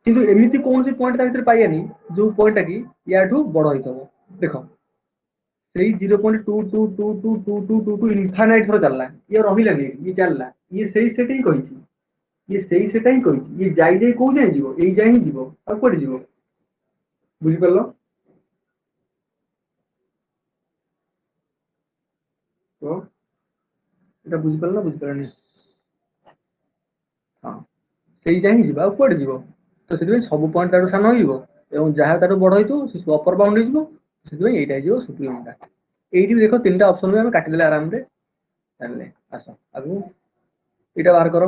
କିନ୍ତୁ ଏମିତି କୌଣସି ପଏଣ୍ଟ ତା ଭିତରେ ପାଇବାନି ଯୋଉ ପଏଣ୍ଟ ଟା କି ୟାଠୁ ବଡ ହେଇଥିବ ଦେଖ ସେଇ 0.222222 ଇନଫାନାଇଟ ଥର ଚାଲିଲା ଇଏ ରହିଲାନି ଇଏ ଚାଲିଲା ଇଏ ସେଇ ସେଟ ହିଁ କହିଛି ଇଏ ସେଇ ସେଟା ହିଁ କହିଛି ଇଏ ଯାଇ କୋଉ ଯାଏ ଯିବ ଏଇ ଯାଏ ହିଁ ଯିବ ଆଉ କୁଆଡେ ଯିବ ବୁଝିପାରିଲ ତ এটা বুঝিপারল না বুঝিপারনি ହଁ ସେଇ ଯାଏ ହିଁ ଯିବ ଆଉ କୁଆଡେ ଯିବ ତ ସେଥିପାଇଁ ସବୁ ପଏଣ୍ଟ ତାଠୁ ସାନ ହେଇଯିବ ଏବଂ ଯାହା ତାଠୁ ବଡ ହେଇଥିବ ସେ ଅପର ବାଉଣ୍ଡ ହେଇଯିବ ସେଥିପାଇଁ ଏଇଟା ହେଇଯିବ ସୁପ୍ରିମଟା ଏଇଠି ବି ଦେଖ ତିନିଟା ଅପସନ ବି ଆମେ କାଟିଦେଲେ ଆରାମରେ ଜାଣିଲେ ଆସ ଆଗକୁ ଏଇଟା ବାହାର କର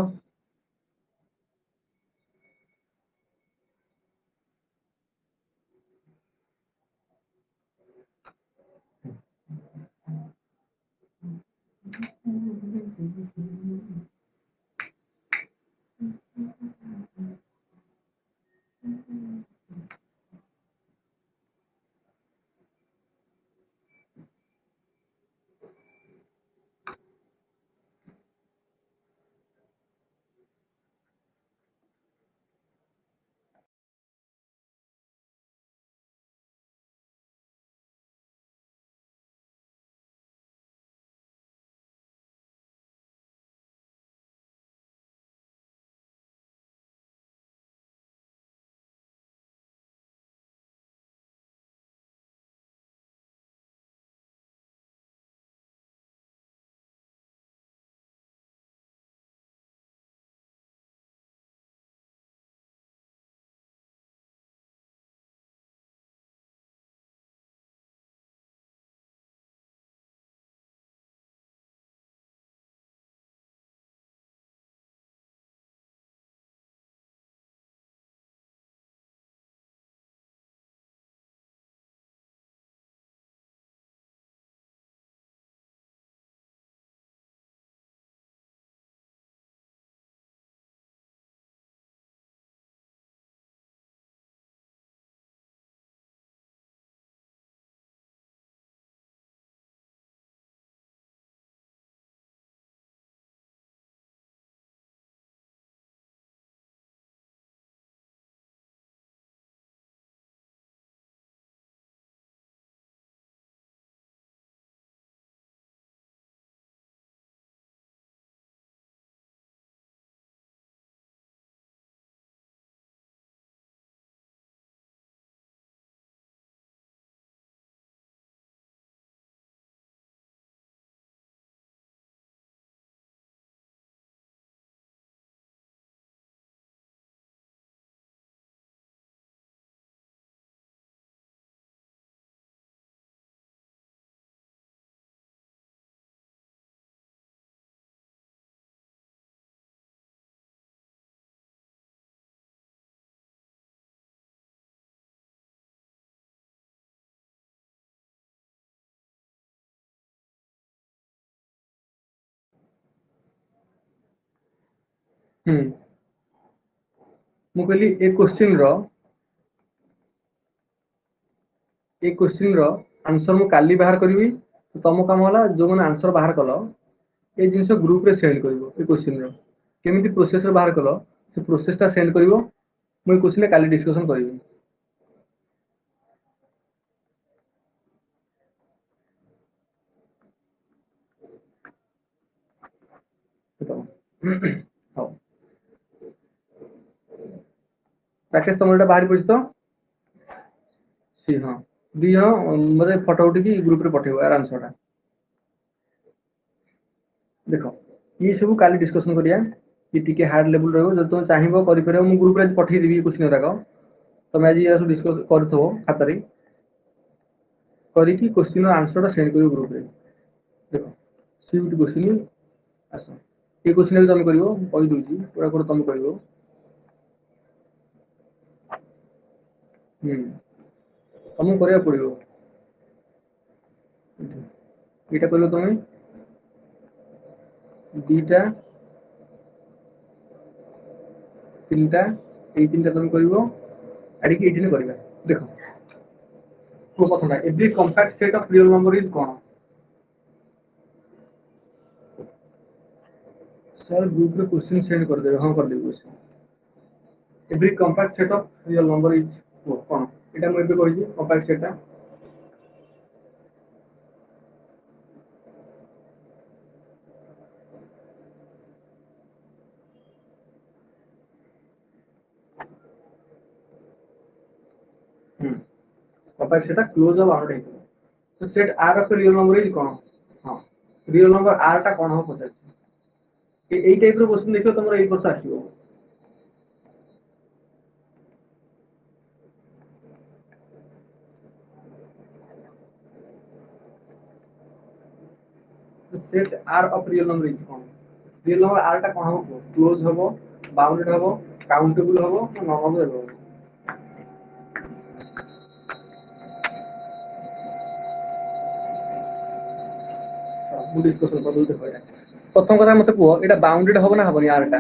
ମୁଁ କହିଲି ଏ क्वेश्चन रो आंसर मु काली बाहर करी तुम काम होला जो मैंने आंसर बाहर कल ये जिन ग्रुप रे सेंड करिवो ए क्वेश्चन रो केमिति प्रोसेस रे बाहर कल से प्रोसेस ता सेंड करिवो मु क्वेश्चन काली डिस्कशन करिवि हां राकेश तुम बाहर पड़ी तो सी हाँ दी जन मतलब फोटो उठी ग्रुप रे पठेबो यार आंसर टा देखो ये सब काली डिस्कशन करिया ये टिके हार्ड लेवल रहबो जब तुम चाहिबो करि परबो मु ग्रुप रे पठेइ देबी क्वेश्चन राको तुम आज ये सब डिस्कस करथो खाता रे करी कि क्वेश्चन आंसर टा सेंड करियो ग्रुप रे देखो सीट क्वेश्चन आसो ये क्वेश्चन भी तुम करियो कहि दोची पूरा पूरा तुम करियो तुम करिया पड़ियो एटा करियो तुम दीटा तीनटा এই তিনটা তুমি করিবো আড়িকি এইটিনে করিবা দেখো কোন কথাটা every compact set of real number is কোন सर ग्रुप में क्वेश्चन सेंड कर देबे हां कर देबे question every compact set of real number is कोन एटा मैं एबे कहि compact set compact set closed ऑफ आउट है तो set R of real number is कोन हां रियल नंबर आर टा कोन हो पछा এই টাইপ র क्वेश्चन देखो তোমরা এই বছর আসিবো set R of real number is कोन रियल नंबर आर टा कोन हो क्लोज होबो बाउंडेड होबो काउंटेबल होबो ना होबो होबो मु डिस्कशन कर दउ देखो प्रथम কথা মতে কুহ এটা বাউন্ডেড হবে না হবনি আরটা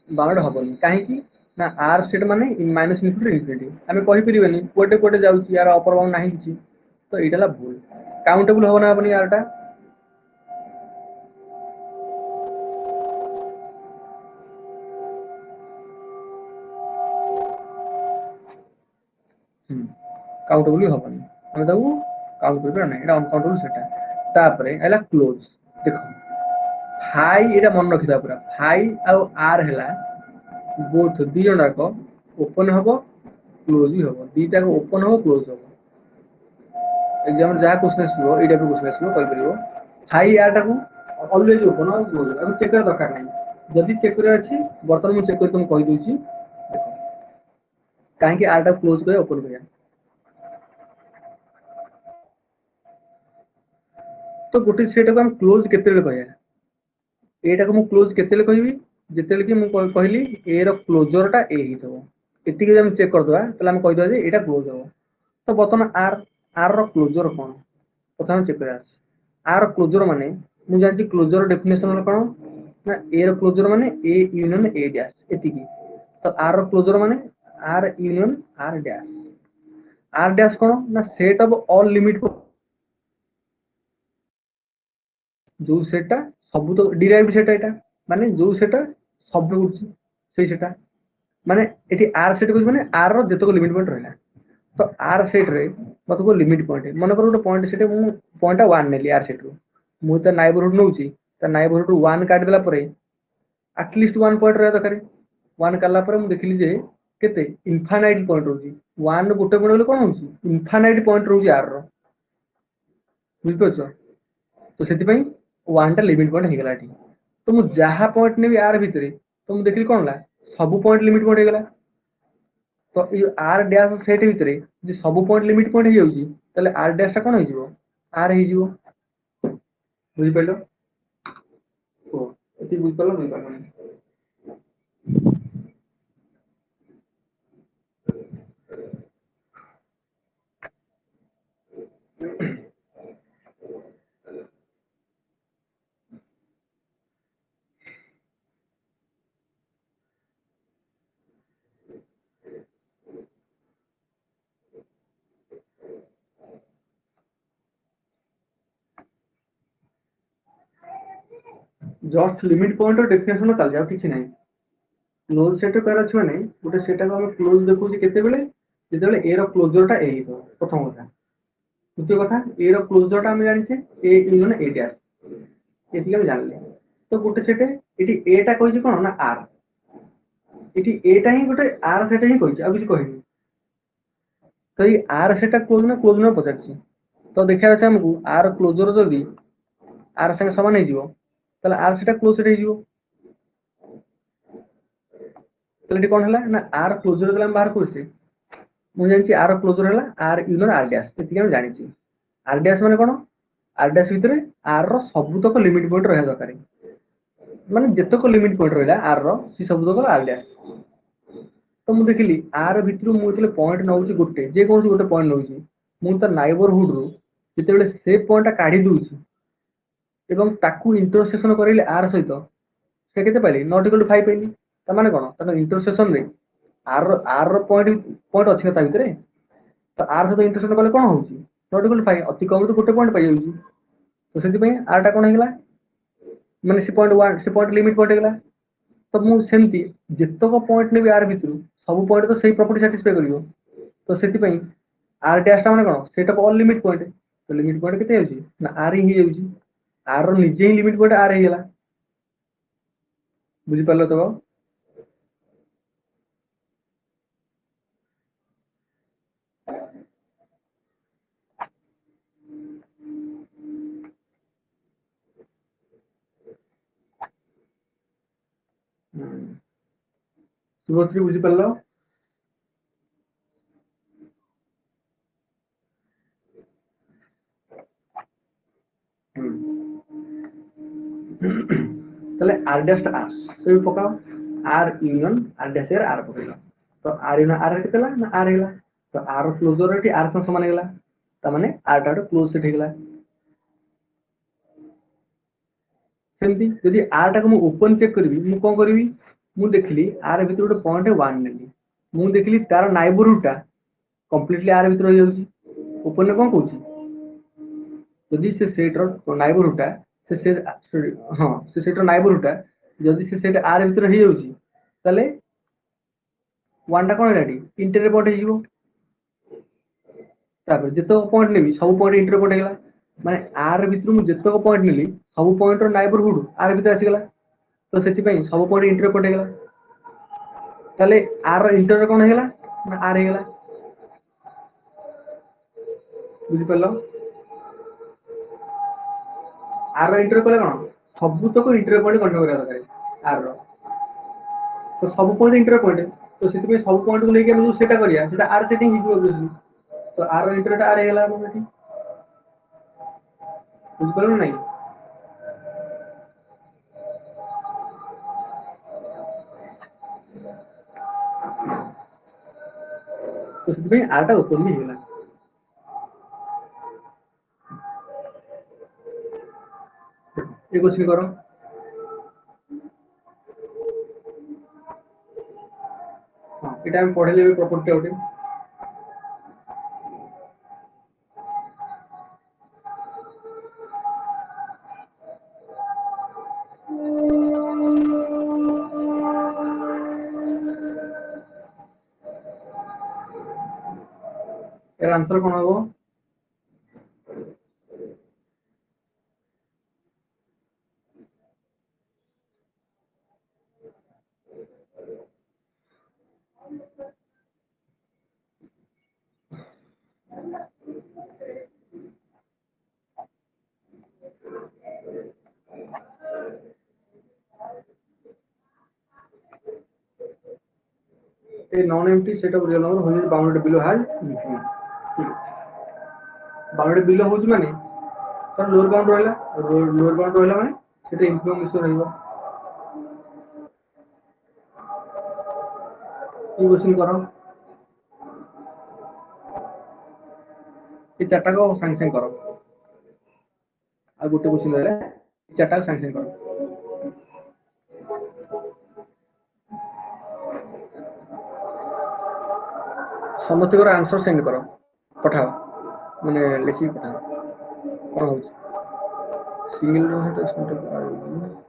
बाउंडेड हबनी काहेकि ना आर सेट माने माइनस इनफिनिटी इनफिनिटी आमे कहि परिबेनी कोटे कोटे जाउची यार अपर बाउंड नाही किछि तो एटाला भूल काउंटेबल हो ना हबनी आरटा काउंटेबल हबनी आमे ताऊ काउंट करबे ना एटा अनकाउंटेबल सेटा तापरे आइला क्लोज देखो फाई एटा मन रखिदा पूरा फाई आ आर हैला बोथ दी जणा को ओपन हबो क्लोज ही हबो दीटा को ओपन हबो क्लोज हबो एग्जाम जहाँ क्वेश्चन आसो ये टाइप क्वेश्चन आसो कहि परिबो फाई आर टा को ऑलवेज ओपन और क्लोज अब चेक कर दरकार नहीं जदी चेक करे अछि बर्तन मु चेक कर तुम कहि दोची देखो काहे कि आर टा क्लोज करे ओपन करिया तो गोटे सेट को हम क्लोज केते बेले कहया एटा को मु क्लोज केते बेले कहबी जेते कि मु कहली ए रो क्लोजर टा ए ही थबो एति के हम चेक कर दवा तले हम कहि दवा जे एटा क्लोज हो तो बर्तन आर आर रो क्लोजर कोन प्रथम चेक करा आर क्लोजर माने मु जानची क्लोजर डेफिनेशन कोन ना ए रो क्लोजर माने ए यूनियन ए डैश एति की तो आर रो क्लोजर माने आर यूनियन आर डैश कोन ना सेट ऑफ ऑल लिमिट जो सेटा सब तो डिराइव्ड सेटा एटा माने जो सेटा सब होची सेई सेटा माने एटी आर सेट को माने आर रो जेतो लिमिट पॉइंट रहला तो आर सेट रे मत को लिमिट पॉइंट मन कर गोटे पॉइंट सेट मु पॉइंट 1 नेली आर सेट रो मु त नाइबरहुड नउची त नाइबरहुड 1 काट देला परे एटलीस्ट 1 पॉइंट रहे दरकार 1 काला परे मु देखली जे केते इनफाइनाइट पॉइंट रहउची 1 गोटे पॉइंट होले कोन होउची इनफाइनाइट पॉइंट रहउची आर रो बुझिपछो तो सेति पई 1 टा लिमिट पॉइंट हेगला एठी तो मु जहा पॉइंट नेबी आर भितरे तो मु देखली कोन ला सब पॉइंट लिमिट पॉइंट हेगला तो ये आर डैश सेट भितरे जे सब पॉइंट लिमिट पॉइंट हे जाउची तले आर डैश टा कोन हे जिवो आर हे जिवो बुझि पइलो ओ एति बुझ पइलो नै पानी जस्ट लिमिट पॉइंट डेफिनेशन चल जाओ किसी नहीं क्लोज सेट कर अछि माने गोटे सेटा को हम क्लोज देखौ केते बेले जेतेबेले ए रो क्लोजर टा ए हितो प्रथम कथा द्वितीय कथा ए रो क्लोजर टा हम जानि छे ए यूनियन ए डैश एति हम जानले तो गोटे सेट एटी ए टा कहै छै कोन ना आर एटी ए टा ही गोटे आर सेट ही कहै छै अब किछ कहै तो ये आर सेटा क्लोज ना पचार छी तो देखा जाচ্ছে हमको आर क्लोजर जदी आर संगे समान हो जीवो ताले आर सेटा क्लोज सेट हो जीवो ताले कोन हला ना आर क्लोजर गला हम बाहर करछे मु जानछि आर क्लोजर हला आर यूनियन आर डैश एति हम जानि छी आर डैश माने कोन आर डैश भितरे आर रो सबुतक लिमिट पॉइंट रहया दरकार माने जेतक लिमिट पॉइंट रहला आर रो सी सबुतक आर डैश तो मु देखिली आर भितरु मु जले पॉइंट नउछि गोटे जे कोन गोटे पॉइंट नउछि मु त नाइबरहुड रो जेतेबेले से पॉइंट काढी दूछि एवं ताकू इंटरसेक्शन करिले आर सहित से केते पाइली नॉट इक्वल टू 5 पाइली त माने कोन त इंटरसेक्शन रे आर रो पॉइंट अछि ता भितरे तो आर सहित इंटरसेक्शन कले कोन होउछि नॉट इक्वल टू 5 अति कम तो गोटे पॉइंट पाइ जाउछि तो सेति पई आर टा कोन हेगला माने से पॉइंट 1 से पॉइंट लिमिट पॉइंट हेगला तो मु सेमती जेतक पॉइंट नेबी आर भितरु सब पॉइंट तो सही प्रॉपर्टी सैटिस्फाई करिवो तो सेति पई आर डैश टा माने कोन set of all limit point तो लिमिट पॉइंट केते होछि ना आर ही जाउछि आर रो निजे ही लिमिट पॉइंट आर हेगला बुझि पालो तो शुभश्री बुझि पालो তাহলে আর ড্যাশ টা আর তুমি পকাও আর ইউনিয়ন আর ড্যাশ এর আর পকাইলো তো আর ইউনিয়ন আর কেতেলা না আর হেলা তো আর ক্লোজर এটি আর সমান হেলা তা মানে আর টা ক্লোজ সেট হেলা सेमती जदि आर टा को मु ओपन चेक करबी मु कोन करबी मु देखली आर भीतर गोटे पॉइंट 1 नेली मु देखली तार नाइबरहुड टा कंप्लीटली आर भीतर हो जाउची ओपन ने कोन कहूची जदि से सेट रो नाइबरहुड टा से हां से सेट रो नाइबरहुड टा जदि से सेट आर भीतर हो जाउची ताले वन टा कोन रेडी इंटर पॉइंट हिजो तापर जेतो पॉइंट नेबी सब पॉइंट इंटर पॉइंट हेला माने आर भीतर मु जेतो पॉइंट नेली सब पॉइंट रो नाइबरहुड आर भीतर आसी गला तो सेति पई सब पॉइंट इंटर पॉइंट हेला ताले आर रो इंटर कोन हेला ना आर हेला बुझि पालो आर रो इंटर कोले कोन सबु तक इंटर पॉइंट कंट्रोल करा दरकार आर रो तो सब पॉइंट इंटर पॉइंट तो सेति पई सब पॉइंट को लेके हम जो सेटा करिया सेटा आर सेटिंग हिजो ऑब्वियसली तो आर रो इंटर आर हेला हम एठी बुझि पालो नहीं तो सेति पई आर टा ओपन भी हेला ये क्वेश्चन करो हां एटा हम पढले भी प्रॉपर्टी आउटे यार आंसर कोन हो a non-empty set of real number which is bounded below has infinity bounded below होउची माने तर लोअर बाउंड रहला माने सेटा इनफॉर्मेशन रहइबो ई क्वेश्चन करो ये चार्टा को साइंस साइंस करो आ गोटे क्वेश्चन रहा चार्टा को साइंस साइंस करो समस्त को आंसर सेंड करो पठाओ माने लिखि पठाओ कौन हो सिंगल रो है तो इसमें तो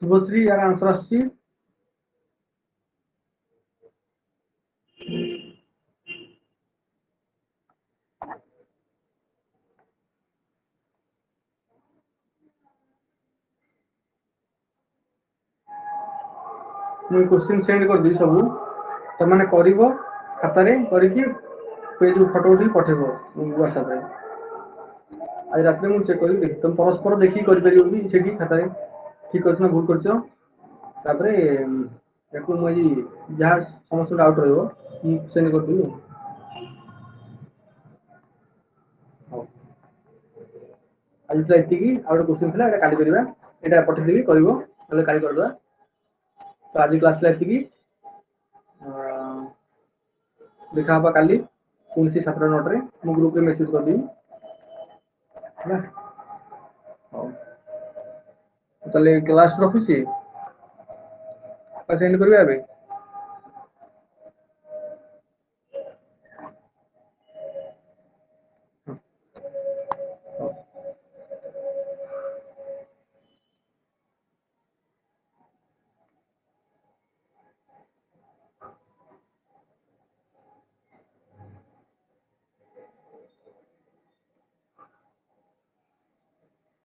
शुभश्री यार आंसर आसी मुझे क्वेश्चन सेंड कर दी सब तमाने करिवो खाता रे करिकि पेज फोटो उठी पठेबो व्हाट्सएप रे आज रात में चेक करी तुम परस्पर देखी करि परियो भी सेठी खाता रे ठीक करछ ना भूल करछ तापरे याकू मई जहाँ समस्त डाउट रहइबो सेंड कर दियो आज तो एतिकी आउट क्वेश्चन थिला एटा काली करबा एटा पठे देबी करिवो नले काली करदवा तो आज क्लास ला एतिकी देखा हबा काली पुणी 7:09 रे मो ग्रुप रे मेसेज कर दी ହେଲା ହଉ ତାହେଲେ କ୍ଲାସ୍ ରଖୁଛି ସେଣ୍ଡ କରିବା ଏବେ